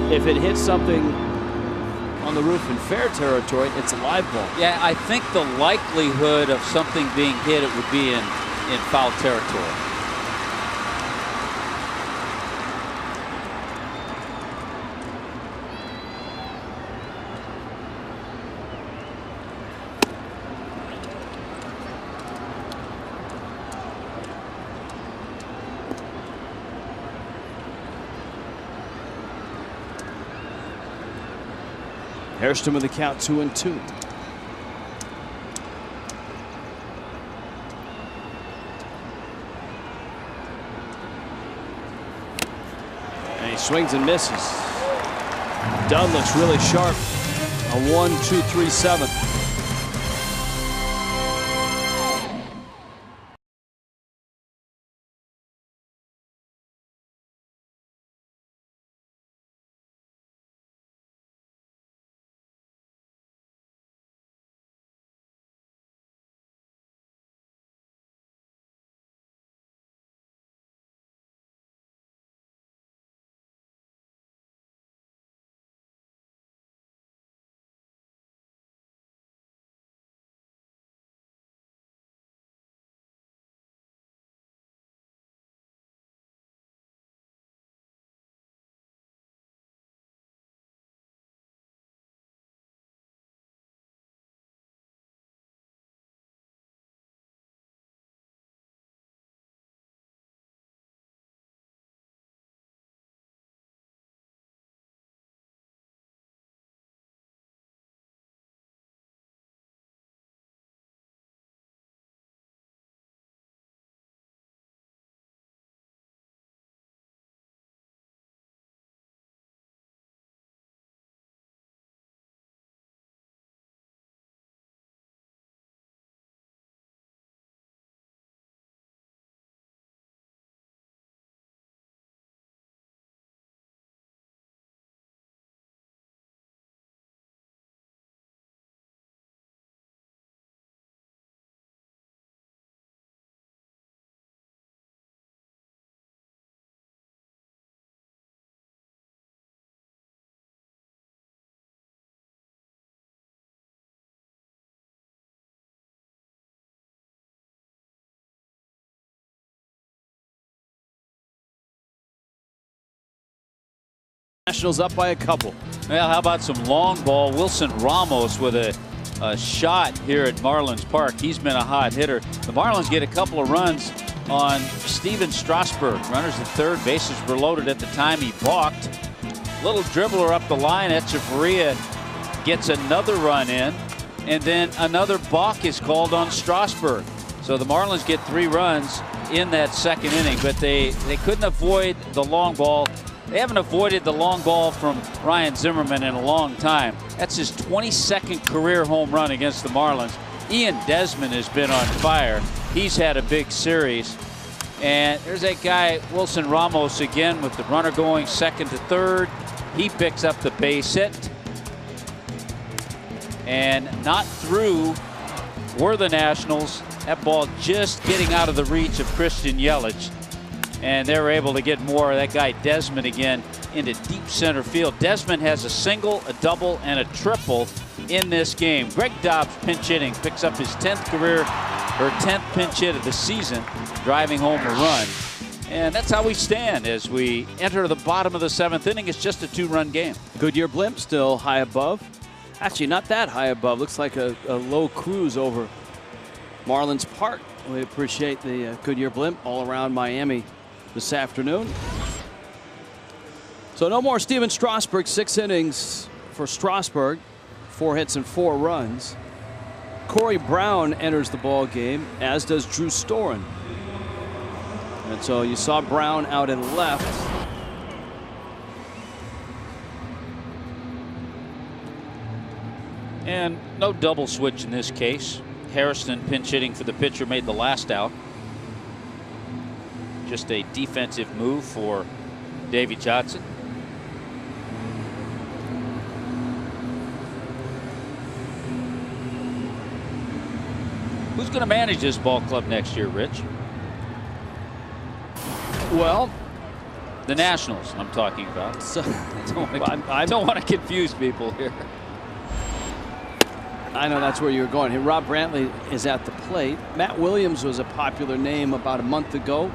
If it hits something on the roof in fair territory, it's a live ball.
Yeah, I think the likelihood of something being hit, it would be in foul territory.
Hairston with the count 2-2. And he swings and misses. Dunn looks really sharp. A 1-2-3-7. Nationals up by a couple.
Well, how about some long ball? Wilson Ramos with a shot here at Marlins Park. He's been a hot hitter. The Marlins get a couple of runs on Steven Strasburg. Runners at third, bases were loaded at the time he balked. Little dribbler up the line. Echeverria gets another run in, and then another balk is called on Strasburg. So the Marlins get 3 runs in that second inning, but they couldn't avoid the long ball. They haven't avoided the long ball from Ryan Zimmerman in a long time. That's his 22nd career home run against the Marlins. Ian Desmond has been on fire. He's had a big series. And there's that guy, Wilson Ramos, again with the runner going second to third. He picks up the base hit. And not through were the Nationals. That ball just getting out of the reach of Christian Yelich. And they were able to get more of that guy Desmond again into deep center field. Desmond has a single, a double, and a triple in this game. Greg Dobbs pinch hitting, picks up his 10th career, or 10th pinch hit of the season, driving home a run. And that's how we stand as we enter the bottom of the 7th inning. It's just a 2-run game.
Goodyear blimp still high above. Actually, not that high above. Looks like a low cruise over Marlins Park. We appreciate the Goodyear blimp all around Miami this afternoon. So no more Steven Strasburg. 6 innings for Strasburg, 4 hits and 4 runs. Corey Brown enters the ball game, as does Drew Storen. And so you saw Brown out and left.
And no double switch in this case. Hairston pinch hitting for the pitcher made the last out. Just a defensive move for Davey Johnson. Who's going to manage this ball club next year, Rich?
Well,
the Nationals I'm talking about.
So,
I don't want to confuse people here.
I know that's where you're going. Here, Rob Brantley is at the plate. Matt Williams was a popular name about a month ago.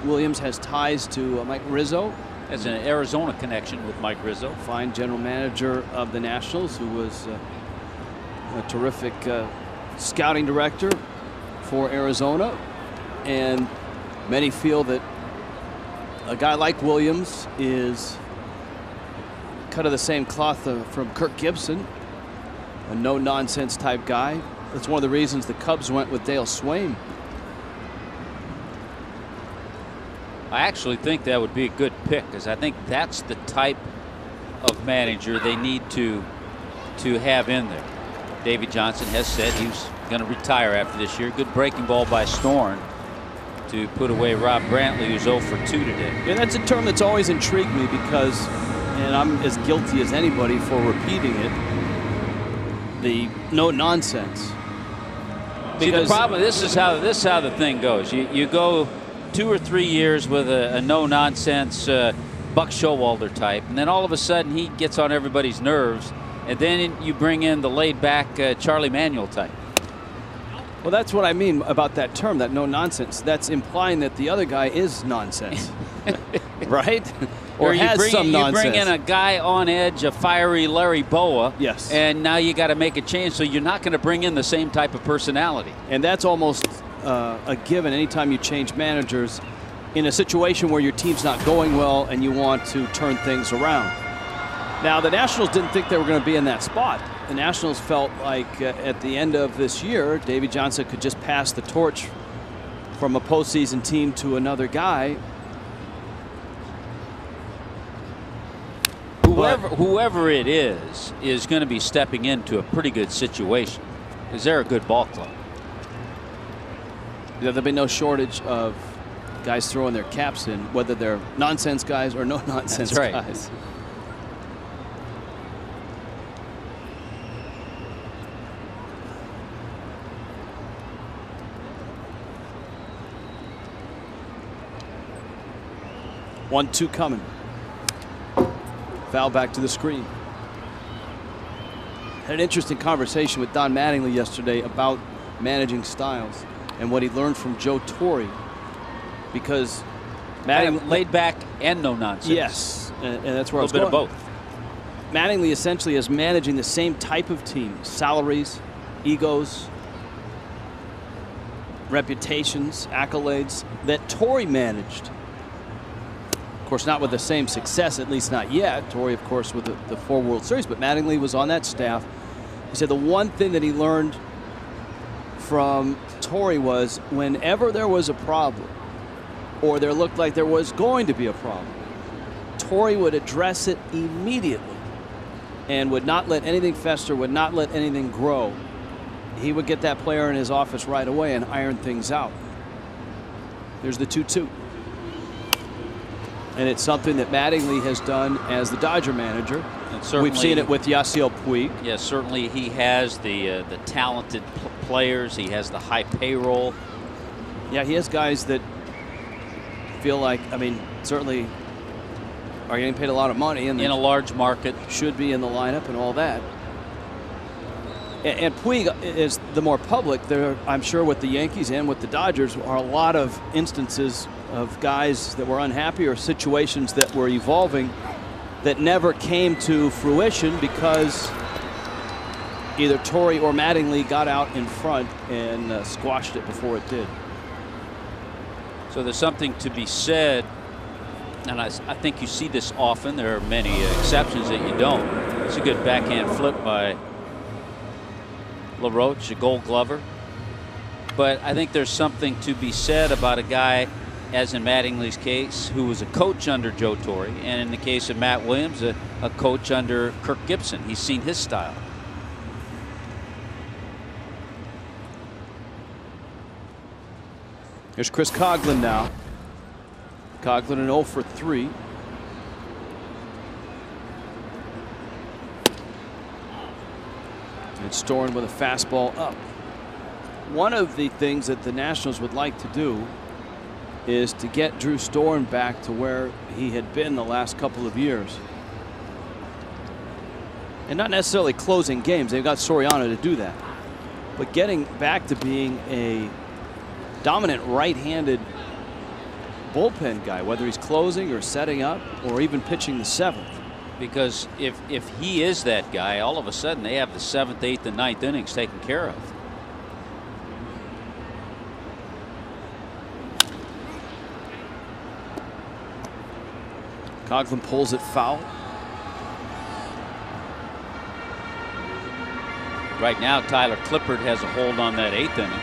Williams has ties to Mike Rizzo.
Has an Arizona connection with Mike Rizzo.
Fine general manager of the Nationals, who was a terrific scouting director for Arizona. And many feel that a guy like Williams is cut of the same cloth from Kirk Gibson, a no-nonsense type guy. That's one of the reasons the Cubs went with Dale Swain.
I actually think that would be a good pick, because I think that's the type of manager they need to have in there. Davey Johnson has said he's going to retire after this year. Good breaking ball by Storn to put away Rob Brantley, who's 0 for 2 today.
And that's a term that's always intrigued me because, and I'm as guilty as anybody for repeating it, the no nonsense.
See, the problem, this is how the thing goes. You go 2 or 3 years with a no nonsense Buck Showalter type, and then all of a sudden he gets on everybody's nerves, and then you bring in the laid back Charlie Manuel type.
Well, that's what I mean about that term, that no nonsense. That's implying that the other guy is nonsense, right? Or has some nonsense.
You bring in a guy on edge, a fiery Larry Boa.
Yes.
And now you got to make a change, so you're not going to bring in the same type of personality.
And that's almost a given anytime you change managers in a situation where your team's not going well and you want to turn things around. Now, the Nationals didn't think they were going to be in that spot. The Nationals felt like at the end of this year, Davey Johnson could just pass the torch from a postseason team to another guy.
Whoever it is going to be stepping into a pretty good situation, because they're a good ball club.
There'll be no shortage of guys throwing their caps in, whether they're nonsense guys or no nonsense guys. One-two coming. Foul back to the screen. Had an interesting conversation with Don Mattingly yesterday about managing styles and what he learned from Joe Torre, because
Mattingly laid back and no nonsense.
Yes, and that's where I was
going.
A little bit of both. Mattingly essentially is managing the same type of team: salaries, egos, reputations, accolades that Torre managed. Of course, not with the same success, at least not yet. Torre, of course, with the 4 World Series, but Mattingly was on that staff. He said the one thing that he learned from Torre was whenever there was a problem or there looked like there was going to be a problem, Torre would address it immediately and would not let anything fester, would not let anything grow. He would get that player in his office right away and iron things out. There's the 2-2. And it's something that Mattingly has done as the Dodger manager. We've seen it with Yasiel Puig.
Yes, certainly he has the talented players. He has the high payroll.
Yeah, he has guys that feel like, I mean, certainly are getting paid a lot of money. And
in a large market.
Should be in the lineup and all that. And Puig is the more public. There, I'm sure with the Yankees and with the Dodgers are a lot of instances of guys that were unhappy or situations that were evolving that never came to fruition because either Torre or Mattingly got out in front and squashed it before it did.
So there's something to be said, and I think you see this often. There are many exceptions that you don't. It's a good backhand flip by LaRoche, a Gold Glover. But I think there's something to be said about a guy, as in Mattingly's case, who was a coach under Joe Torre, and in the case of Matt Williams, a coach under Kirk Gibson. He's seen his style.
Here's Chris Coghlan now. Coghlan an 0 for 3. And Storn with a fastball up. One of the things that the Nationals would like to do is to get Drew Storn back to where he had been the last couple of years. And not necessarily closing games. They've got Soriano to do that. But getting back to being a dominant right-handed bullpen guy, whether he's closing or setting up or even pitching the 7th.
Because if he is that guy, all of a sudden they have the 7th, 8th, and 9th innings taken care of.
Coghlan pulls it foul.
Right now, Tyler Clippard has a hold on that 8th inning.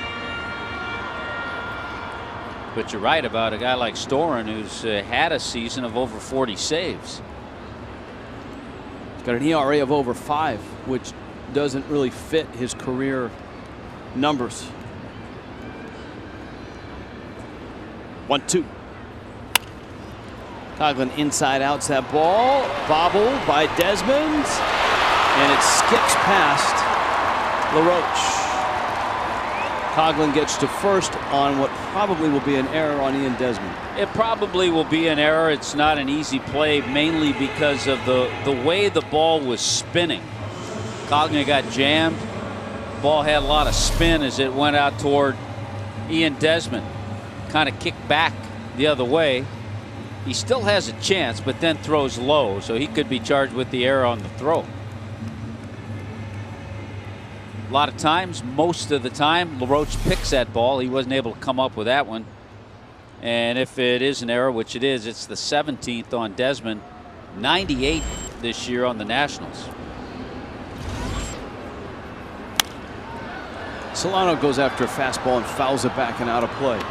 But you're right about a guy like Storen, who's had a season of over 40 saves.
He's got an ERA of over 5, which doesn't really fit his career numbers. 1-2. Coghlan inside outs that ball. Bobbled by Desmond. And it skips past LaRoche. Coghlan gets to first on what probably will be an error on Ian Desmond.
It probably will be an error. It's not an easy play, mainly because of the way the ball was spinning. Coghlan got jammed. Ball had a lot of spin as it went out toward Ian Desmond. Kind of kicked back the other way. He still has a chance, but then throws low, so he could be charged with the error on the throw. A lot of times, most of the time, LaRoche picks that ball. He wasn't able to come up with that one. And if it is an error, which it is, it's the 17th on Desmond, 98 this year on the Nationals.
Solano goes after a fastball and fouls it back and out of play.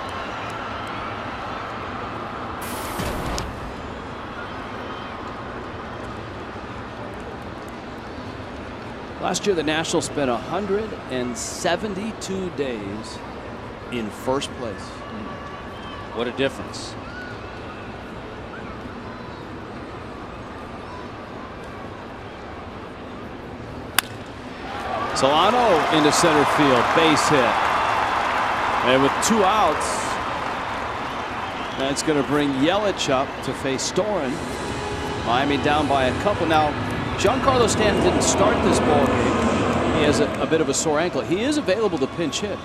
Last year, the Nationals spent 172 days in first place.
What a difference.
Solano into center field, base hit. And with 2 outs, that's going to bring Yelich up to face Storen. Miami down by a couple. Now, Giancarlo Stanton didn't start this ball game. He has a bit of a sore ankle. He is available to pinch hit.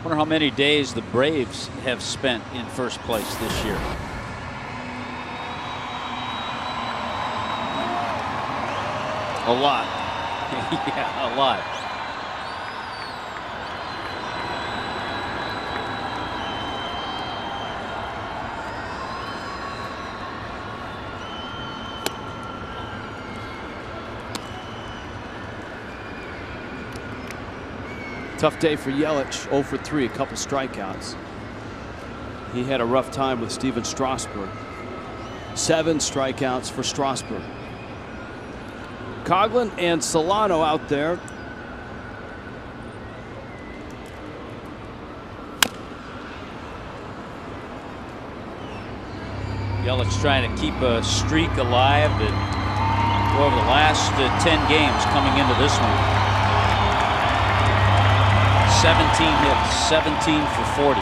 Wonder how many days the Braves have spent in first place this year.
A lot.
Yeah, a lot.
Tough day for Yelich, 0 for 3, a couple strikeouts. He had a rough time with Steven Strasburg. 7 strikeouts for Strasburg. Coghlan and Solano out there.
Yelich trying to keep a streak alive and over the last 10 games coming into this one. 17 hits, 17 for 40.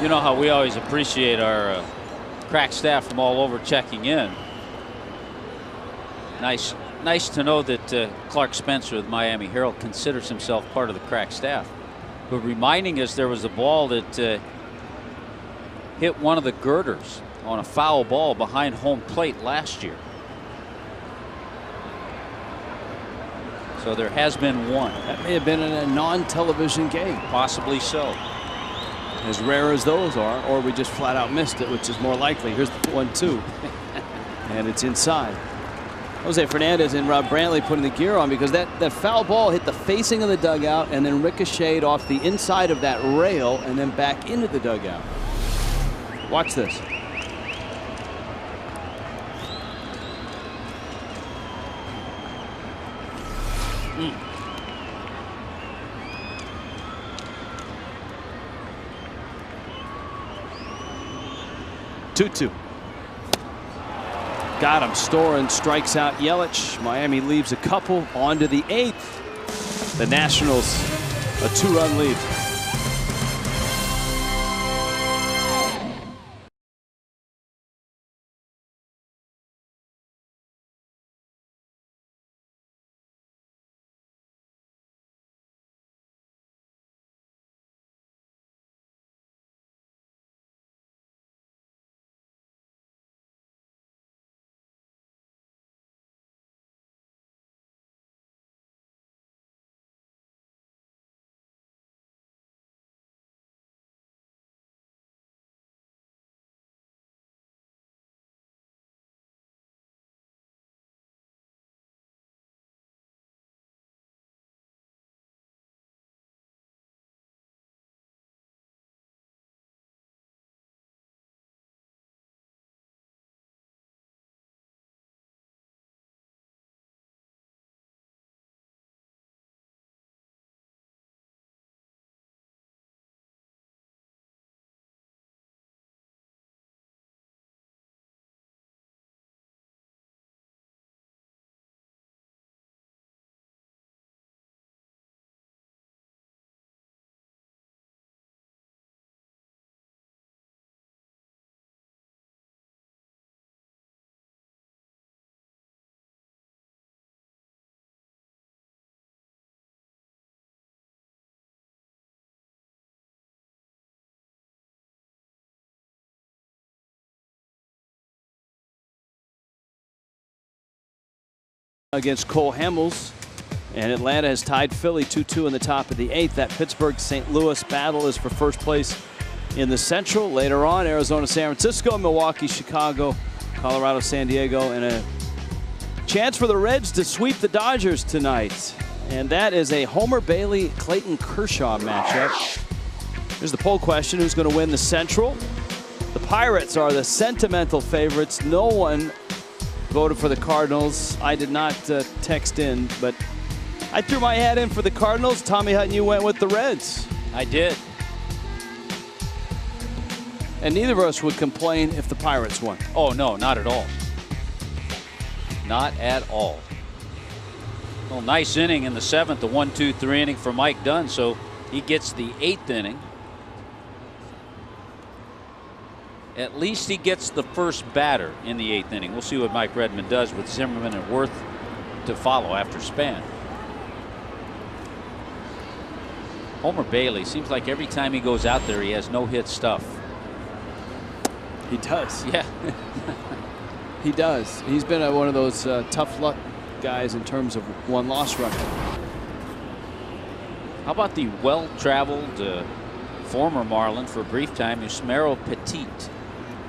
You know how we always appreciate our crack staff from all over checking in. Nice to know that Clark Spencer of the Miami Herald considers himself part of the crack staff. But reminding us there was a ball that hit one of the girders on a foul ball behind home plate last year. So there has been one.
That may have been in a non-television game.
Possibly so.
As rare as those are, or we just flat out missed it, which is more likely. Here's the 1-2. And it's inside. Jose Fernandez and Rob Brantley putting the gear on because that foul ball hit the facing of the dugout and then ricocheted off the inside of that rail and then back into the dugout. Watch this. Mm. 2-2. Got him. Storen strikes out Yelich. Miami leaves a couple on to the 8th. The Nationals a 2-run lead. against Cole Hamels. And Atlanta has tied Philly 2-2 in the top of the 8th. That Pittsburgh-St. Louis battle is for first place in the Central. Later on, Arizona, San Francisco, Milwaukee, Chicago, Colorado, San Diego, and a chance for the Reds to sweep the Dodgers tonight. And that is a Homer Bailey, Clayton Kershaw matchup. Here's the poll question: who's going to win the Central? The Pirates are the sentimental favorites. No one voted for the Cardinals. I did not text in, but I threw my hat in for the Cardinals. Tommy Hutton, you went with the Reds.
I did.
And neither of us would complain if the Pirates won.
Oh, no, not at all. Not at all. Well, nice inning in the 7th, the 1-2-3 inning for Mike Dunn, so he gets the 8th inning. At least he gets the first batter in the 8th inning. We'll see what Mike Redmond does with Zimmerman and Worth to follow after Span. Homer Bailey seems like every time he goes out there, he has no-hit stuff.
He does.
Yeah.
He does. He's been one of those tough luck guys in terms of one-loss record.
How about the well-traveled former Marlin for a brief time, Yusmeiro Petit,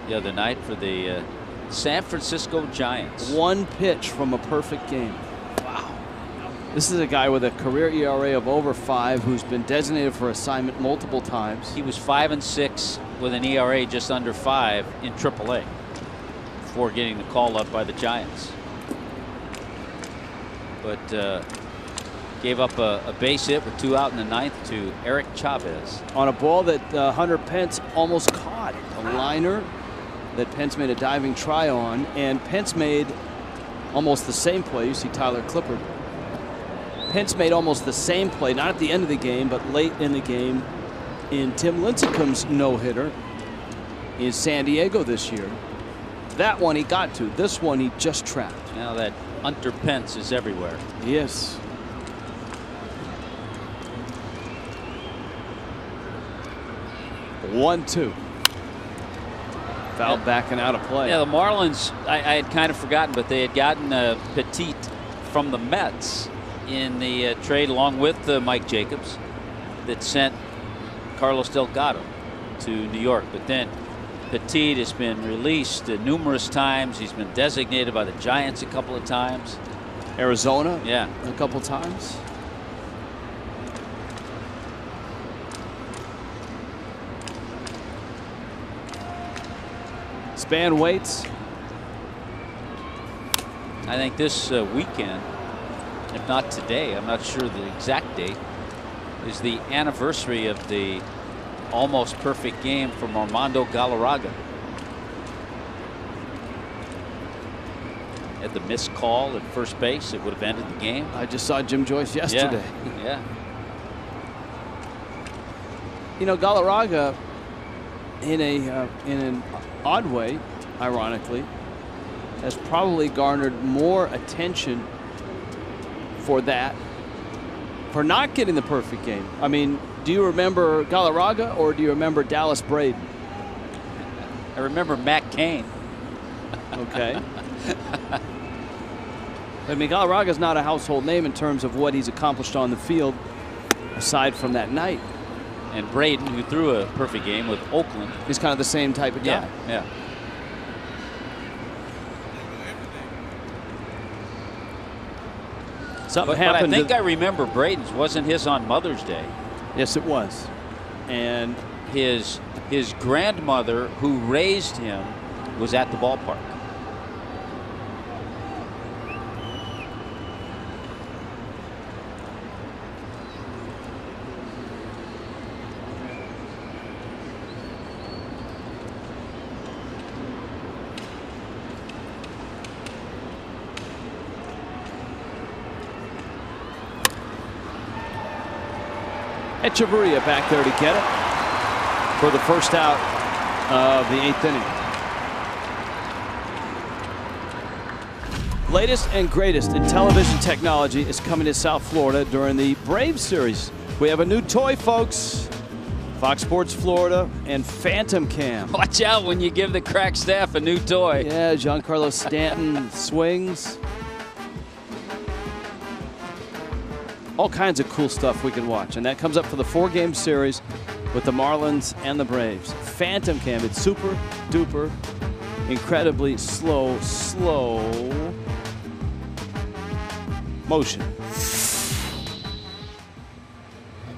the other night for the San Francisco Giants.
One pitch from a perfect game. Wow. This is a guy with a career ERA of over 5 who's been designated for assignment multiple times.
He was 5-6 with an ERA just under 5 in AAA before getting the call up by the Giants. But gave up a base hit with 2 out in the 9th to Eric Chavez.
On a ball that Hunter Pence almost caught. A liner that Pence made a diving try on, and Pence made almost the same play. You see Tyler Clippard. Pence made almost the same play, not at the end of the game, but late in the game in Tim Lincecum's no-hitter in San Diego this year. That one he got to. This one he just trapped.
Now that Hunter Pence is everywhere.
Yes. One-two. Foul backing out of play.
Yeah, the Marlins, I had kind of forgotten, but they had gotten Petit from the Mets in the trade along with Mike Jacobs that sent Carlos Delgado to New York. But then Petit has been released numerous times. He's been designated by the Giants a couple of times.
Arizona?
Yeah.
A couple times. Span waits.
I think this weekend, if not today, I'm not sure the exact date, is the anniversary of the almost perfect game from Armando Galarraga. Had the missed call at first base, it would have ended the game.
I just saw Jim Joyce yesterday.
Yeah.
You know, Galarraga, in an odd way, ironically, has probably garnered more attention for that, for not getting the perfect game. I mean, do you remember Galarraga or do you remember Dallas Braden?
I remember Matt Cain.
Okay. I mean, Galarraga's not a household name in terms of what he's accomplished on the field, aside from that night.
And Braden, who threw a perfect game with Oakland,
he's kind of the same type of guy.
Yeah.
Something
but
happened.
I think I remember Braden's. Wasn't his on Mother's Day?
Yes, it was. And
his grandmother, who raised him, was at the ballpark.
Echeverria back there to get it for the first out of the 8th inning. Latest and greatest in television technology is coming to South Florida during the Braves series. We have a new toy, folks. Fox Sports Florida and Phantom Cam.
Watch out when you give the crack staff a new toy.
Yeah, Giancarlo Stanton swings. all kinds of cool stuff we can watch. And that comes up for the 4-game series with the Marlins and the Braves. Phantom cam, it's super duper, incredibly slow motion.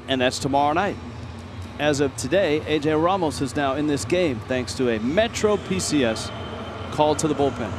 And that's tomorrow night. As of today, A.J. Ramos is now in this game thanks to a Metro PCS call to the bullpen.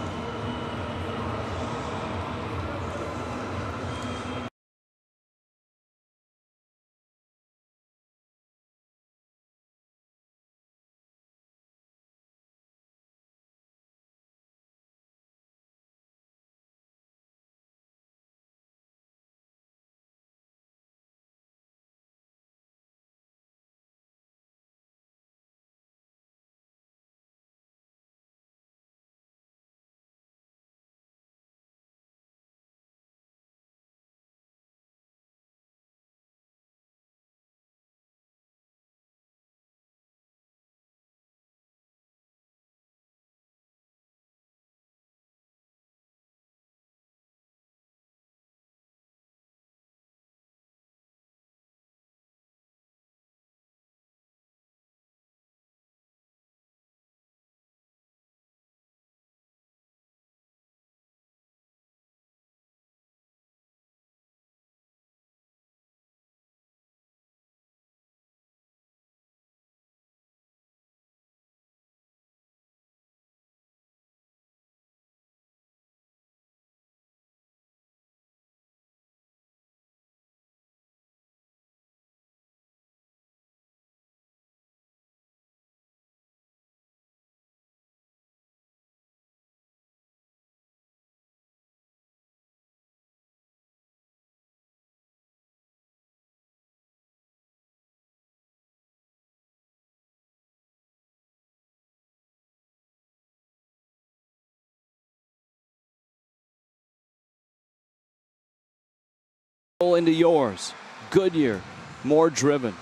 Into yours. Goodyear, more driven.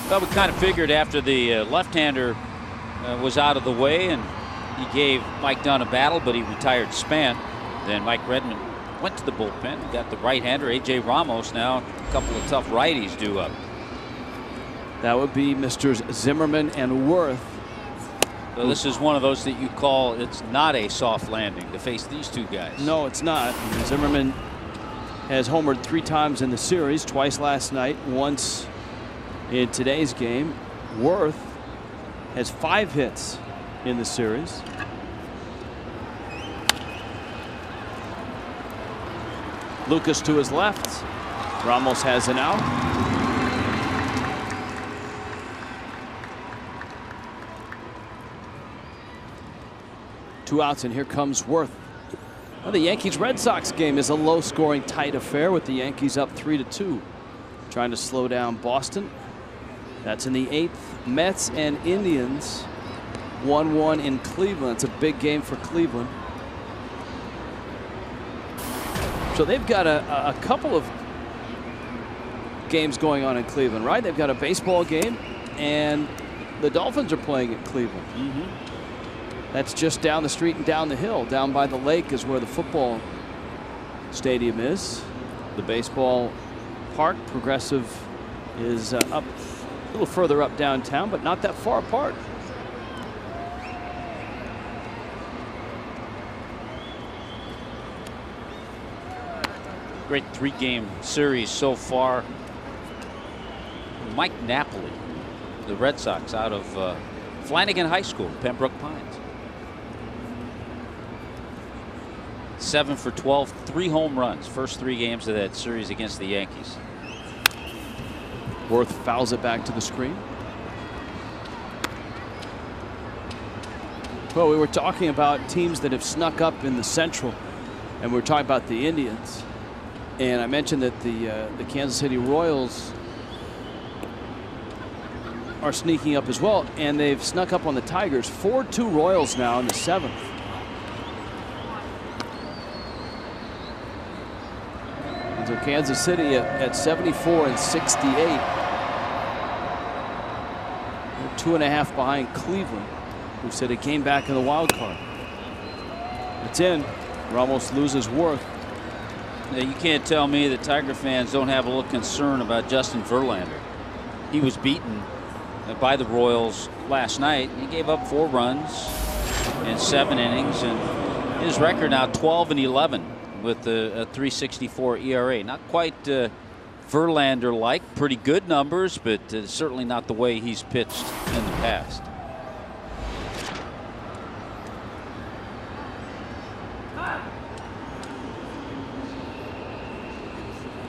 Well, we kind of figured after the left-hander was out of the way and he gave Mike Dunn a battle, but he retired Span. Then Mike Redmond went to the bullpen. He got the right-hander, A.J. Ramos, now a couple of tough righties due up.
That would be Mr. Zimmerman and Worth.
So this is one of those that you call, it's not a soft landing to face these two guys.
No, it's not. Zimmerman has homered 3 times in the series, twice last night, once in today's game. Worth has 5 hits in the series. Lucas to his left. Ramos has an out. Two outs, and here comes Worth. Well, the Yankees-Red Sox game is a low-scoring, tight affair with the Yankees up 3-2. Trying to slow down Boston. That's in the 8th. Mets and Indians 1-1 in Cleveland. It's a big game for Cleveland. So they've got a couple of games going on in Cleveland, right? They've got a baseball game, and the Dolphins are playing at Cleveland. That's just down the street and down the hill. Down by the lake is where the football stadium is. The baseball park, Progressive, is up a little further up downtown, but not that far apart.
Great 3-game series so far. Mike Napoli, the Red Sox, out of Flanagan High School, Pembroke Pines. 7 for 12, 3 home runs. First 3 games of that series against the Yankees.
Worth fouls it back to the screen. Well, we were talking about teams that have snuck up in the Central, and we were talking about the Indians. And I mentioned that the Kansas City Royals are sneaking up as well, and they've snuck up on the Tigers. 4-2 Royals now in the 7th. So Kansas City at 74 and 68. They're 2.5 behind Cleveland, who said it came back in the wild card. The gets in, Ramos loses Worth.
Now, you can't tell me that Tiger fans don't have a little concern about Justin Verlander. He was beaten by the Royals last night. He gave up 4 runs in 7 innings, and his record now 12-11 with a 3.64 ERA. Not quite Verlander-like, pretty good numbers, but certainly not the way he's pitched in the past.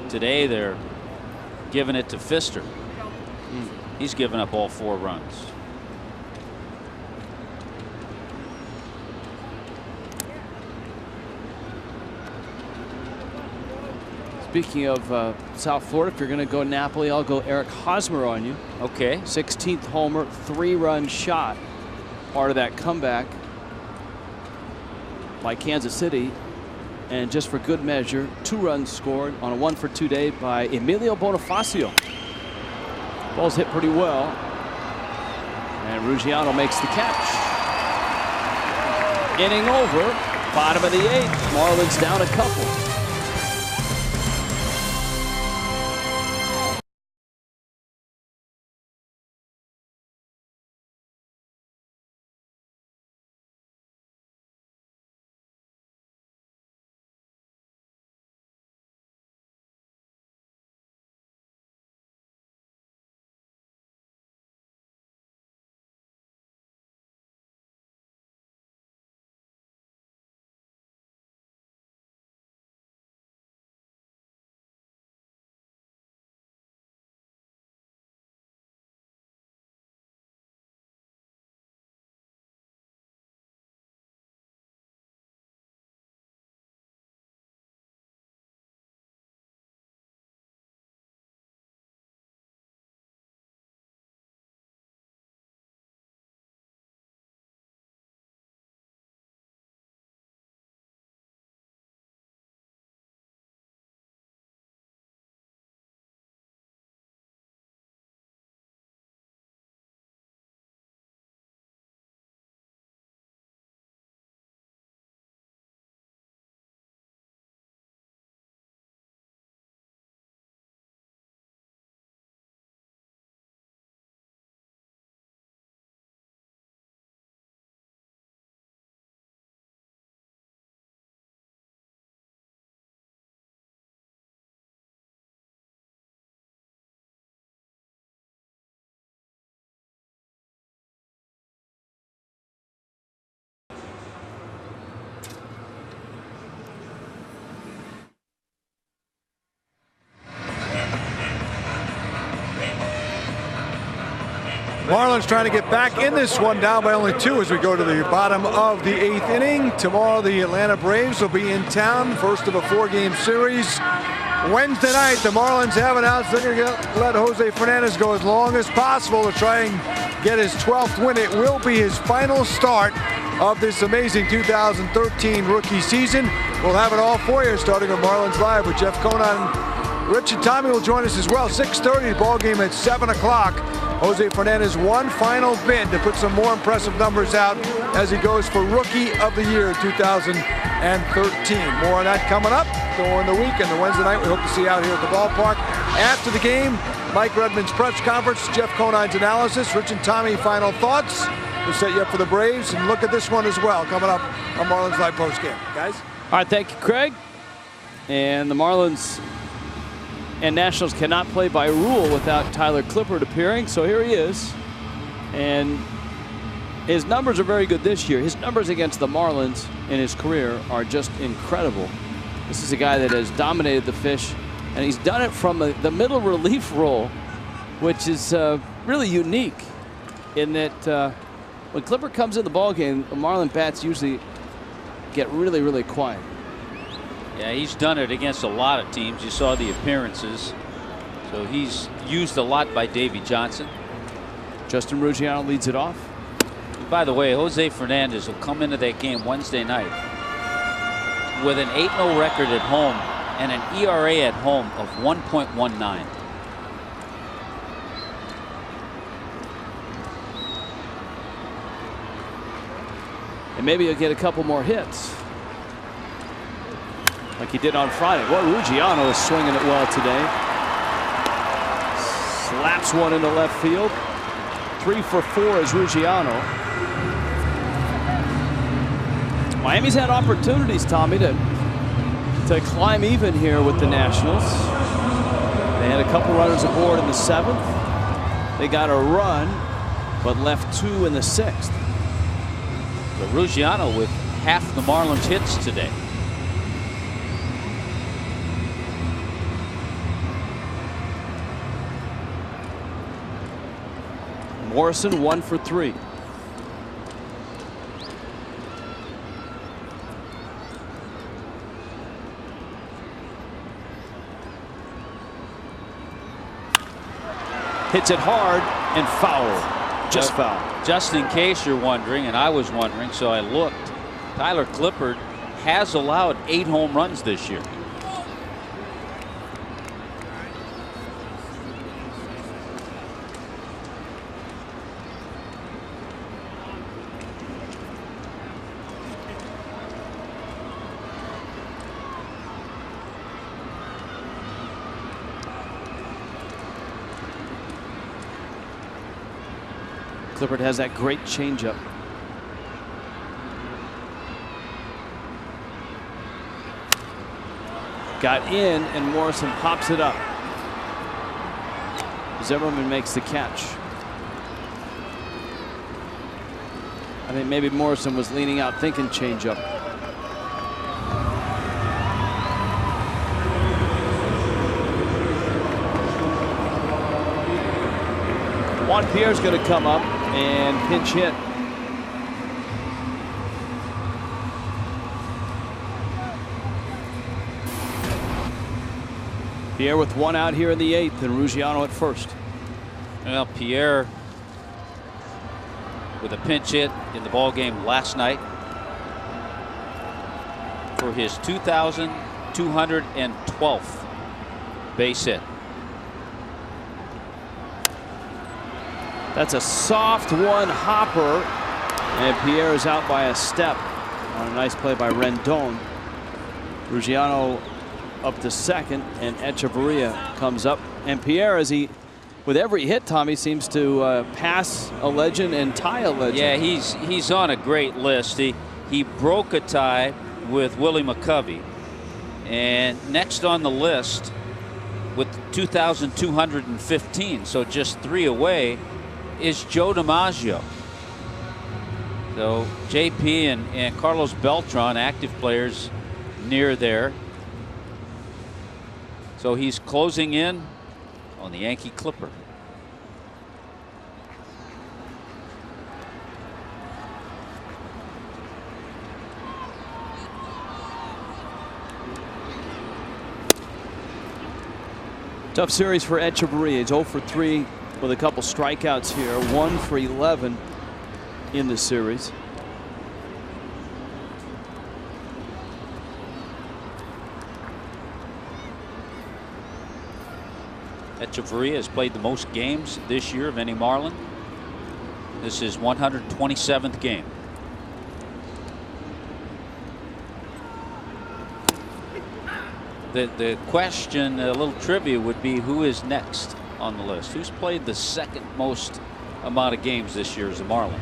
Today they're giving it to Pfister. He's given up all 4 runs.
Speaking of South Florida, if you're going to go Napoli, I'll go Eric Hosmer on you.
Okay.
16th homer, 3-run shot. Part of that comeback by Kansas City. And just for good measure, 2 runs scored on a 1-for-2 day by Emilio Bonifacio. Ball's hit pretty well. And Ruggiano makes the catch. Inning over. Bottom of the 8th. Marlins down a couple.
Marlins trying to get back in this one, down by only 2 as we go to the bottom of the 8th inning. Tomorrow the Atlanta Braves will be in town, first of a 4-game series. Wednesday night the Marlins have announced they're going to let Jose Fernandez go as long as possible to try and get his 12th win. It will be his final start of this amazing 2013 rookie season. We'll have it all for you, starting with Marlins Live with Jeff Conan. Rich and Tommy will join us as well. 6:30, the ball game at 7 o'clock. Jose Fernandez, one final bid to put some more impressive numbers out as he goes for Rookie of the Year 2013. More on that coming up during the week and the Wednesday night. We hope to see you out here at the ballpark. After the game, Mike Redmond's press conference, Jeff Conines analysis, Rich and Tommy final thoughts. We'll set you up for the Braves and look at this one as well coming up on Marlins Live postgame. Guys?
All right, thank you, Craig. And the Marlins and Nationals cannot play by rule without Tyler Clippard appearing, so here he is. And his numbers are very good this year. His numbers against the Marlins in his career are just incredible. This is a guy that has dominated the fish, and he's done it from the middle relief role, which is really unique in that when Clippard comes in the ballgame, the Marlin bats usually get really, really quiet.
Yeah, he's done it against a lot of teams. You saw the appearances. So he's used a lot by Davey Johnson.
Justin Ruggiano leads it off.
And by the way, Jose Fernandez will come into that game Wednesday night with an 8-0 record at home and an ERA at home of 1.19.
And maybe he'll get a couple more hits. like he did on Friday. Boy, Ruggiano is swinging it well today. Slaps one into left field. 3 for 4 is Ruggiano. Miami's had opportunities, Tommy, to climb even here with the Nationals. They had a couple runners aboard in the 7th. They got a run, but left 2 in the 6th.
But Ruggiano with half the Marlins hits today.
Morrison 1 for 3. Hits it hard and foul. Just foul.
Just in case you're wondering, and I was wondering, so I looked. Tyler Clippard has allowed 8 home runs this year.
Clippard has that great changeup. Got in, and Morrison pops it up. Zimmerman makes the catch. I think maybe Morrison was leaning out thinking changeup. Juan Pierre's going to come up and pinch hit. Pierre with 1 out here in the 8th, and Ruggiano at first.
Well, Pierre with a pinch hit in the ball game last night for his 2,212th base hit.
That's a soft one hopper, and Pierre is out by a step on a nice play by Rendon. Ruggiano up to second, and Echeverria comes up. And Pierre, as he, with every hit, Tommy, seems to pass a legend and tie a legend.
Yeah, he's on a great list. He broke a tie with Willie McCovey, and next on the list with 2,215, so just 3 away, is Joe DiMaggio. So JP and Carlos Beltran, active players near there. So he's closing in on the Yankee Clipper.
Tough series for Echeverria. He's 0 for 3 with a couple strikeouts here. 1 for 11 in the series.
Echeverria has played the most games this year of any Marlin. This is 127th game. The question, a little trivia, would be who is next on the list? Who's played the second most amount of games this year as a Marlin?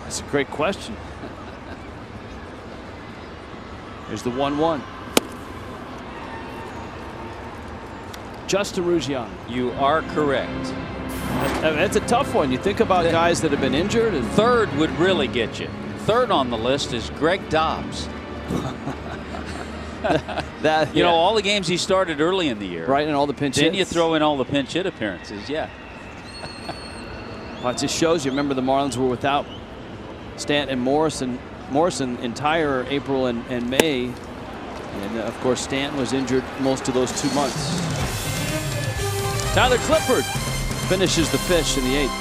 That's a great question. Here's the 1-1. Justin Ruggiano.
You are correct.
That's a tough one. You think about guys that have been injured. And
third would really get you. Third on the list is Greg Dobbs. You know, all the games he started early in the year.
Right, and all the pinch hits.
Then you throw in all the pinch hit appearances. Yeah.
Well, it just shows you. Remember, the Marlins were without Stanton and Morrison entire April and May. And, of course, Stanton was injured most of those 2 months. Tyler Clippard finishes the fish in the 8th.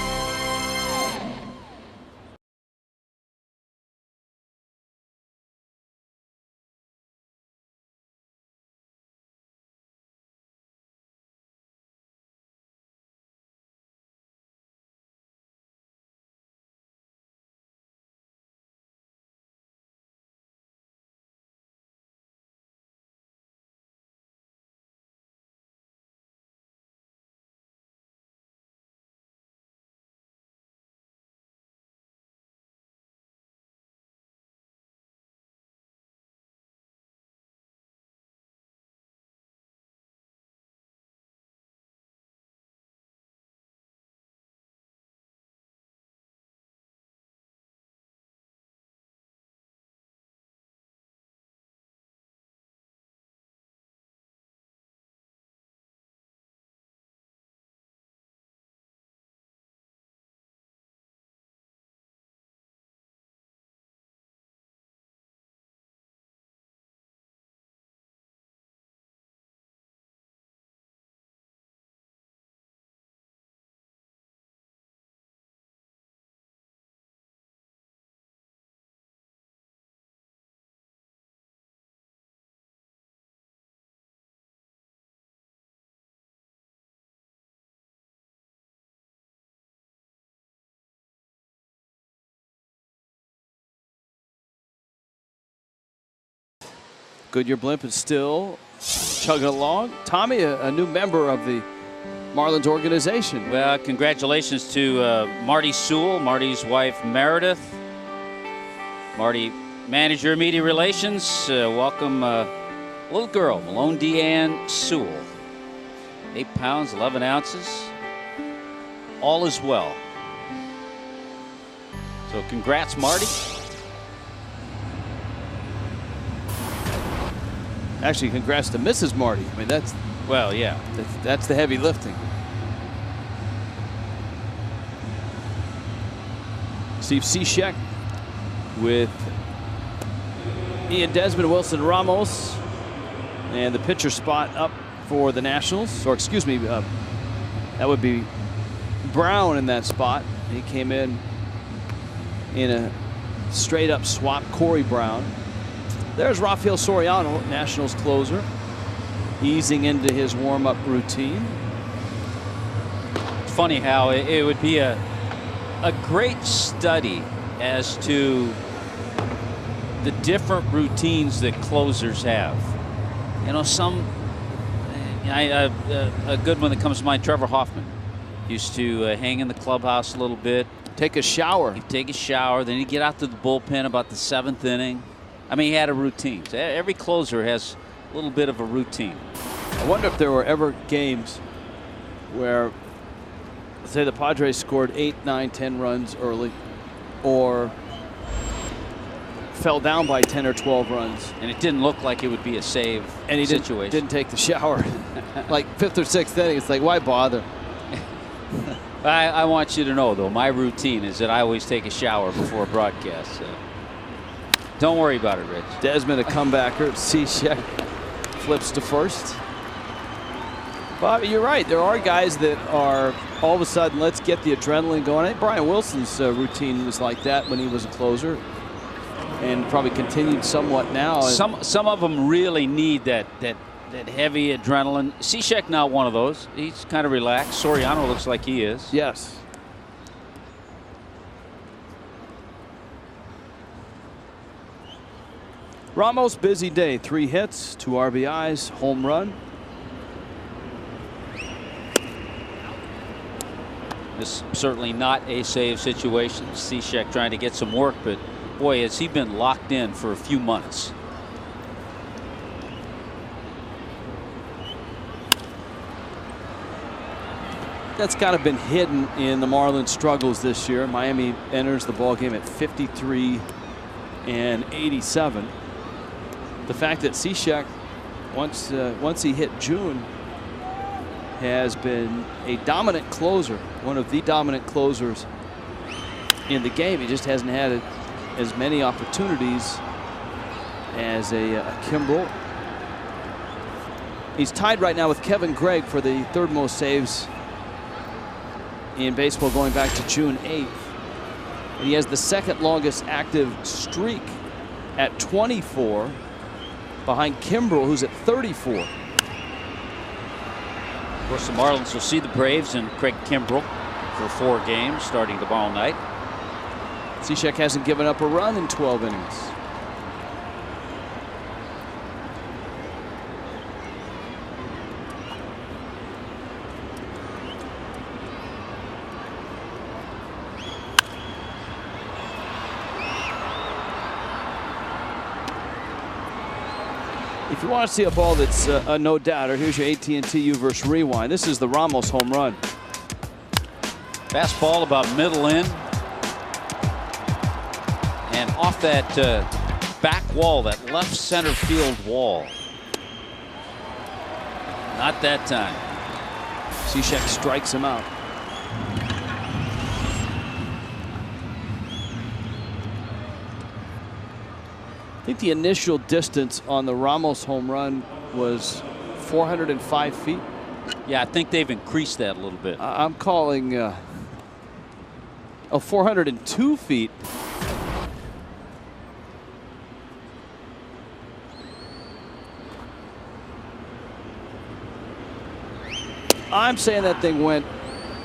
Goodyear blimp is still chugging along. Tommy, a new member of the Marlins organization.
Well, congratulations to Marty Sewell, Marty's wife Meredith. Marty, manager of media relations. Welcome little girl, Malone Deanne Sewell. 8 pounds, 11 ounces. All is well. So congrats, Marty.
Actually, congrats to Mrs. Marty. I mean, that's,
well, yeah.
That's the heavy lifting. Steve Cishek with Ian Desmond, Wilson Ramos, and the pitcher spot up for the Nationals. Or excuse me, that would be Brown in that spot. He came in a straight up swap. Corey Brown. There's Rafael Soriano, Nationals closer, easing into his warm-up routine.
It's funny how it would be a great study as to the different routines that closers have. You know, a good one that comes to mind, Trevor Hoffman. Used to hang in the clubhouse a little bit.
Take a shower.
He'd take a shower, then he'd get out to the bullpen about the 7th inning. I mean, he had a routine. Every closer has a little bit of a routine.
I wonder if there were ever games where, say, the Padres scored 8, 9, 10 runs early, or fell down by 10 or 12 runs,
and it didn't look like it would be a save
and he
situation.
Didn't take the shower. Like 5th or 6th inning, it's like, why bother?
I want you to know, though, my routine is that I always take a shower before a broadcast. So don't worry about it, Rich.
Desmond, a comebacker. Cishek flips to first. Bob, you're right. There are guys that are all of a sudden, let's get the adrenaline going. I think Brian Wilson's routine was like that when he was a closer, and probably continued somewhat now.
Some of them really need that heavy adrenaline. Cishek not one of those. He's kind of relaxed. Soriano looks like he is.
Yes. Ramos, busy day. 3 hits, 2 RBIs, home run.
This certainly not a save situation. Cishek trying to get some work, but boy, has he been locked in for a few months.
That's kind of been hidden in the Marlins' struggles this year. Miami enters the ballgame at 53 and 87. The fact that Cishek, once he hit June, has been a dominant closer, one of the dominant closers in the game. He just hasn't had as many opportunities as a Kimbrel. He's tied right now with Kevin Gregg for the 3rd most saves in baseball going back to June 8th. And he has the 2nd longest active streak at 24, behind Kimbrel, who's at 34.
Of course, the Marlins will see the Braves and Craig Kimbrel for 4 games starting tomorrow night.
Cishek hasn't given up a run in 12 innings. If you want to see a ball that's a no-doubter, here's your AT&T U-verse rewind. This is the Ramos home run.
Fastball about middle in. And off that back wall, that left center field wall. Not that time.
Cishek strikes him out. I think the initial distance on the Ramos home run was 405 feet.
Yeah, I think they've increased that a little bit.
I'm calling 402 feet. I'm saying that thing went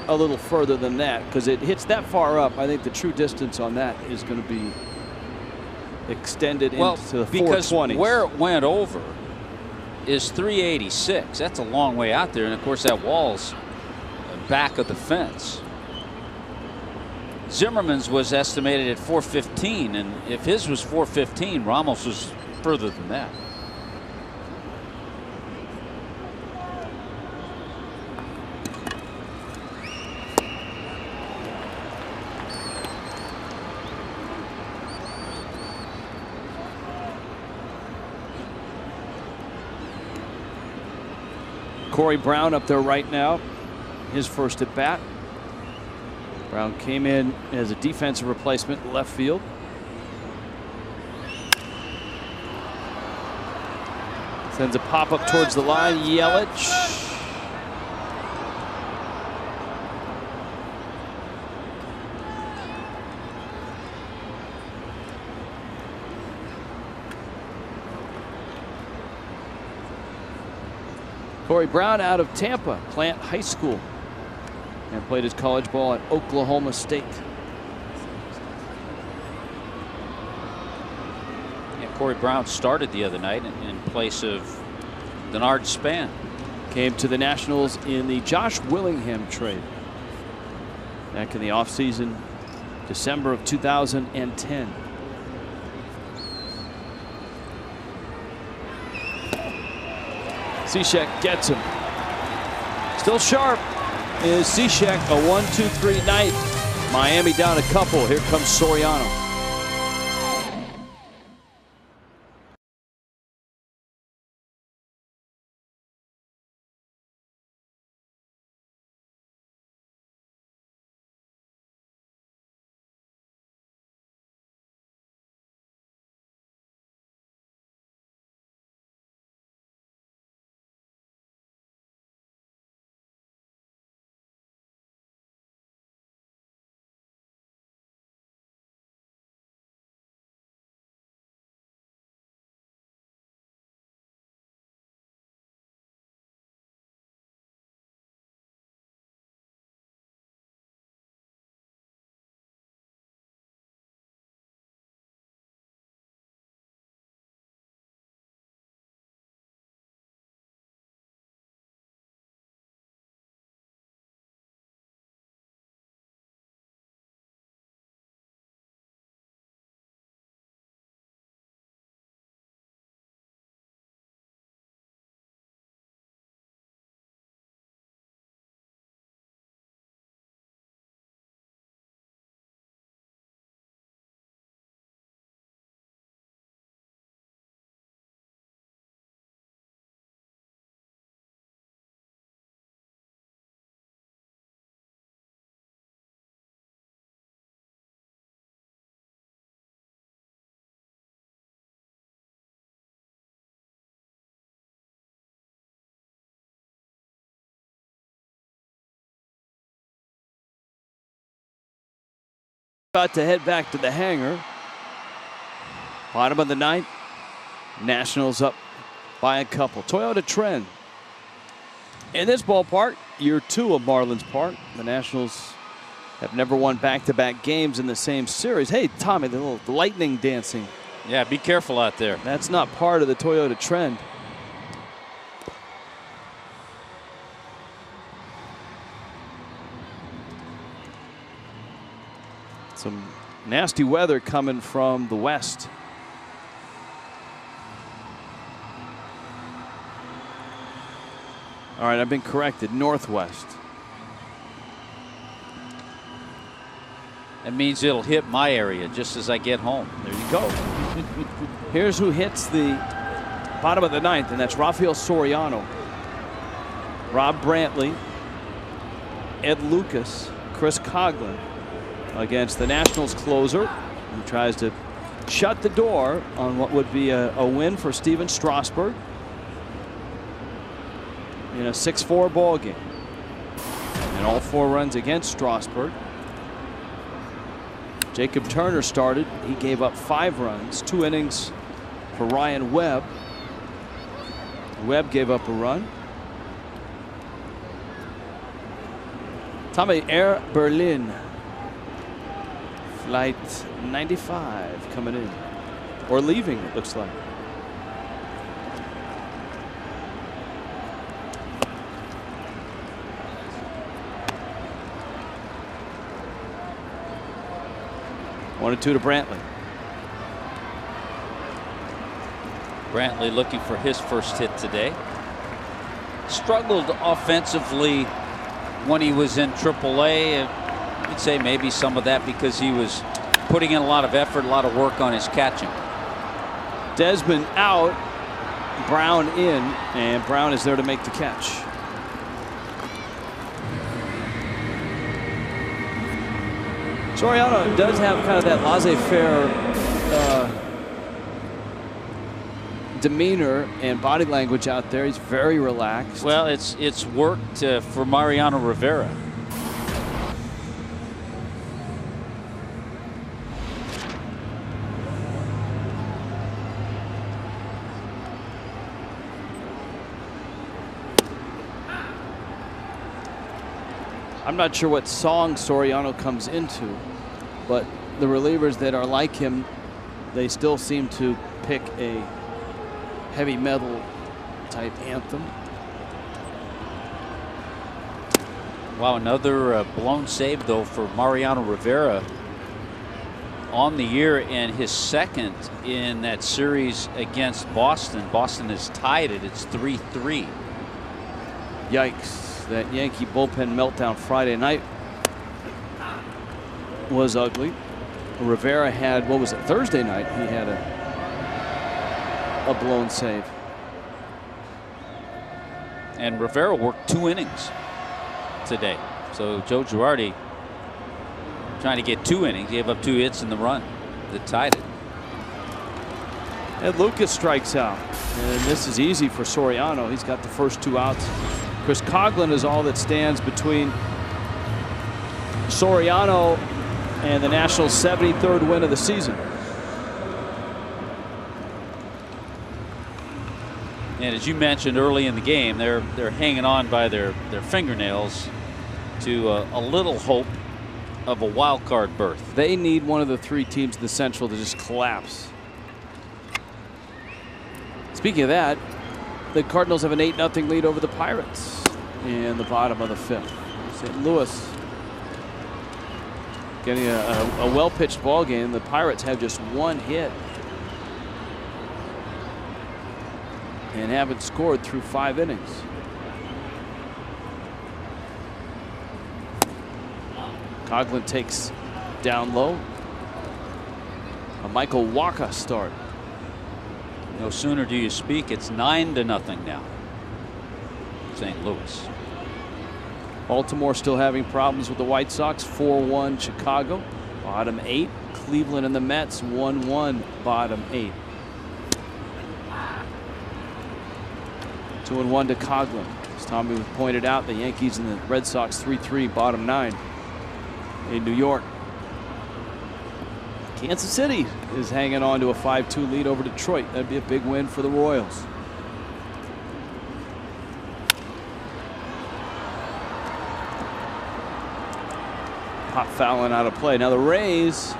a little further than that because it hits that far up. I think the true distance on that is going to be extended
Well,
into the
because
420s.
where it went over is 386. That's a long way out there, and of course that wall's back of the fence. Zimmerman's was estimated at 415, and if his was 415, Ramos was further than that.
Corey Brown up there right now, his first at bat. Brown came in as a defensive replacement left field. Sends a pop up towards the line. Yelich. Corey Brown out of Tampa, Plant High School, and played his college ball at Oklahoma State.
Yeah, Corey Brown started the other night in place of Denard Span.
Came to the Nationals in the Josh Willingham trade back in the offseason, December of 2010. Cishek gets him. Still sharp is Cishek. A 1-2-3 night. Miami down a couple. Here comes Soriano. About to head back to the hangar. Bottom of the ninth. Nationals up by a couple. Toyota Trend. In this ballpark, year 2 of Marlins Park. The Nationals have never won back-to-back games in the same series. Hey, Tommy, the little lightning dancing.
Yeah, be careful out there.
That's not part of the Toyota Trend. Some nasty weather coming from the west. All right, I've been corrected. Northwest.
That means it'll hit my area just as I get home.
There you go. Here's who hits the bottom of the ninth, and that's Rafael Soriano, Rob Brantley, Ed Lucas, Chris Coughlin against the Nationals closer, who tries to shut the door on what would be a win for Steven Strasburg in a 6-4 ball game. And all 4 runs against Strasburg. Jacob Turner started. He gave up 5 runs, 2 innings for Ryan Webb. Webb gave up a run. Tommy, Air Berlin. Flight 95 coming in. or leaving, it looks like. One and two to Brantley.
Brantley looking for his first hit today. Struggled offensively when he was in AAA. You'd say maybe some of that because he was putting in a lot of effort, a lot of work on his catching.
Desmond out, Brown in, and Brown is there to make the catch. Soriano does have kind of that laissez-faire demeanor and body language out there. He's very relaxed.
Well, it's worked for Mariano Rivera.
I'm not sure what song Soriano comes into, but the relievers that are like him, they still seem to pick a heavy metal type anthem.
Wow, another blown save though for Mariano Rivera on the year, and his second in that series against Boston. Boston has tied it. It's 3-3.
Yikes. That Yankee bullpen meltdown Friday night was ugly. Rivera had, what was it, Thursday night? He had a blown save.
And Rivera worked 2 innings today. So Joe Girardi trying to get 2 innings. He gave up 2 hits in the run that tied it.
And Lucas strikes out. And this is easy for Soriano. He's got the first 2 outs. Chris Coughlin is all that stands between Soriano and the Nationals' 73rd win of the season.
And as you mentioned early in the game, they're hanging on by their fingernails to a little hope of a wild card berth.
They need one of the 3 teams in the Central to just collapse. Speaking of that, the Cardinals have an 8-0 lead over the Pirates in the bottom of the 5th. St. Louis getting a well-pitched ball game. The Pirates have just 1 hit and haven't scored through 5 innings. Coughlin takes down low. A Michael Wacha start.
No sooner do you speak, it's 9-0 now. St. Louis.
Baltimore still having problems with the White Sox. 4-1 Chicago. Bottom 8. Cleveland and the Mets 1-1 bottom 8. 2-1 to Coughlin. As Tommy pointed out, the Yankees and the Red Sox 3-3 bottom 9 in New York. Kansas City is hanging on to a 5-2 lead over Detroit. That'd be a big win for the Royals. Pop fouling out of play. Now the Rays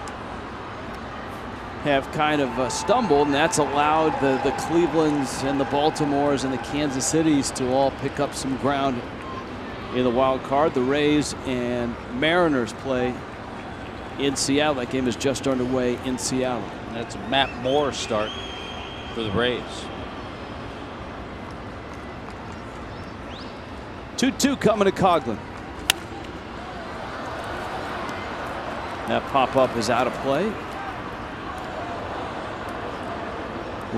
have kind of stumbled, and that's allowed the Clevelands and the Baltimores and the Kansas Cities to all pick up some ground in the wild card. The Rays and Mariners play in Seattle. That game is just underway in Seattle.
That's a Matt Moore start for the Rays.
2-2 coming to Coughlin. That pop-up is out of play.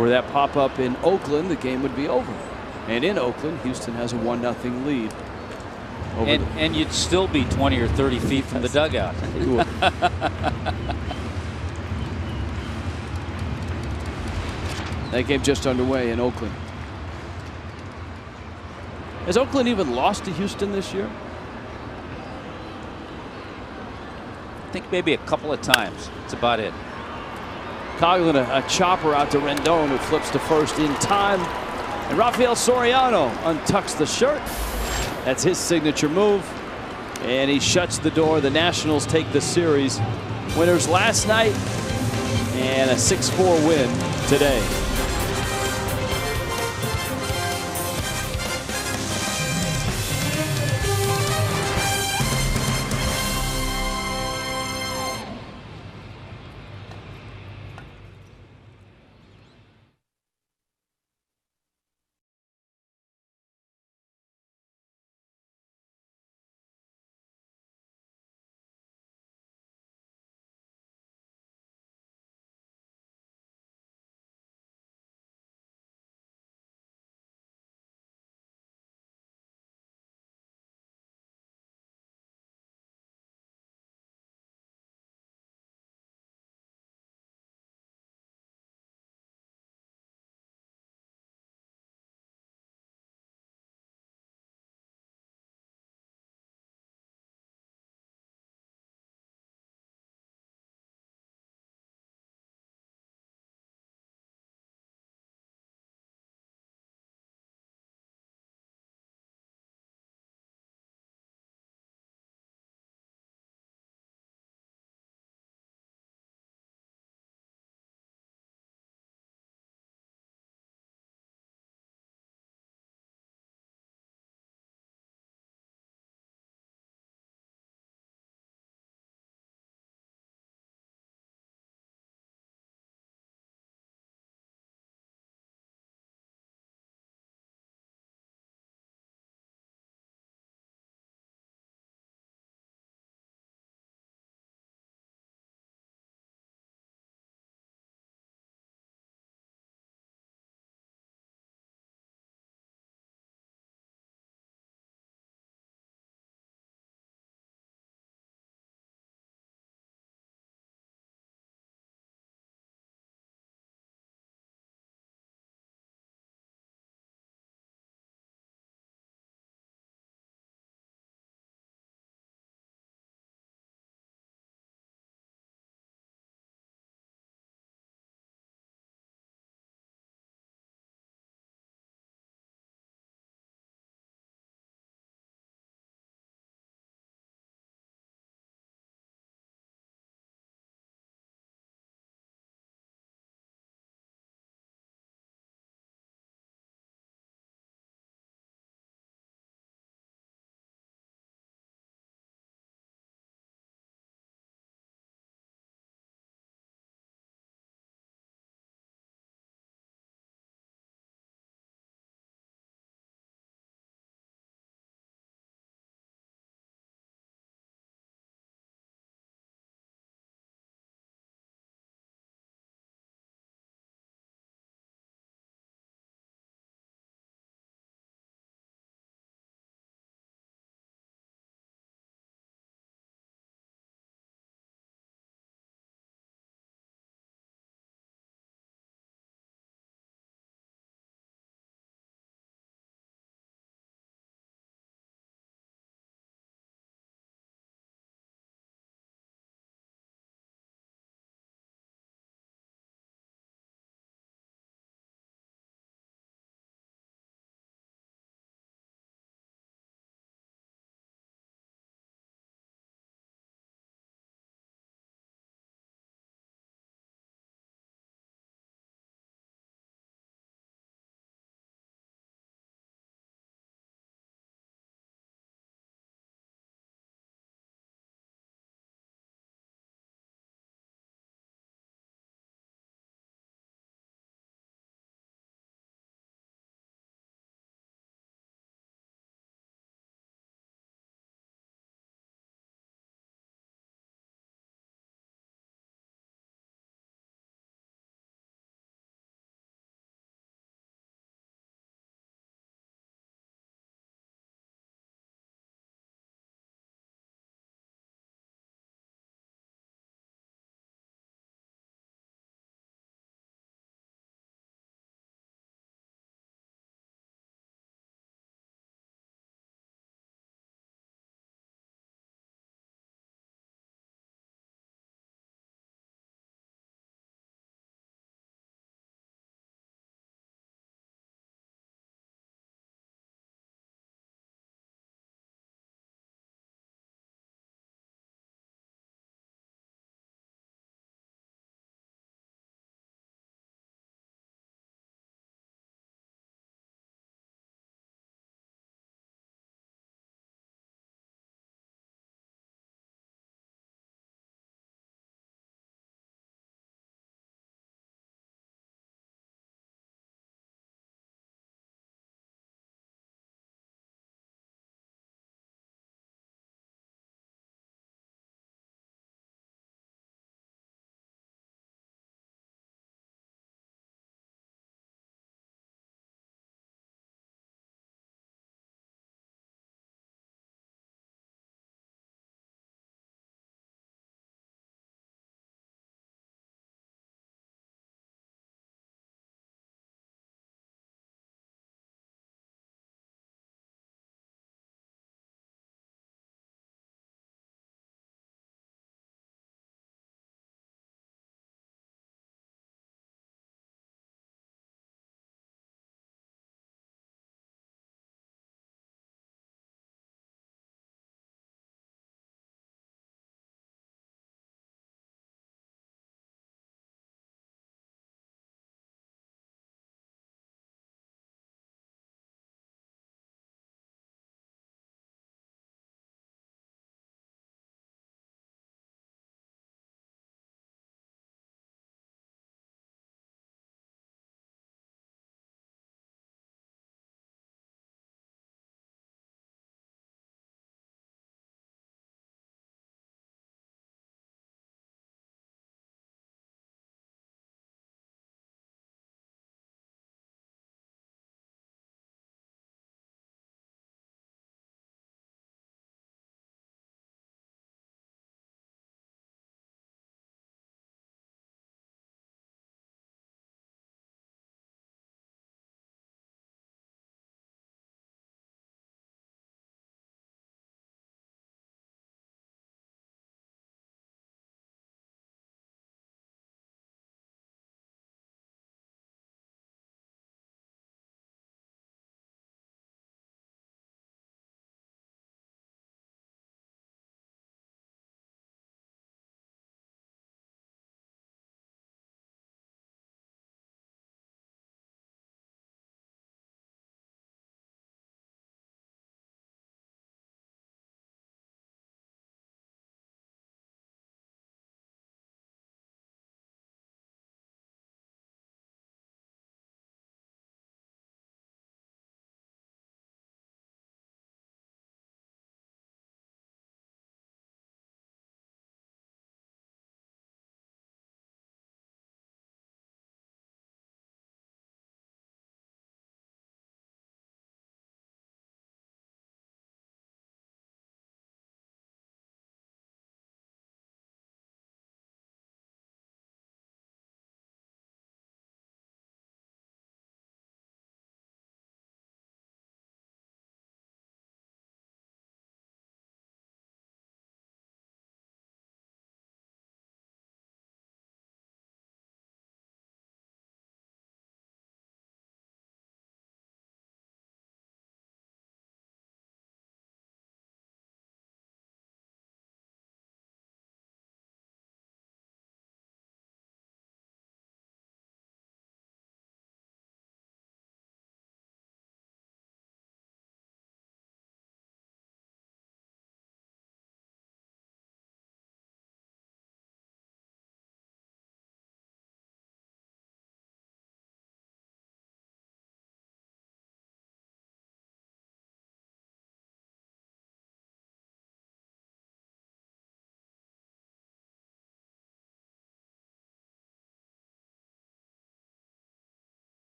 Were that pop-up in Oakland, the game would be over. And in Oakland, Houston has a 1-0 lead.
And you'd still be 20 or 30 feet from the dugout.
That game just underway in Oakland. Has Oakland even lost to Houston this year?
I think maybe a couple of times. That's about it.
Coughlin, a chopper out to Rendon, who flips to first in time. And Rafael Soriano untucks the shirt. That's his signature move. And he shuts the door. The Nationals take the series. Winners last night and a 6-4 win today.